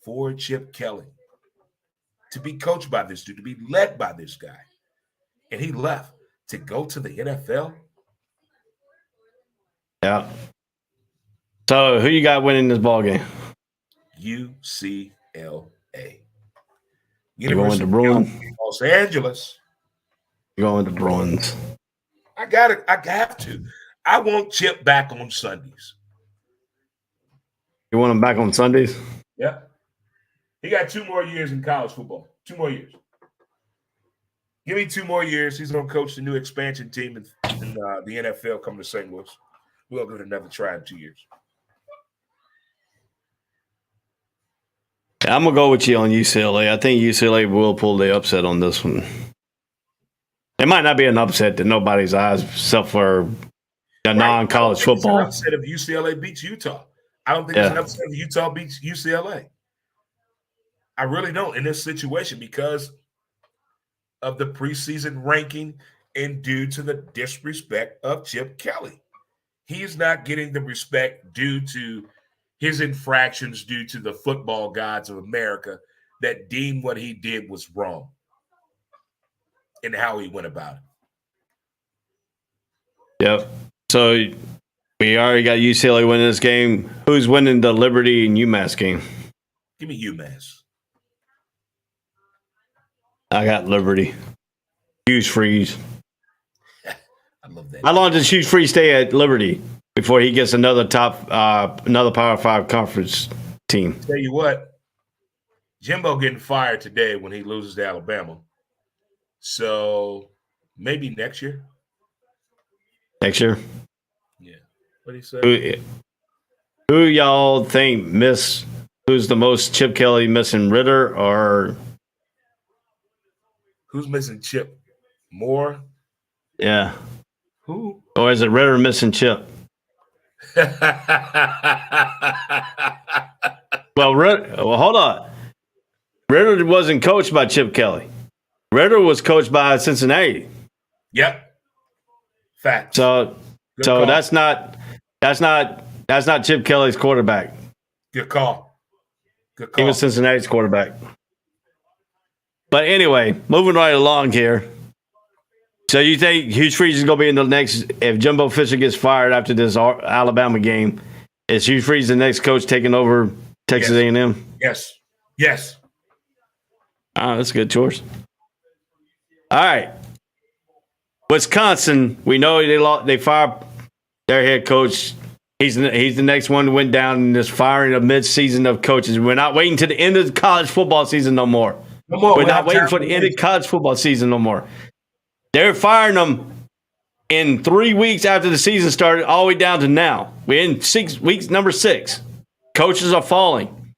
for Chip Kelly to be coached by this dude, to be led by this guy. And he left to go to the NFL. Yeah. So who you got winning this ball game? UCLA. You're going to Bruins? Los Angeles. You're going to Bruins. I got it. I have to. I want Chip back on Sundays. You want him back on Sundays? Yeah. He got 2 more years in college football. 2 more years. Give me 2 more years. He's going to coach the new expansion team in the NFL coming to St. Louis. We'll give it another try in 2 years. I'm going to go with you on UCLA. I think UCLA will pull the upset on this one. It might not be an upset to nobody's eyes except for the non-college football. It's an upset if UCLA beats Utah. I don't think it's an upset if Utah beats UCLA. I really don't in this situation because of the preseason ranking and due to the disrespect of Chip Kelly. He's not getting the respect due to his infractions due to the football gods of America that deemed what he did was wrong and how he went about it. Yep. So we already got UCLA winning this game. Who's winning the Liberty and UMass game? Give me UMass. I got Liberty. Hughes Freeze. I love that. How long does Hughes Freeze stay at Liberty before he gets another Power 5 conference team? Tell you what, Jimbo getting fired today when he loses to Alabama. So maybe next year. Next year? Yeah. What do you say? Who y'all think who's the most Chip Kelly missing, Ritter or? Who's missing Chip? Moore? Yeah. Who? Or is it Ritter missing Chip? Well, hold on. Ritter wasn't coached by Chip Kelly. Ritter was coached by Cincinnati. Yep. Fact. So that's not Chip Kelly's quarterback. Good call. Good He call. was Cincinnati's quarterback. But anyway, moving right along here. So you think Hugh Freeze is going to be in the next? If Jimbo Fisher gets fired after this Alabama game, is Hugh Freeze the next coach taking over Texas A&M? Yes. Yes. That's a good choice. All right, Wisconsin. We know they fired their head coach. He's the next one that went down in this firing of mid-season of coaches. We're not waiting to the end of the college football season no more. We're not waiting for the end of college football season no more. They're firing them in 3 weeks after the season started, all the way down to now. We're in 6 weeks, number 6. Coaches are falling.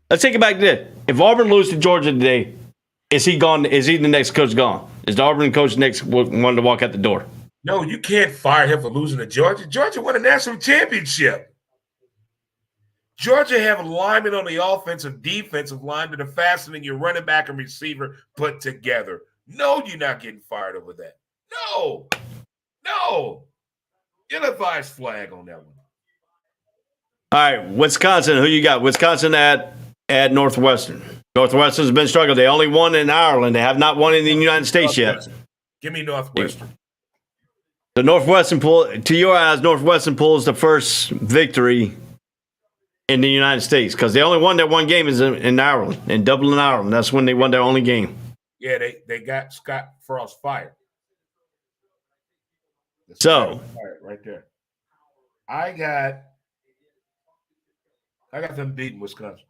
Let's take it back to this. If Auburn loses to Georgia today, is he gone? Is he the next coach gone? Is the Auburn coach next one to walk out the door? No, you can't fire him for losing to Georgia. Georgia won a national championship. Georgia have linemen on the offensive, defensive line that are faster than your running back and receiver put together. No, you're not getting fired over that. No. Ill-advised flag on that one. All right, Wisconsin. Who you got? Wisconsin at Northwestern. Northwestern's been struggling. They only won in Ireland. They have not won in the United States yet. Give me Northwestern. The Northwestern to your eyes, Northwestern pulls the first victory in the United States because they only won that one game is in Ireland, in Dublin, Ireland. That's when they won their only game. Yeah, they got Scott Frost fired. So right there. I got them beating Wisconsin.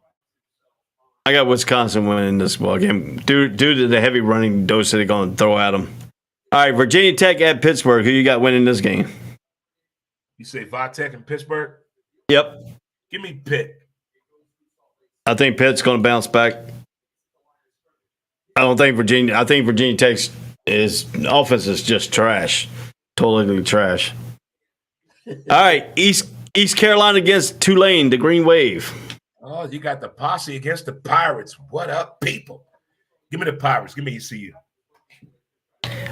I got Wisconsin winning this ball game due to the heavy running dose that they're going to throw at them. All right, Virginia Tech at Pittsburgh. Who you got winning this game? You say Vitek and Pittsburgh? Yep. Give me Pitt. I think Pitt's going to bounce back. I think Virginia Tech's offense is just trash. Totally trash. All right, East Carolina against Tulane, the Green Wave. Oh, you got the posse against the Pirates. What up, people? Give me the Pirates. Give me ECU.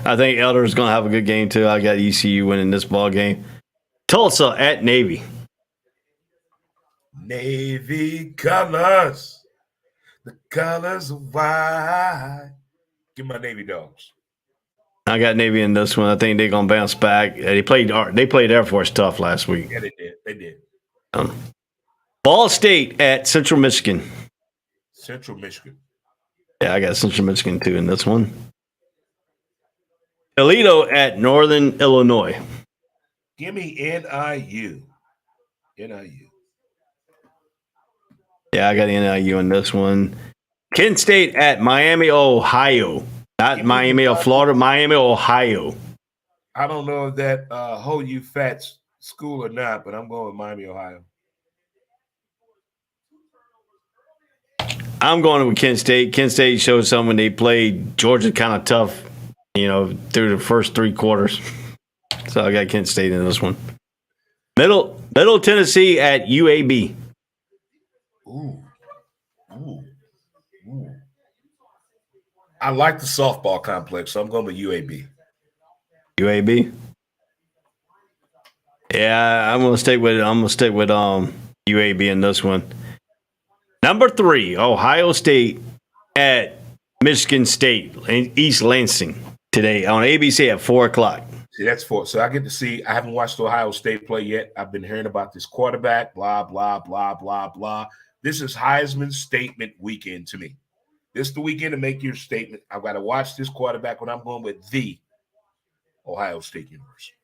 I think Elder's going to have a good game, too. I got ECU winning this ball game. Tulsa at Navy. Navy colors. The colors of white. Give my Navy Dogs. I got Navy in this one. I think they're going to bounce back. They played Air Force tough last week. Yeah, they did. Ball State at Central Michigan. Central Michigan. Yeah, I got Central Michigan, too, in this one. Toledo at Northern Illinois. Give me NIU. Yeah, I got NIU in this one. Kent State at Miami, Ohio. Not Miami of Florida, Miami, Ohio. I don't know if that Ho You Fats school or not, but I'm going with Miami, Ohio. I'm going with Kent State. Kent State showed some when they played Georgia kind of tough, through the first 3 quarters. So I got Kent State in this one. Middle Tennessee at UAB. Ooh. I like the softball complex, so I'm going with UAB. UAB? Yeah, I'm gonna stick with UAB in this one. Number 3, Ohio State at Michigan State, East Lansing today on ABC at 4:00. See, that's 4. So I get to see. I haven't watched Ohio State play yet. I've been hearing about this quarterback. Blah blah blah blah blah. This is Heisman statement weekend to me. This is the weekend to make your statement. I've got to watch this quarterback when I'm going with the Ohio State University.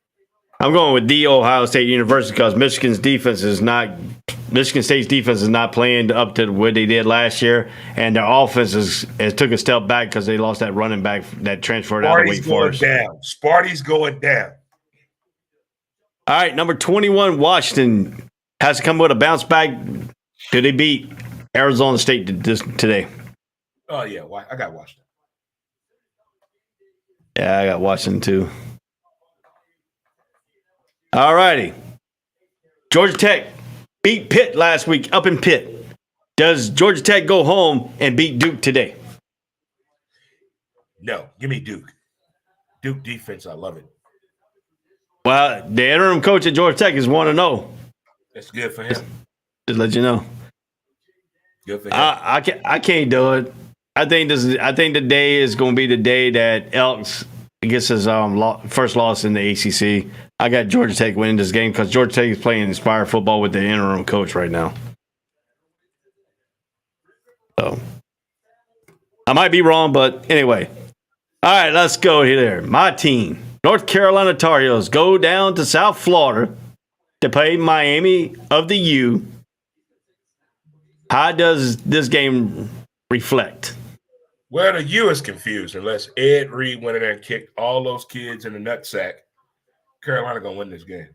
I'm going with the Ohio State University because Michigan State's defense is not playing up to what they did last year, and their offense has took a step back because they lost that running back that transferred out of Wake Forest. Sparty's going down. All right, number 21, Washington has to come with a bounce back. Do they beat Arizona State today? Oh, yeah, I got Washington. Yeah, I got Washington too. All righty. Georgia Tech beat Pitt last week up in Pitt. Does Georgia Tech go home and beat Duke today? No, give me Duke. Duke defense, I love it. Well, the interim coach at Georgia Tech is 1-0. That's good for him. Just let you know. Good for him. I can't do it. I think the day is going to be the day that Elks gets his first loss in the ACC. I got Georgia Tech winning this game because Georgia Tech is playing inspired football with the interim coach right now. So I might be wrong, but anyway. All right, let's go here. My team, North Carolina Tar Heels, go down to South Florida to play Miami of the U. How does this game reflect? Well, the U is confused unless Ed Reed went in there and kicked all those kids in the nutsack. Carolina going to win this game.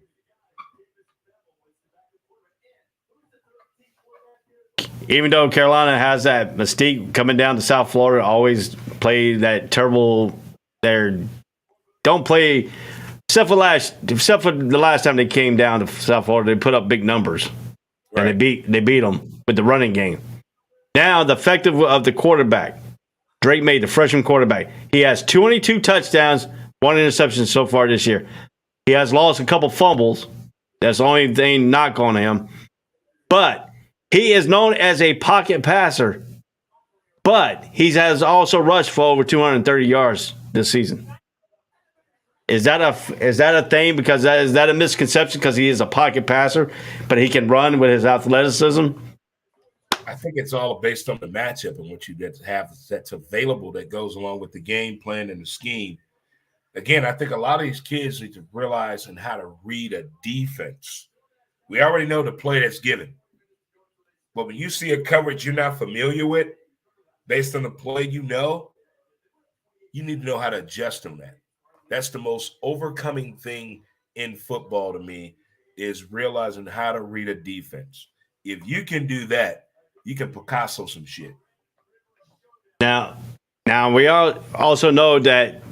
Even though Carolina has that mystique coming down to South Florida, always play that terrible. Don't play except for the last time they came down to South Florida, they put up big numbers, right. And they beat them with the running game. Now the effective of the quarterback, Drake May, the freshman quarterback, he has 22 touchdowns, 1 interception so far this year. He has lost a couple fumbles. That's the only thing knock on him, but he is known as a pocket passer, but he has also rushed for over 230 yards this season. Is that a thing? Because is that a misconception? Because he is a pocket passer, but he can run with his athleticism. I think it's all based on the matchup and what you have that's available that goes along with the game plan and the scheme. Again, I think a lot of these kids need to realize and how to read a defense. We already know the play that's given. But when you see a coverage you're not familiar with, based on the play you need to know how to adjust on that. That's the most overcoming thing in football to me is realizing how to read a defense. If you can do that, you can Picasso some shit. Now we all also know that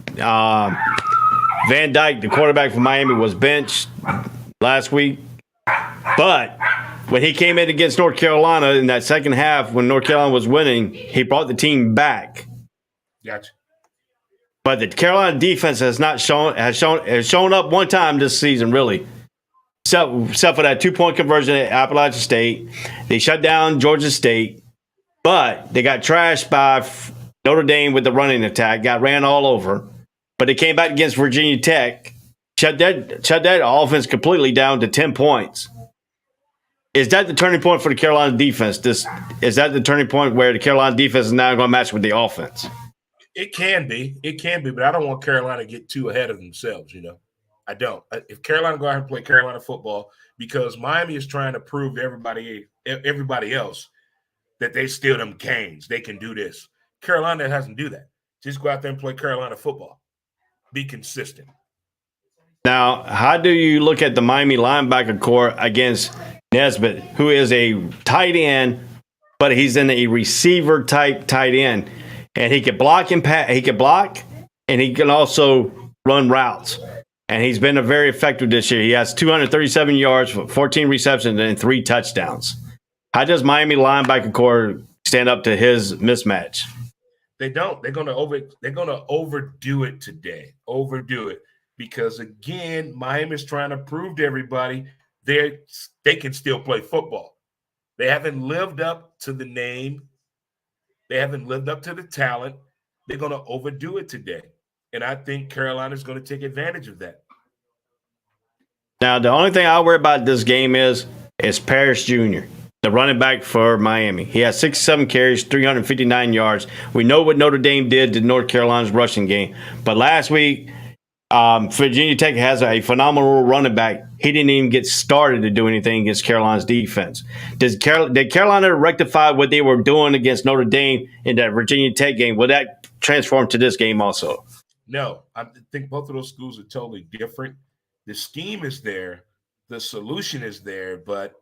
Van Dyke, the quarterback for Miami, was benched last week. But when he came in against North Carolina in that second half, when North Carolina was winning, he brought the team back. Gotcha. But the Carolina defense has shown up one time this season, really. Except for that 2-point conversion at Appalachian State. They shut down Georgia State, but they got trashed by Notre Dame with the running attack, got ran all over. But they came back against Virginia Tech, shut that offense completely down to 10 points. Is that the turning point for the Carolina defense? Is that the turning point where the Carolina defense is now going to match with the offense? It can be, but I don't want Carolina to get too ahead of themselves, I don't. If Carolina go out and play Carolina football, because Miami is trying to prove to everybody else that they still them Canes. They can do this. Carolina doesn't do that. Just go out there and play Carolina football. Be consistent. Now, how do you look at the Miami linebacker core against Nesbitt, who is a tight end, but he's in a receiver type tight end, and he can block and he can also run routes. And he's been very effective this year. He has 237 yards, 14 receptions, and 3 touchdowns. How does Miami linebacker core stand up to his mismatch? They don't. They're gonna overdo it today. Overdo it. Because again, Miami's trying to prove to everybody they can still play football. They haven't lived up to the name. They haven't lived up to the talent. They're going to overdo it today. And I think Carolina's going to take advantage of that. Now, the only thing I worry about this game is Parrish Jr., the running back for Miami. He has 67 carries, 359 yards. We know what Notre Dame did to North Carolina's rushing game. But last week, Virginia Tech has a phenomenal running back. He didn't even get started to do anything against Carolina's defense. Did Carolina rectify what they were doing against Notre Dame in that Virginia Tech game? Will that transform to this game also? No, I think both of those schools are totally different. The scheme is there. The solution is there, but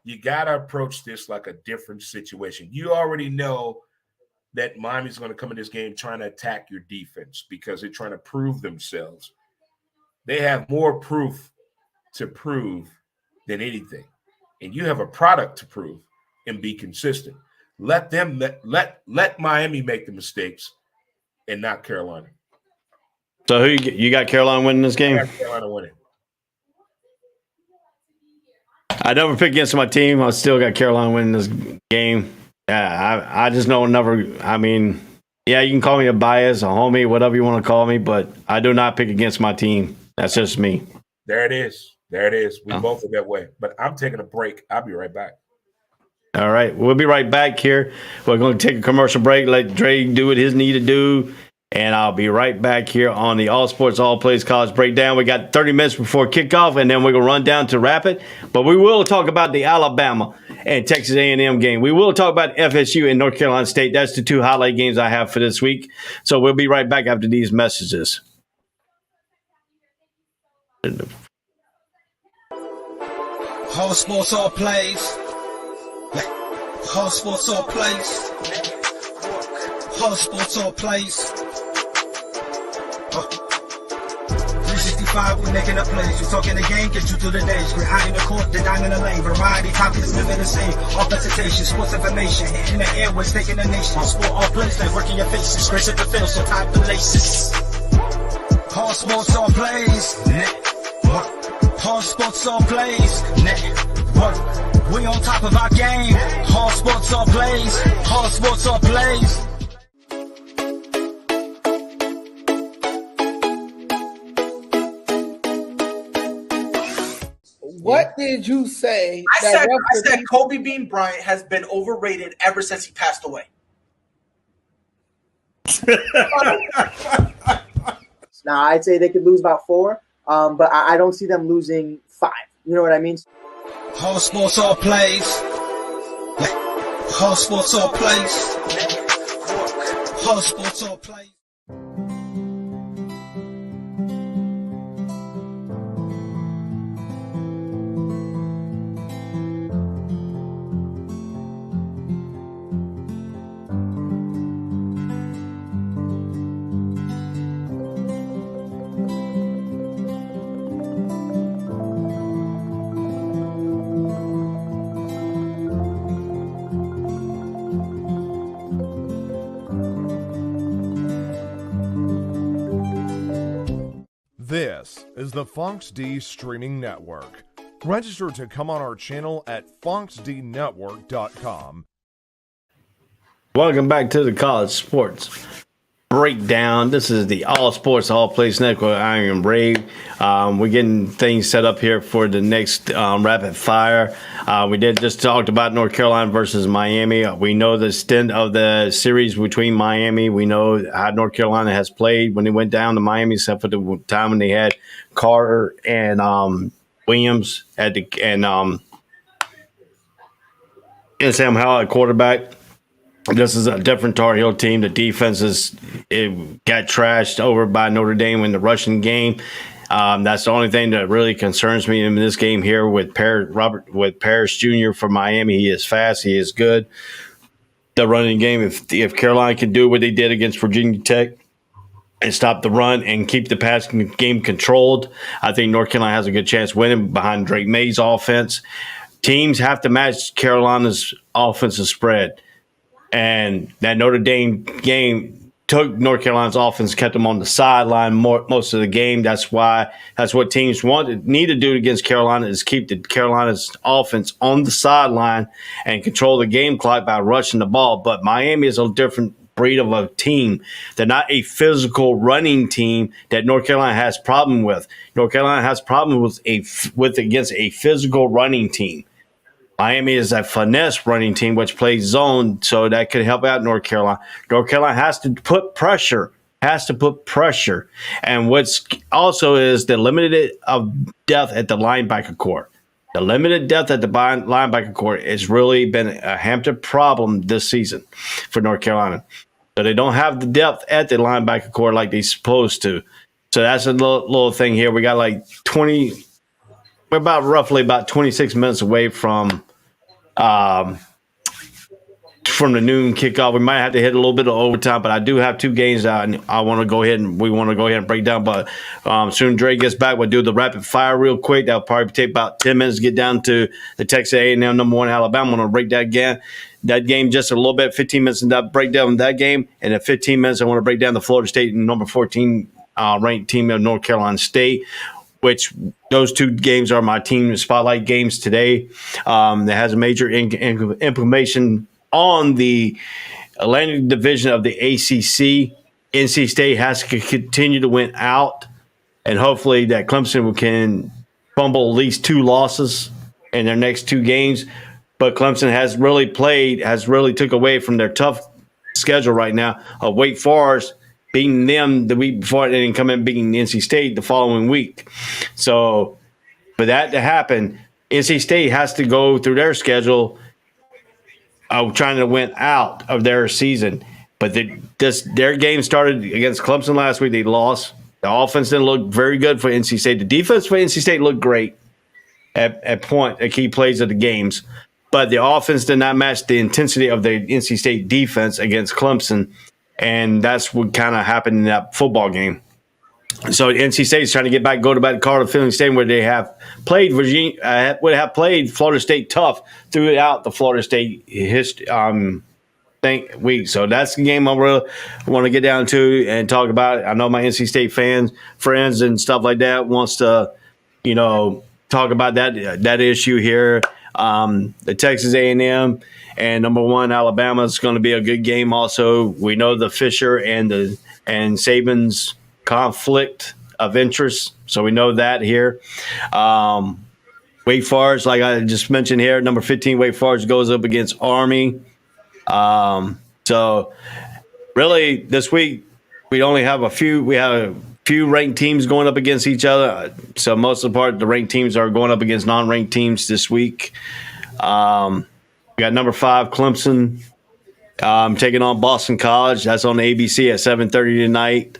you got to approach this like a different situation. You already know that Miami's going to come in this game trying to attack your defense because they're trying to prove themselves. They have more proof to prove than anything. And you have a product to prove and be consistent. Let Miami make the mistakes and not Carolina. So who you got Carolina winning this game? I got Carolina winning. I never picked against my team. I still got Carolina winning this game. Yeah, I just know never. I mean, yeah, you can call me a bias, a homie, whatever you want to call me, but I do not pick against my team. That's just me. There it is. There it is. We Oh. both are that way. But I'm taking a break. I'll be right back. All right, we'll be right back here. We're going to take a commercial break, let Dre do what his need to do, and I'll be right back here on the All Sports All Plays College Breakdown. We got 30 minutes before kickoff, and then we're going to run down to Rapid. But we will talk about the Alabama and Texas A&M game. We will talk about FSU and North Carolina State. That's the two highlight games I have for this week. So we'll be right back after these messages. All sports, all plays. All sports, all plays. All sports, all plays. 365, we're making the plays. We're talking the game, get you through the days. We're high in the court, the dime in the lane. Variety, topics, living the same. All presentation, sports information. In the airways, taking the nation. All sport, all plays, like working your faces. Grace at the field, so tie the laces. All sports, all plays. All sports, all plays. We on top of our game. All sports, all plays. All sports, all plays. What did you say? I said Kobe Bean Bryant has been overrated ever since he passed away. Now, I'd say they could lose about 4, but I don't see them losing 5. You know what I mean? All sports, all plays. All sports, all plays. All sports, all plays. This is the Fonx D Streaming Network. Register to come on our channel at fonxdnetwork.com. Welcome back to the College Sports Breakdown. This is the All Sports All Plays Network. I am Ray. We're getting things set up here for the next rapid fire. We did just talked about North Carolina versus Miami. We know the stint of the series between Miami. We know how North Carolina has played when they went down to Miami, except for the time when they had Carter and Williams and Sam Howell at quarterback. This is a different Tar Heel team. The defense got trashed over by Notre Dame in the rushing game. That's the only thing that really concerns me in this game here with Parrish Jr. for Miami. He is fast. He is good. The running game, if Carolina can do what they did against Virginia Tech and stop the run and keep the passing game controlled, I think North Carolina has a good chance winning behind Drake May's offense. Teams have to match Carolina's offensive spread. And that Notre Dame game took North Carolina's offense, kept them on the sideline most of the game. That's what teams need to do against Carolina is keep the Carolina's offense on the sideline and control the game clock by rushing the ball. But Miami is a different breed of a team. They're not a physical running team that North Carolina has problem with. North Carolina has problem with against a physical running team. Miami is a finesse running team which plays zone, so that could help out North Carolina. North Carolina has to put pressure. And what's also is the limited of depth at the linebacker court. The limited depth at the linebacker court has really been a Hampton problem this season for North Carolina. So they don't have the depth at the linebacker court like they're supposed to. So that's a little thing here. We got like 20 – we're roughly about 26 minutes away from the noon kickoff. We might have to hit a little bit of overtime, but I do have 2 games that I want to go ahead and break down. But soon Dre gets back, we'll do the rapid fire real quick. That'll probably take about 10 minutes to get down to the Texas A&M number 1 Alabama. I'm going to break that game just a little bit, 15 minutes in that breakdown of that game. And in 15 minutes, I want to break down the Florida State number 14 ranked team of North Carolina State, which those 2 games are my team spotlight games today. That has a major implication on the Atlantic Division of the ACC. NC State has to continue to win out, and hopefully that Clemson can fumble at least 2 losses in their next 2 games. But Clemson has really took away from their tough schedule right now of Wake Forest, beating them the week before and then coming and beating NC State the following week. So for that to happen, NC State has to go through their schedule of trying to win out of their season. But their game started against Clemson last week. They lost. The offense didn't look very good for NC State. The defense for NC State looked great at key plays of the games. But the offense did not match the intensity of the NC State defense against Clemson. And that's what kind of happened in that football game. So NC State is trying to get back, go to back to Carter-Finley Stadium where they have played would have played Florida State tough throughout the Florida State week. So that's the game I really want to get down to and talk about. I know my NC State friends and stuff like that wants to, talk about that issue here. The Texas A&M and number 1 Alabama is going to be a good game. Also, we know the Fisher and Saban's conflict of interest, so we know that here. Wake Forest, like I just mentioned here, number 15 Wake Forest goes up against Army. So really this week we only have a few ranked teams going up against each other. So most of the part, the ranked teams are going up against non-ranked teams this week. We got number 5 Clemson taking on Boston College. That's on the ABC at 7:30 tonight.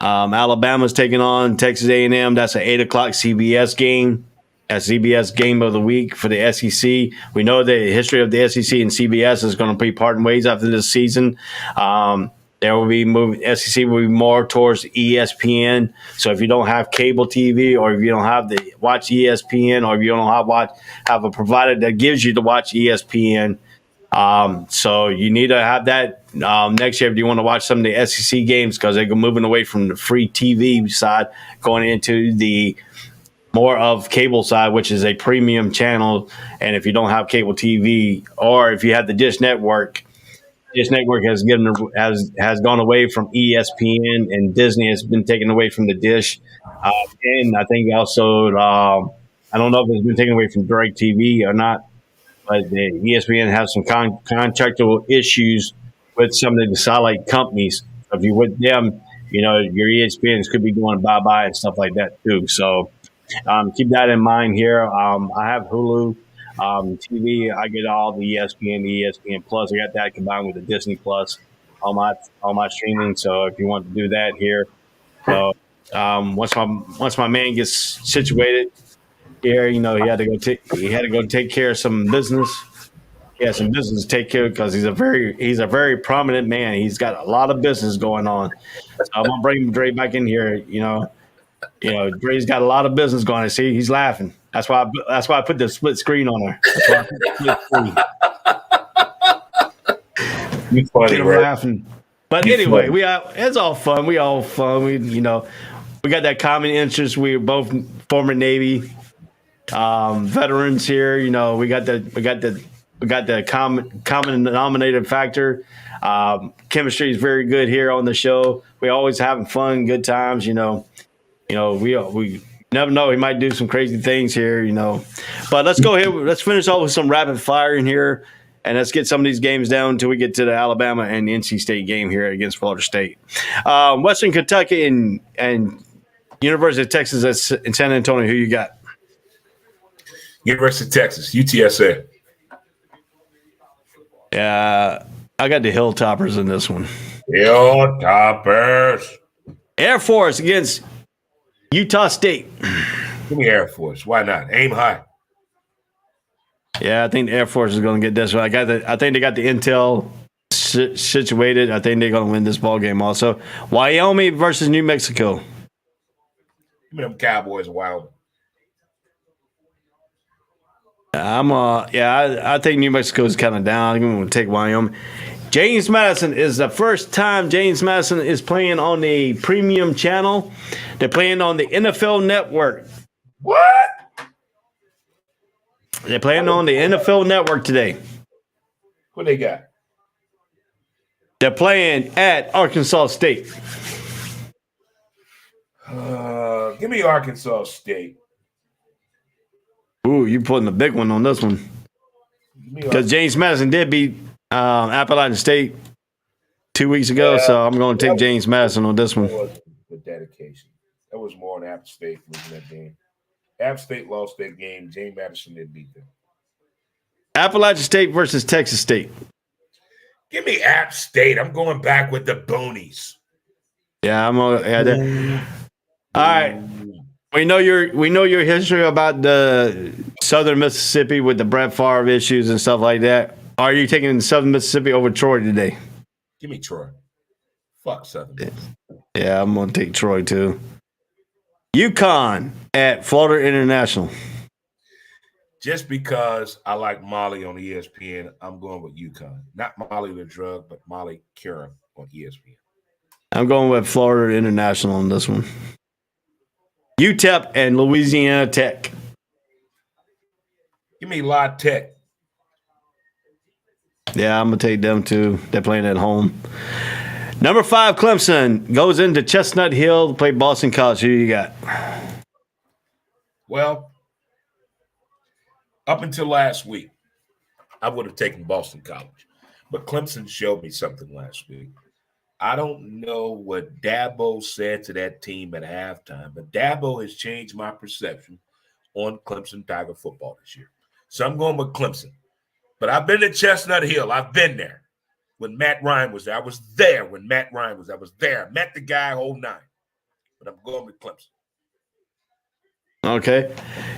Alabama's taking on Texas A&M. That's an 8 o'clock CBS game. That's CBS game of the week for the SEC. We know the history of the SEC and CBS is going to be parting ways after this season. There will be SEC will be more towards ESPN. So if you don't have cable TV, or if you don't have the watch ESPN, or if you don't have a provider that gives you to watch ESPN, so you need to have that next year if you want to watch some of the SEC games, because they're moving away from the free TV side, going into the more of cable side, which is a premium channel. And if you don't have cable TV, or if you have the Dish Network has gone away from ESPN, and Disney has been taken away from the Dish. And I think also, I don't know if it's been taken away from DirecTV or not, but the ESPN has some contractual issues with some of the satellite companies. If you're with them, your ESPNs could be going bye-bye and stuff like that too. So keep that in mind here. I have Hulu. TV, I get all the ESPN Plus. I got that combined with the Disney Plus, all my streaming. So if you want to do that here, so once my man gets situated here, he had to go take care of some business. He has some business to take care of, because he's a very prominent man. He's got a lot of business going on. So I'm gonna bring Dre back in here. Dre's got a lot of business going on. See, he's laughing. That's why I put the split screen on her. You funny, right? Laughing. But anyway, it's all fun. We all fun. We got that common interest. We're both former Navy veterans here. We got the common denominator factor. Chemistry is very good here on the show. We always having fun, good times. We never know. He might do some crazy things here, But let's go ahead. Let's finish off with some rapid fire in here, and let's get some of these games down until we get to the Alabama and the NC State game here against Florida State. Western Kentucky and University of Texas in San Antonio. Who you got? University of Texas, UTSA. Yeah, I got the Hilltoppers in this one. Hilltoppers. Air Force against Utah State. Give me Air Force. Why not? Aim high. Yeah, I think the Air Force is going to get this one. I think they got the intel situated. I think they're going to win this ball game also. Wyoming versus New Mexico. Give me them Cowboys, Wyoming. I think New Mexico is kind of down. I'm going to take Wyoming. James Madison is the first time James Madison is playing on the premium channel. They're playing on the NFL Network. What? They're playing on the NFL Network today. Who they got? They're playing at Arkansas State. Give me Arkansas State. Ooh, you putting the big one on this one. Because James Madison did beat Appalachian State 2 weeks ago, so I'm going to take James Madison on this one. That was with dedication. That was more than App State losing that game. App State lost that game. James Madison didn't beat them. Appalachian State versus Texas State. Give me App State. I'm going back with the Boonies. Yeah, I'm all right. We know your history about the Southern Mississippi with the Brett Favre issues and stuff like that. Are you taking Southern Mississippi over Troy today? Give me Troy. Fuck Southern Mississippi. Yeah, I'm gonna take Troy too. UConn at Florida International. Just because I like Molly on ESPN, I'm going with UConn. Not Molly the drug, but Molly Karen on ESPN. I'm going with Florida International on this one. UTEP and Louisiana Tech. Give me La Tech. Yeah, I'm going to take them too. They're playing at home. Number 5, Clemson goes into Chestnut Hill to play Boston College. Who you got? Well, up until last week, I would have taken Boston College. But Clemson showed me something last week. I don't know what Dabo said to that team at halftime, but Dabo has changed my perception on Clemson Tiger football this year. So I'm going with Clemson. But I've been to Chestnut Hill. I've been there when Matt Ryan was there. I was there when Matt Ryan was there. I was there. I met the guy, whole nine. But I'm going with Clemson. Okay.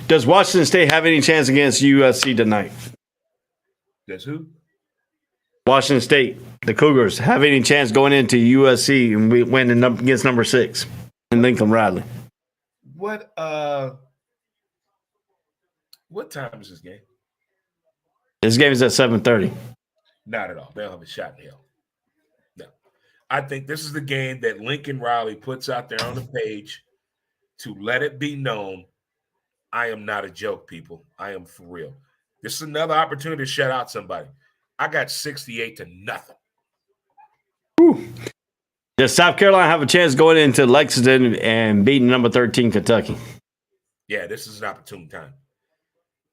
Does Washington State have any chance against USC tonight? Guess who? Washington State, the Cougars, have any chance going into USC and winning against number 6 in Lincoln Riley? What time is this game? This game is at 7:30. Not at all. They don't have a shot in hell. No. I think this is the game that Lincoln Riley puts out there on the page to let it be known, I am not a joke, people. I am for real. This is another opportunity to shut out somebody. I got 68-0. Whew. Does South Carolina have a chance going into Lexington and beating number 13 Kentucky? Yeah, this is an opportune time.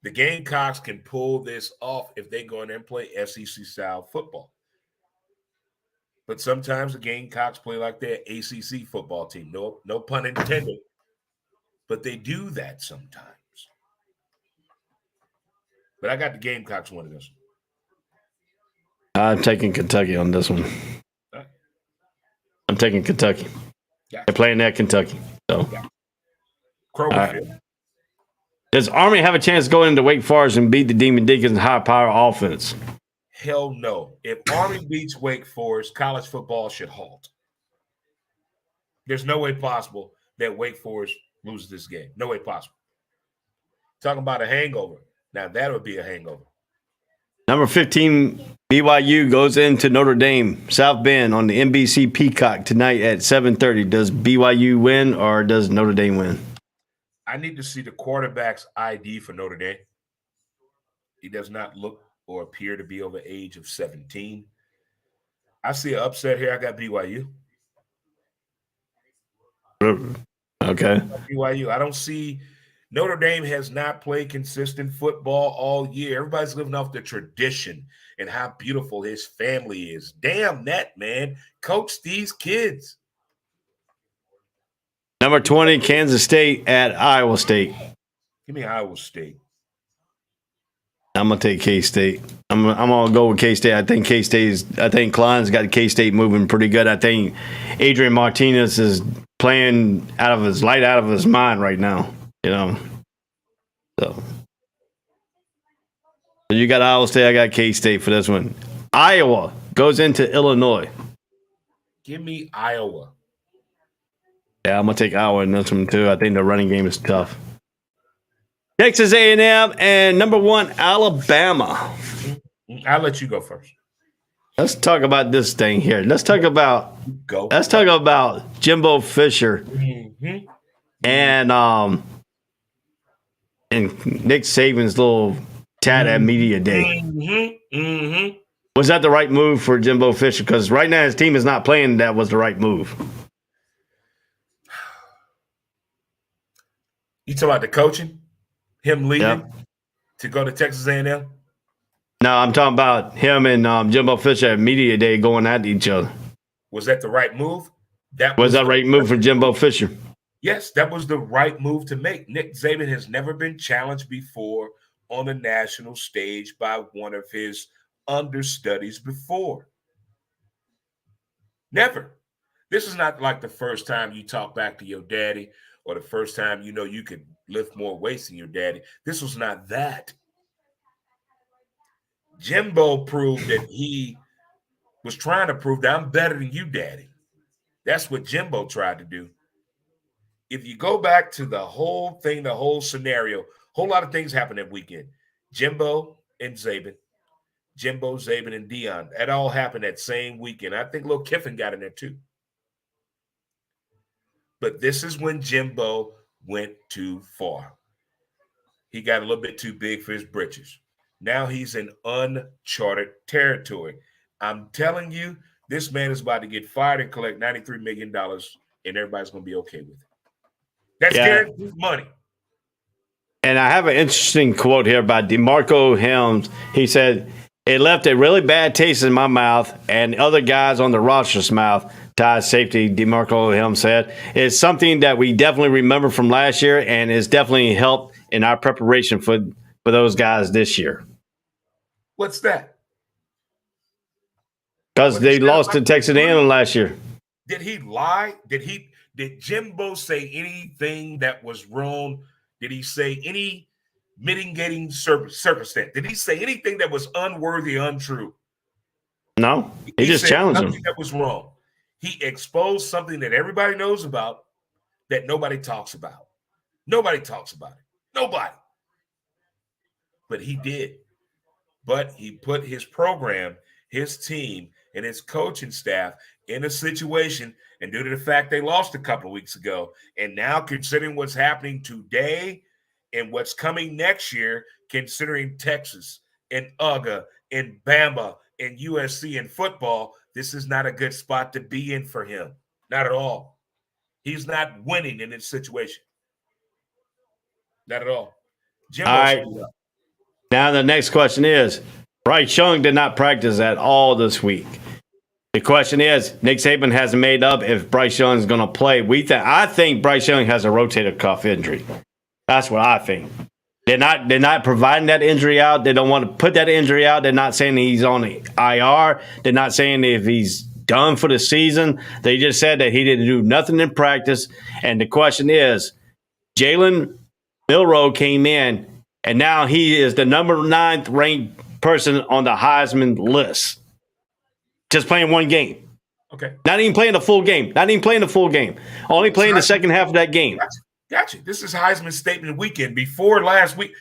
The Gamecocks can pull this off if they go in there and play SEC-style football. But sometimes the Gamecocks play like their ACC football team. No pun intended. But they do that sometimes. But I got the Gamecocks winning this one. I'm taking Kentucky on this one. Right. I'm taking Kentucky. Gotcha. They're playing at Kentucky. So, Kroger right. Does Army have a chance to go into Wake Forest and beat the Demon Deacons high-power offense? Hell no. If Army beats Wake Forest, college football should halt. There's no way possible that Wake Forest loses this game. No way possible. Talking about a hangover. Now, that would be a hangover. Number 15, BYU goes into Notre Dame, South Bend on the NBC Peacock tonight at 7:30. Does BYU win or does Notre Dame win? I need to see the quarterback's ID for Notre Dame. He does not look or appear to be over the age of 17. I see an upset here. I got BYU. Okay. BYU. I don't see – Notre Dame has not played consistent football all year. Everybody's living off the tradition and how beautiful his family is. Damn that, man. Coach these kids. Number 20, Kansas State at Iowa State. Give me Iowa State. I'm gonna take K-State. I'm gonna go with K-State. I think Klein's got K-State moving pretty good. I think Adrian Martinez is playing out of his mind right now. You know, so you got Iowa State. I got K-State for this one. Iowa goes into Illinois. Give me Iowa. Yeah, I'm gonna take Iowa in this one too. I think the running game is tough. Texas A&M and number 1 Alabama. I'll let you go first. Let's talk about this thing here. Let's talk about Jimbo Fisher and Nick Saban's little tat at media day. What Was that the right move for Jimbo Fisher? Because right now his team is not playing. That was the right move. You talking about the coaching? Him leaving Yep. to go to Texas A&M? No, I'm talking about him and Jimbo Fisher at media day going at each other. Was that the right move? Was that the right move for Jimbo Fisher? Yes, that was the right move to make. Nick Saban has never been challenged before on a national stage by one of his understudies before. Never. This is not like the first time you talk back to your daddy or the first time you know you could lift more weights than your daddy. This was not that. Jimbo proved that he was trying to prove that I'm better than you, daddy. That's what Jimbo tried to do. If you go back to the whole thing, the whole scenario, a whole lot of things happened that weekend. Jimbo and Saban, Jimbo, Saban, and Dion. That all happened that same weekend. I think Lil Kiffin got in there too. But this is when Jimbo went too far. He got a little bit too big for his britches. Now he's in uncharted territory. I'm telling you, this man is about to get fired and collect $93 million, and everybody's going to be okay with it. That's guaranteed money. And I have an interesting quote here by DeMarco Helms. He said, "It left a really bad taste in my mouth and other guys on the roster's mouth." Tide safety DeMarco Helms said, "It's something that we definitely remember from last year and it's definitely helped in our preparation for those guys this year." What's that? Because they lost to Texas A&M last year. Did he lie? Did Jimbo say anything that was wrong? Did he say any mitigating circumstance? Did he say anything that was unworthy, untrue? No, he just challenged him. That was wrong. He exposed something that everybody knows about that nobody talks about. Nobody talks about it. Nobody. But he did. But he put his program, his team, and his coaching staff in a situation, and due to the fact they lost a couple of weeks ago, and now considering what's happening today and what's coming next year, considering Texas and UGA and Bama and USC and football, this is not a good spot to be in for him. Not at all. He's not winning in this situation. Not at all. Jimbo, all right. Now the next question is, Bryce Young did not practice at all this week. The question is, Nick Saban hasn't made up if Bryce Young is going to play. I think Bryce Young has a rotator cuff injury. That's what I think. They're not providing that injury out. They don't want to put that injury out. They're not saying he's on the IR. They're not saying if he's done for the season. They just said that he didn't do nothing in practice. And the question is, Jalen Milroe came in, and now he is the number 9th ranked person on the Heisman list. Just playing one game. Okay. Not even playing the full game. Only playing the second half of that game. Gotcha. This is Heisman Statement Weekend. Before last week,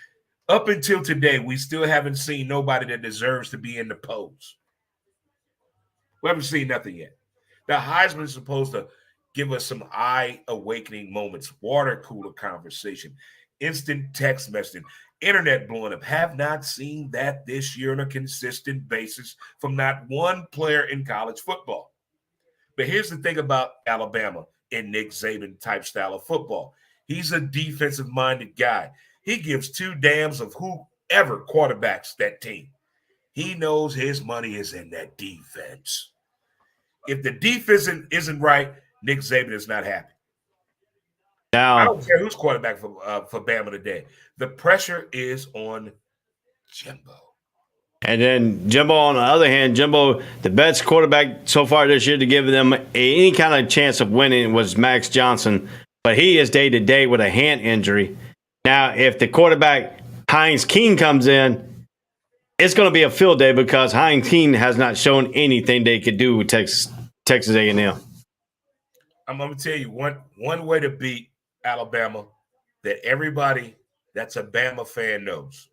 up until today, we still haven't seen nobody that deserves to be in the polls. We haven't seen nothing yet. The Heisman is supposed to give us some eye-awakening moments, water cooler conversation, instant text messaging, internet blowing up. Have not seen that this year on a consistent basis from not one player in college football. But here's the thing about Alabama and Nick Saban type style of football. He's a defensive-minded guy. He gives two damns of whoever quarterbacks that team. He knows his money is in that defense. If the defense isn't right, Nick Saban is not happy. Now, I don't care who's quarterback for Bama today. The pressure is on Jimbo. And then Jimbo, on the other hand, the best quarterback so far this year to give them any kind of chance of winning was Max Johnson. But he is day-to-day with a hand injury. Now, if the quarterback, Heinz Keene, comes in, it's going to be a field day because Heinz Keene has not shown anything they could do with Texas A&M. I'm going to tell you one way to beat Alabama that everybody that's a Bama fan knows.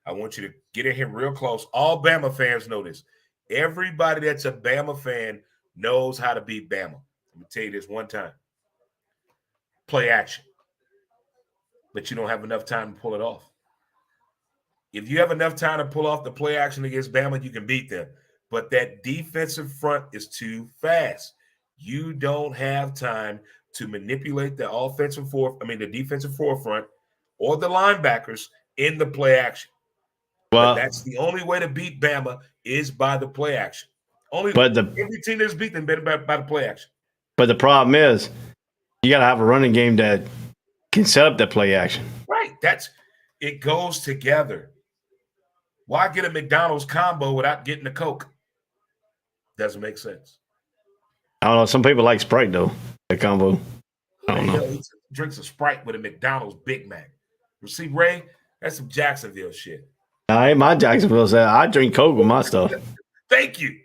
I want you to get in here real close. All Bama fans know this. Everybody that's a Bama fan knows how to beat Bama. Let me tell you this one time. Play action. But you don't have enough time to pull it off. If you have enough time to pull off the play action against Bama, you can beat them. but that defensive front is too fast. You don't have time to manipulate the the defensive forefront or the linebackers in the play action. Well, but that's the only way to beat Bama is by the play action. Every team that's beat them better by the play action. But the problem is, you got to have a running game that can set up that play action. Right. It goes together. Why get a McDonald's combo without getting a Coke? Doesn't make sense. I don't know. Some people like Sprite, though, the combo. I don't know. He drinks a Sprite with a McDonald's Big Mac. You see, Ray, that's some Jacksonville shit. I ain't my Jacksonville side. I drink Coke with my stuff. Thank you.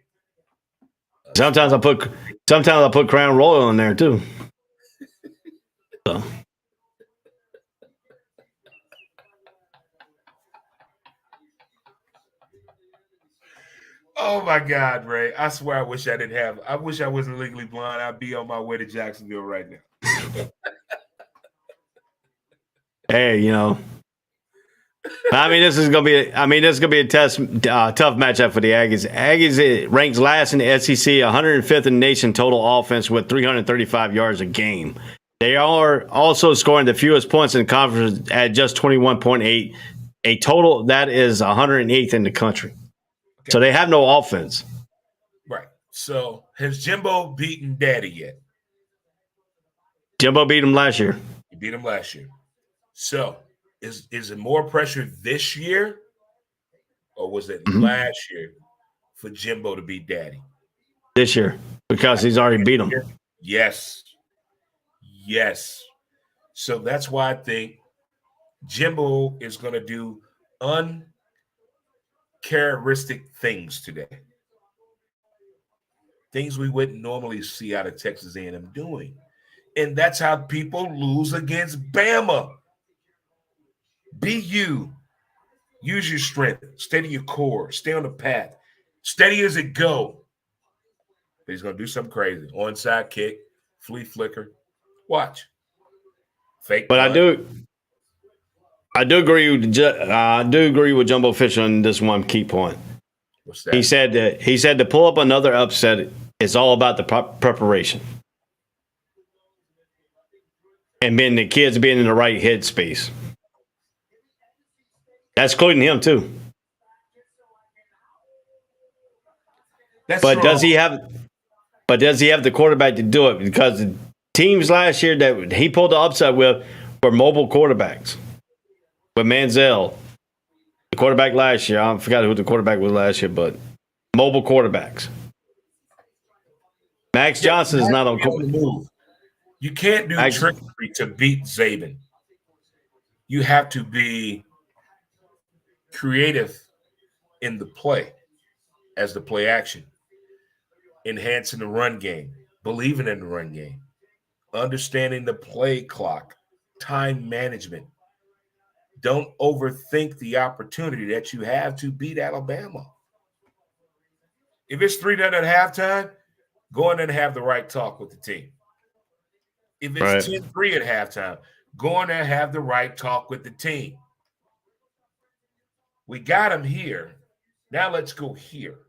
Sometimes I put Crown Royal in there, too. So. Oh my God, Ray. I swear I wish I wasn't legally blind. I'd be on my way to Jacksonville right now. Hey, I mean, this is gonna be a tough matchup for the Aggies. Aggies ranks last in the SEC, 105th in the nation total offense with 335 yards a game. They are also scoring the fewest points in the conference at just 21.8, a total that is 108th in the country. Okay. So they have no offense. Right. So has Jimbo beaten Daddy yet? Jimbo beat him last year. He beat him last year. So is it more pressure this year, or was it last year for Jimbo to beat Daddy? This year, because he's already beat him. Yes. So that's why I think Jimbo is going to do uncharacteristic things today. Things we wouldn't normally see out of Texas A&M doing. And that's how people lose against Bama. Be you. Use your strength. Steady your core. Stay on the path. Steady as it go. But he's going to do something crazy. Onside kick, flea flicker. Watch. Fake. But punt. I do agree with Jumbo Fisher on this one key point. What's that? He said to pull up another upset, it's all about the preparation. And then the kids being in the right headspace. That's including him too. Does he have the quarterback to do it? Because the teams last year that he pulled the upset with were mobile quarterbacks. With Manziel, the quarterback last year, I forgot who the quarterback was last year, but mobile quarterbacks. Max Johnson is not on the move. You can't do trickery to beat Saban. You have to be creative in the play as the play action, enhancing the run game, believing in the run game, understanding the play clock, time management. Don't overthink the opportunity that you have to beat Alabama. If it's 3-0 at halftime, go in and have the right talk with the team. If it's 10-3 at halftime, go in and have the right talk with the team. We got them here. Now let's go here.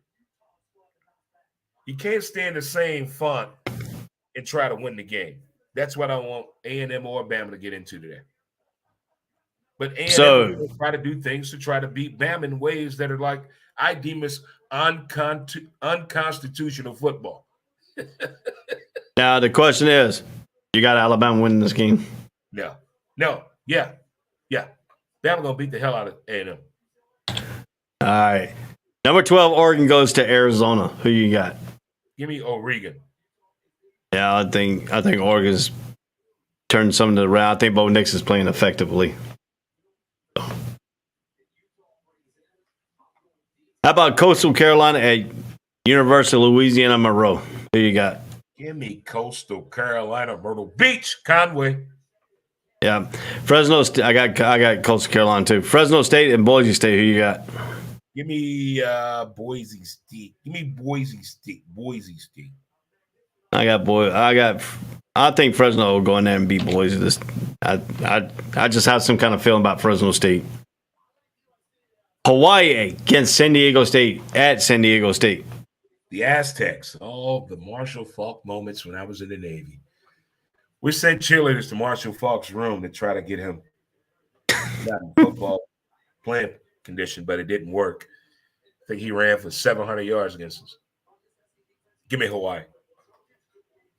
You can't stay in the same font and try to win the game. That's what I want A&M or Bama to get into today. But A&M will try to do things to try to beat Bama in ways that are like I deem as unconstitutional football. Now the question is, you got Alabama winning this game? No. Yeah. Bama gonna beat the hell out of A&M. All right. Number 12, Oregon goes to Arizona. Who you got? Give me Oregon. Yeah, I think Oregon's turned something around. I think Bo Nix is playing effectively. How about Coastal Carolina at University of Louisiana Monroe? Who you got? Give me Coastal Carolina, Myrtle Beach, Conway. Yeah, Fresno. I got Coastal Carolina too. Fresno State and Boise State. Who you got? Give me Boise State. Boise State. I think Fresno will go in there and beat Boise. I just have some kind of feeling about Fresno State. Hawaii against San Diego State at San Diego State. The Aztecs. Oh, the Marshall Falk moments when I was in the Navy. We sent cheerleaders to Marshall Falk's room to try to get him not in football playing condition, but it didn't work. I think he ran for 700 yards against us. Give me Hawaii.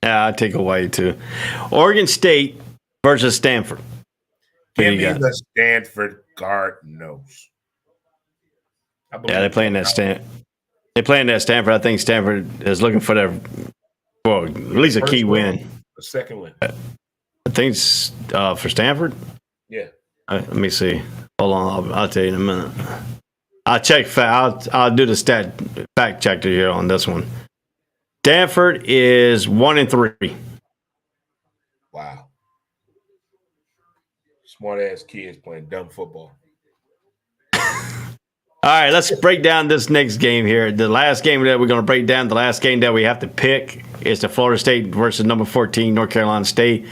Yeah, I'll take Hawaii too. Oregon State versus Stanford. Give me the Stanford Cardinals. Yeah, they're playing that Stanford. They're playing that Stanford. I think Stanford is looking for their, well, at least a key win. The second win. I think it's for Stanford. Yeah. Let me see. Hold on. I'll tell you in a minute. I'll check. I'll do the fact checker here on this one. Stanford is 1-3. Wow. Smart ass kids playing dumb football. All right, let's break down this next game here. The last game that we're going to break down, the last game that we have to pick is the Florida State versus number 14, North Carolina State.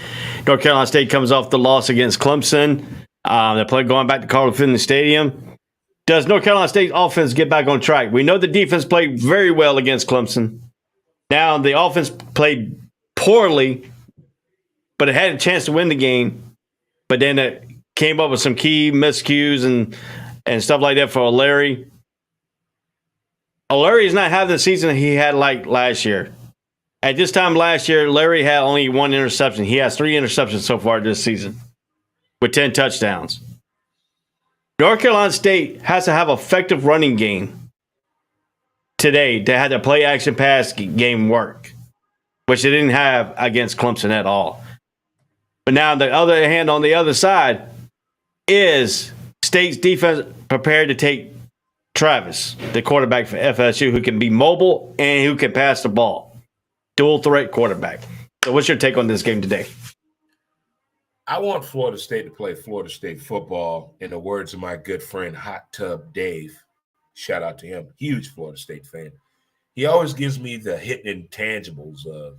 North Carolina State comes off the loss against Clemson. They're going back to Carter Finley Stadium. Does North Carolina State's offense get back on track? We know the defense played very well against Clemson. Now, the offense played poorly, but it had a chance to win the game. But then it came up with some key miscues and stuff like that for O'Leary. O'Leary is not having the season he had like last year. At this time last year, Larry had only 1 interception. He has 3 interceptions so far this season with 10 touchdowns. North Carolina State has to have effective running game today to have the play action pass game work, which they didn't have against Clemson at all. But now on the other hand, on the other side, is State's defense prepared to take Travis, the quarterback for FSU, who can be mobile and who can pass the ball. Dual threat quarterback. So what's your take on this game today? I want Florida State to play Florida State football, in the words of my good friend Hot Tub Dave. Shout out to him. Huge Florida State fan. He always gives me the hidden intangibles of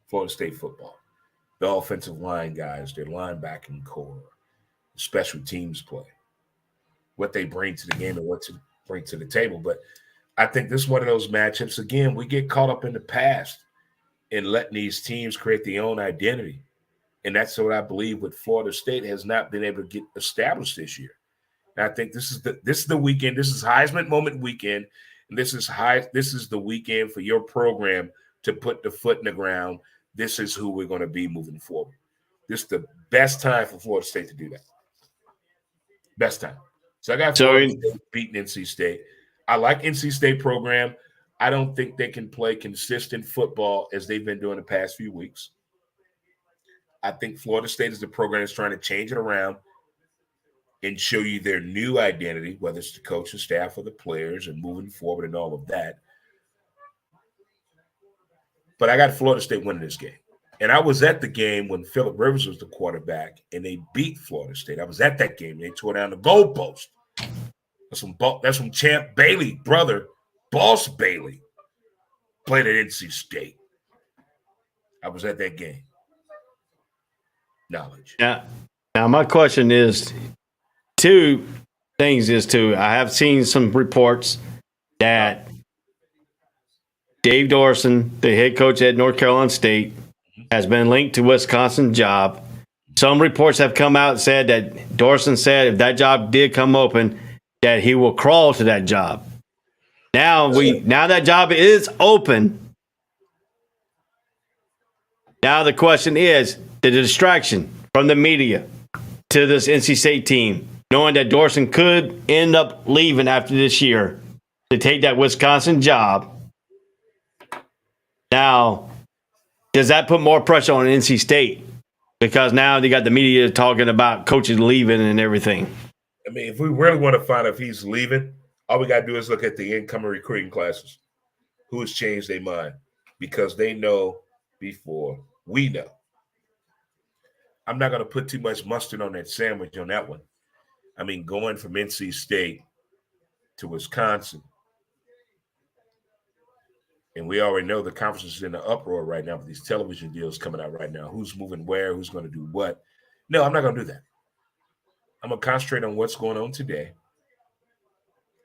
Florida State football. The offensive line guys, their linebacking core, special teams play, what they bring to the game and what to bring to the table. But I think this is one of those matchups. Again, we get caught up in the past and letting these teams create their own identity. And that's what I believe with Florida State has not been able to get established this year. And I think this is the weekend. This is Heisman moment weekend. And this is the weekend for your program to put the foot in the ground. This is who we're going to be moving forward. This is the best time for Florida State to do that. Best time. So I got Florida State beating NC State. I like NC State program. I don't think they can play consistent football as they've been doing the past few weeks. I think Florida State is the program that's trying to change it around and show you their new identity, whether it's the coaching staff or the players and moving forward and all of that. But I got Florida State winning this game. And I was at the game when Phillip Rivers was the quarterback and they beat Florida State. I was at that game. They tore down the goalpost. That's from Champ Bailey, brother, Boss Bailey, played at NC State. I was at that game. Knowledge. Now my question is two things I have seen some reports that Dave Dorson, the head coach at North Carolina State, has been linked to Wisconsin job. Some reports have come out and said that Dorson said if that job did come open, that he will crawl to that job. Now that job is open. Now the question is the distraction from the media to this NC State team, knowing that Dorson could end up leaving after this year to take that Wisconsin job. Now, does that put more pressure on NC State? Because now they got the media talking about coaches leaving and everything. I mean, if we really want to find out if he's leaving, all we got to do is look at the incoming recruiting classes. Who has changed their mind? Because they know before we know. I'm not going to put too much mustard on that sandwich on that one. I mean, going from NC State to Wisconsin, and we already know the conference is in the uproar right now with these television deals coming out right now. Who's moving where? Who's going to do what? No, I'm not going to do that. I'm going to concentrate on what's going on today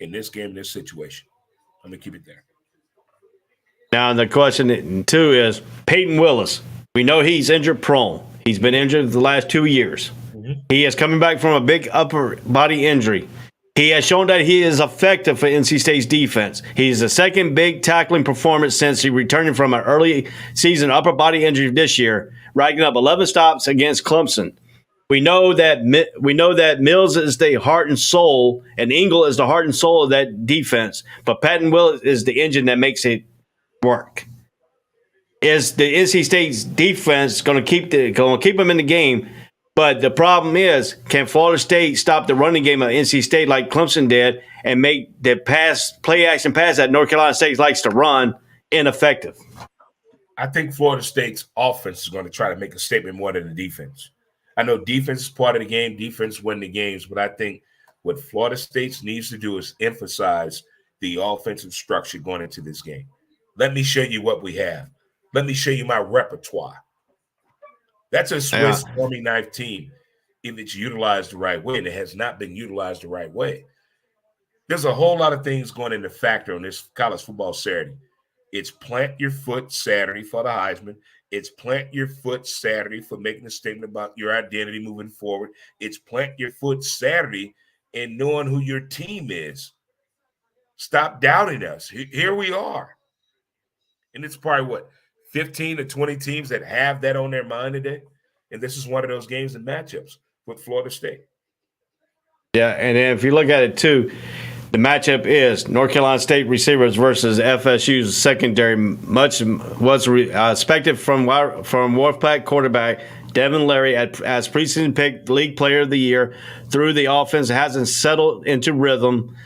in this game, in this situation. I'm going to keep it there. Now, the question, too, is Peyton Willis. We know he's injured prone. He's been injured the last 2 years. He is coming back from a big upper body injury. He has shown that he is effective for NC State's defense. He's the second big tackling performance since he returning from an early season upper body injury this year, racking up 11 stops against Clemson. We know that Mills is the heart and soul, and Engel is the heart and soul of that defense. But Peyton Willis is the engine that makes it work. Is the NC State's defense going to keep them in the game? But the problem is, can Florida State stop the running game of NC State like Clemson did and make the play action pass that North Carolina State likes to run ineffective? I think Florida State's offense is going to try to make a statement more than the defense. I know defense is part of the game. Defense win the games. But I think what Florida State needs to do is emphasize the offensive structure going into this game. Let me show you what we have. Let me show you my repertoire. That's a Swiss Army knife team if it's utilized the right way, and it has not been utilized the right way. There's a whole lot of things going into factor on this college football Saturday. It's plant your foot Saturday for the Heisman. It's plant your foot Saturday for making a statement about your identity moving forward. It's plant your foot Saturday in knowing who your team is. Stop doubting us. Here we are. And it's probably, 15 to 20 teams that have that on their mind today. And this is one of those games and matchups with Florida State. Yeah, and if you look at it, too, the matchup is North Carolina State receivers versus FSU's secondary. Much was expected from Wolfpack quarterback Devin Leary as preseason pick, league player of the year. Through the offense, hasn't settled into rhythm.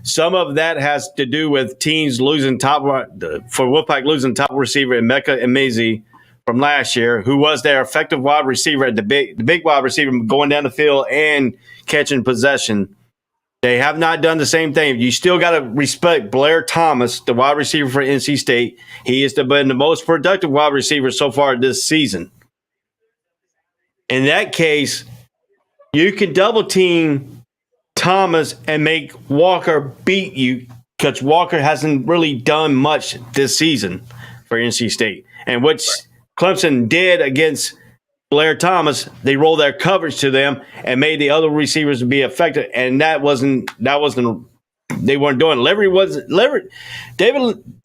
Some of that has to do with teams losing Wolfpack losing top receiver Emeka Emezi from last year, who was their effective wide receiver at the big wide receiver going down the field and catching possession. They have not done the same thing. You still got to respect Blair Thomas, the wide receiver for NC State. He has been the most productive wide receiver so far this season. In that case, you can double team Thomas and make Walker beat you because Walker hasn't really done much this season for NC State. And what Clemson did against Blair Thomas, they rolled their coverage to them and made the other receivers be effective. And they weren't doing it.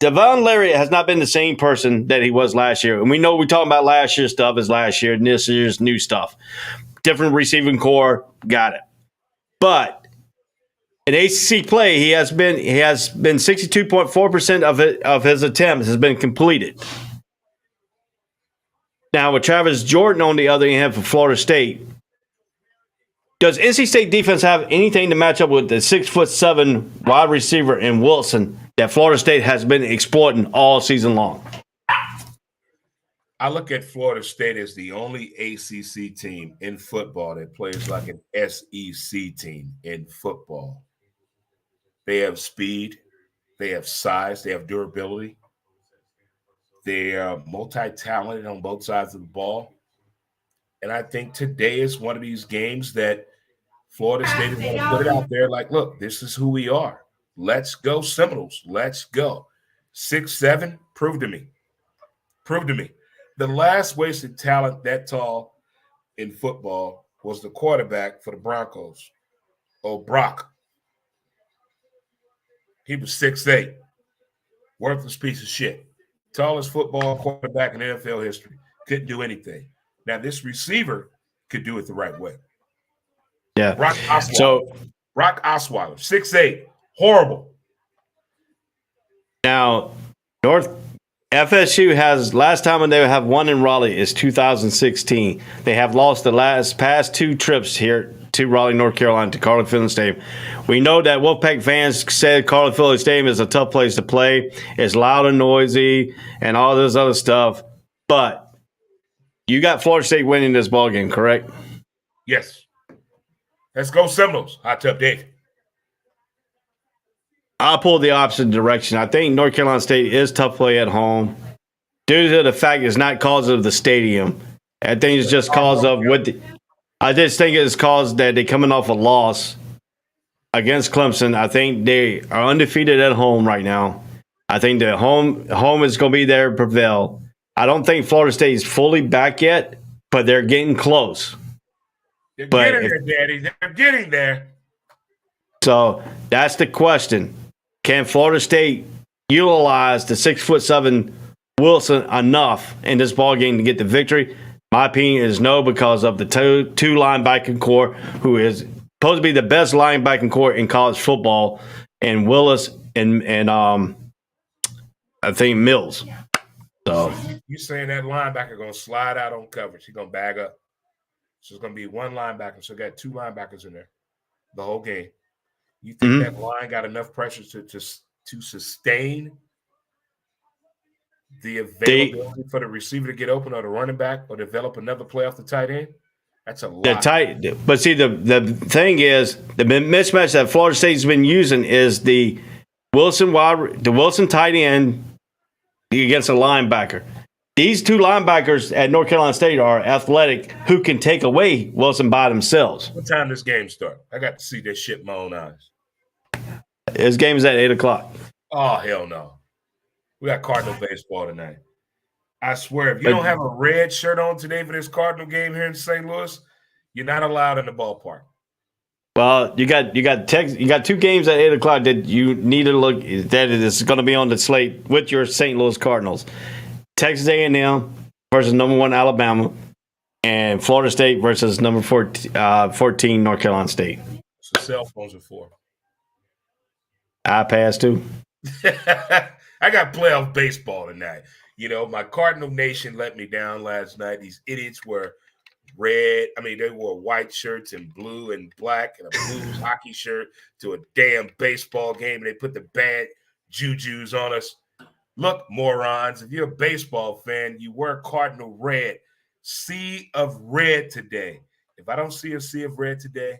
Devon Leary has not been the same person that he was last year. And we know we're talking about last year's stuff is last year and this year's new stuff. Different receiving core, got it. But in ACC play, he has been 62.4% of his attempts has been completed. Now with Travis Jordan on the other hand for Florida State, does NC State defense have anything to match up with the 6'7" wide receiver in Wilson that Florida State has been exploiting all season long? I look at Florida State as the only ACC team in football that plays like an SEC team in football. They have speed, they have size, they have durability. They are multi-talented on both sides of the ball. And I think today is one of these games that Florida State is going to put it out there like, look, this is who we are. Let's go Seminoles. Let's go. 6'7", prove to me. Prove to me. The last wasted talent that tall in football was the quarterback for the Broncos, Brock. He was 6'8", worthless piece of shit. Tallest football quarterback in NFL history. Couldn't do anything. Now, this receiver could do it the right way. Yeah. Brock Osweiler, 6'8", horrible. Now, FSU has last time they have won in Raleigh is 2016. They have lost the past two trips here to Raleigh, North Carolina, to Carly Fielding Stadium. We know that Wolfpack fans said Carly Fielding Stadium is a tough place to play. It's loud and noisy and all this other stuff. But you got Florida State winning this ball game, correct? Yes. Let's go Seminoles. Hot Tub Dave. I'll pull the opposite direction. I think North Carolina State is tough play at home due to the fact it's not cause of the stadium. I think it's just cause of I just think it's cause that they're coming off a loss against Clemson. I think they are undefeated at home right now. I think the home is going to be there to prevail. I don't think Florida State is fully back yet, but they're getting close. They're getting there, Daddy. They're getting there. So that's the question. Can Florida State utilize the 6'7" Wilson enough in this ball game to get the victory? My opinion is no, because of the two linebacking core, who is supposed to be the best linebacking core in college football, and Willis and I think Mills. So you saying that linebacker going to slide out on coverage? He's going to bag up. So it's going to be one linebacker. So got two linebackers in there the whole game. You think that line got enough pressure to sustain the availability for the receiver to get open, or the running back, or develop another play off the tight end? That's a lot. But see, the thing is, the mismatch that Florida State's been using is the Wilson tight end against a linebacker. These two linebackers at North Carolina State are athletic, who can take away Wilson by themselves. What time does game start? I got to see this shit with my own eyes. This game is at 8:00. Oh, hell no. We got Cardinal baseball tonight. I swear, if you don't have a red shirt on today for this Cardinal game here in St. Louis, you're not allowed in the ballpark. Well, you got two games at 8:00 that you need to look that is going to be on the slate with your St. Louis Cardinals. Texas A&M versus number 1 Alabama, and Florida State versus number 14 North Carolina State. So cell phones are for. iPads too. I got playoff baseball tonight. You know, my Cardinal Nation let me down last night. These idiots were red. I mean, they wore white shirts and blue and black and a Blues hockey shirt to a damn baseball game. And they put the bad jujus on us. Look, morons, if you're a baseball fan, you wear Cardinal red. Sea of red today. If I don't see a sea of red today,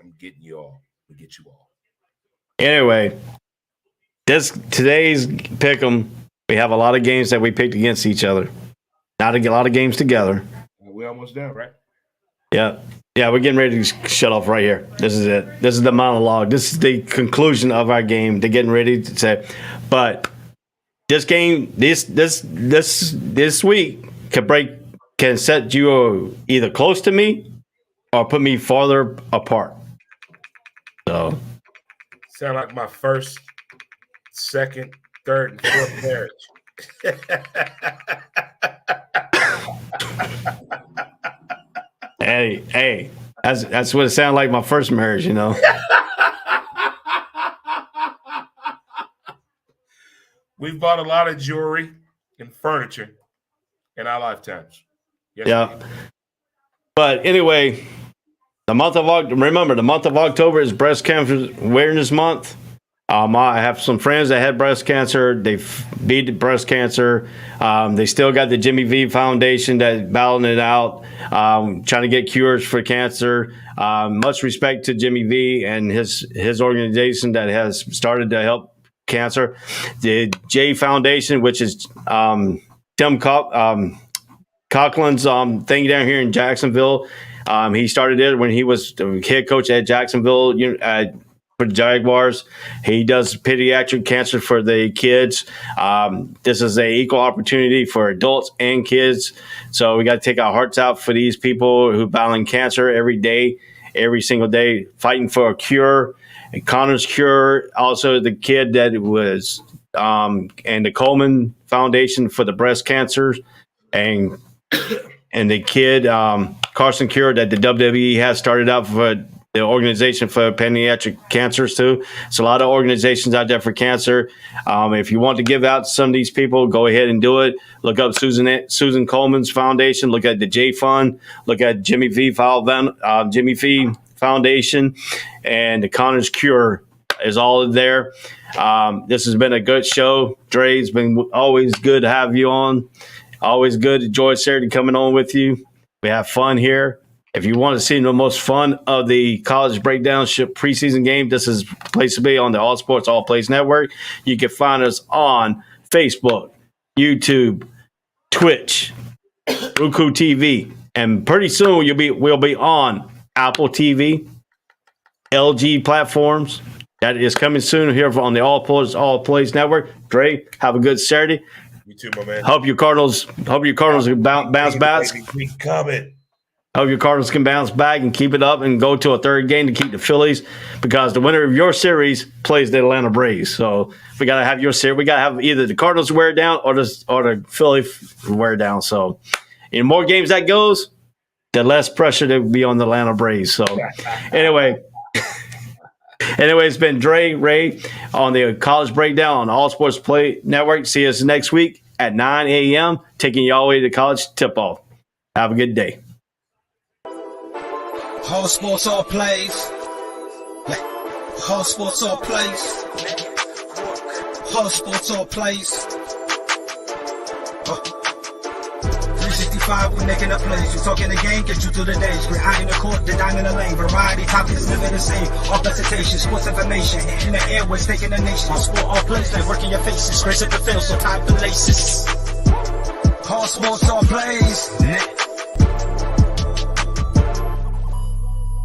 I'm getting you all. We'll get you all. Anyway, today's pick'em. We have a lot of games that we picked against each other. Not a lot of games together. We're almost done, right? Yeah, we're getting ready to shut off right here. This is it. This is the monologue. This is the conclusion of our game. They're getting ready to say, but this game, this week can set you either close to me or put me farther apart. So, sound like my first, second, third, and fourth marriage. Hey, that's what it sounded like my first marriage, you know. We've bought a lot of jewelry and furniture in our lifetimes. Yes, yeah. But anyway, the month of October is Breast Cancer Awareness Month. I have some friends that had breast cancer. They've beat breast cancer. They still got the Jimmy V Foundation that's battling it out, trying to get cures for cancer. Much respect to Jimmy V and his organization that has started to help cancer. The J Foundation, which is Tim Coughlin's thing down here in Jacksonville. He started it when he was the head coach at Jacksonville for the Jaguars. He does pediatric cancer for the kids. This is a equal opportunity for adults and kids. So we got to take our hearts out for these people who battling cancer every day, every single day, fighting for a cure. And Connor's Cure, also the kid that was, and the Coleman Foundation for the breast cancer, and the kid Carson Cure that the WWE has started out for the organization for pediatric cancers too. It's a lot of organizations out there for cancer. If you want to give out to some of these people, go ahead and do it. Look up Susan Coleman's Foundation. Look at the J Fund. Look at Jimmy V Foundation, and the Connor's Cure is all there. This has been a good show. Dre, it's been always good to have you on. Always good. Enjoy Saturday coming on with you. We have fun here. If you want to see the most fun of the College Breakdown preseason game, this is the place to be on the All Sports All Plays Network. You can find us on Facebook, YouTube, Twitch, Roku TV, and pretty soon we'll be on Apple TV, LG platforms, That is coming soon here on the All Plays Network. Dre, have a good Saturday. You too, my man. Hope your Cardinals can bounce back. We coming. Hope your Cardinals can bounce back and keep it up and go to a third game to keep the Phillies, because the winner of your series plays the Atlanta Braves. So we got to have your series. We got to have either the Cardinals wear down or the Philly wear down. So in more games that goes, the less pressure to be on the Atlanta Braves. So anyway, it's been Dre Ray on the College Breakdown on All Sports Play Network. See us next week at 9 a.m. taking you all the way to college tip-off. Have a good day. All sports, all plays. All sports, all plays. All sports, all plays. 365, we're making up plays. We're talking the game, get you through the days. We're high in the court, the dime in the lane. Variety, topics, living the same. All presentation, sports information. Hitting the airways, taking the nation. All sport, all plays, like working your faces. Grace at the field, so tie the laces. All sports, all plays.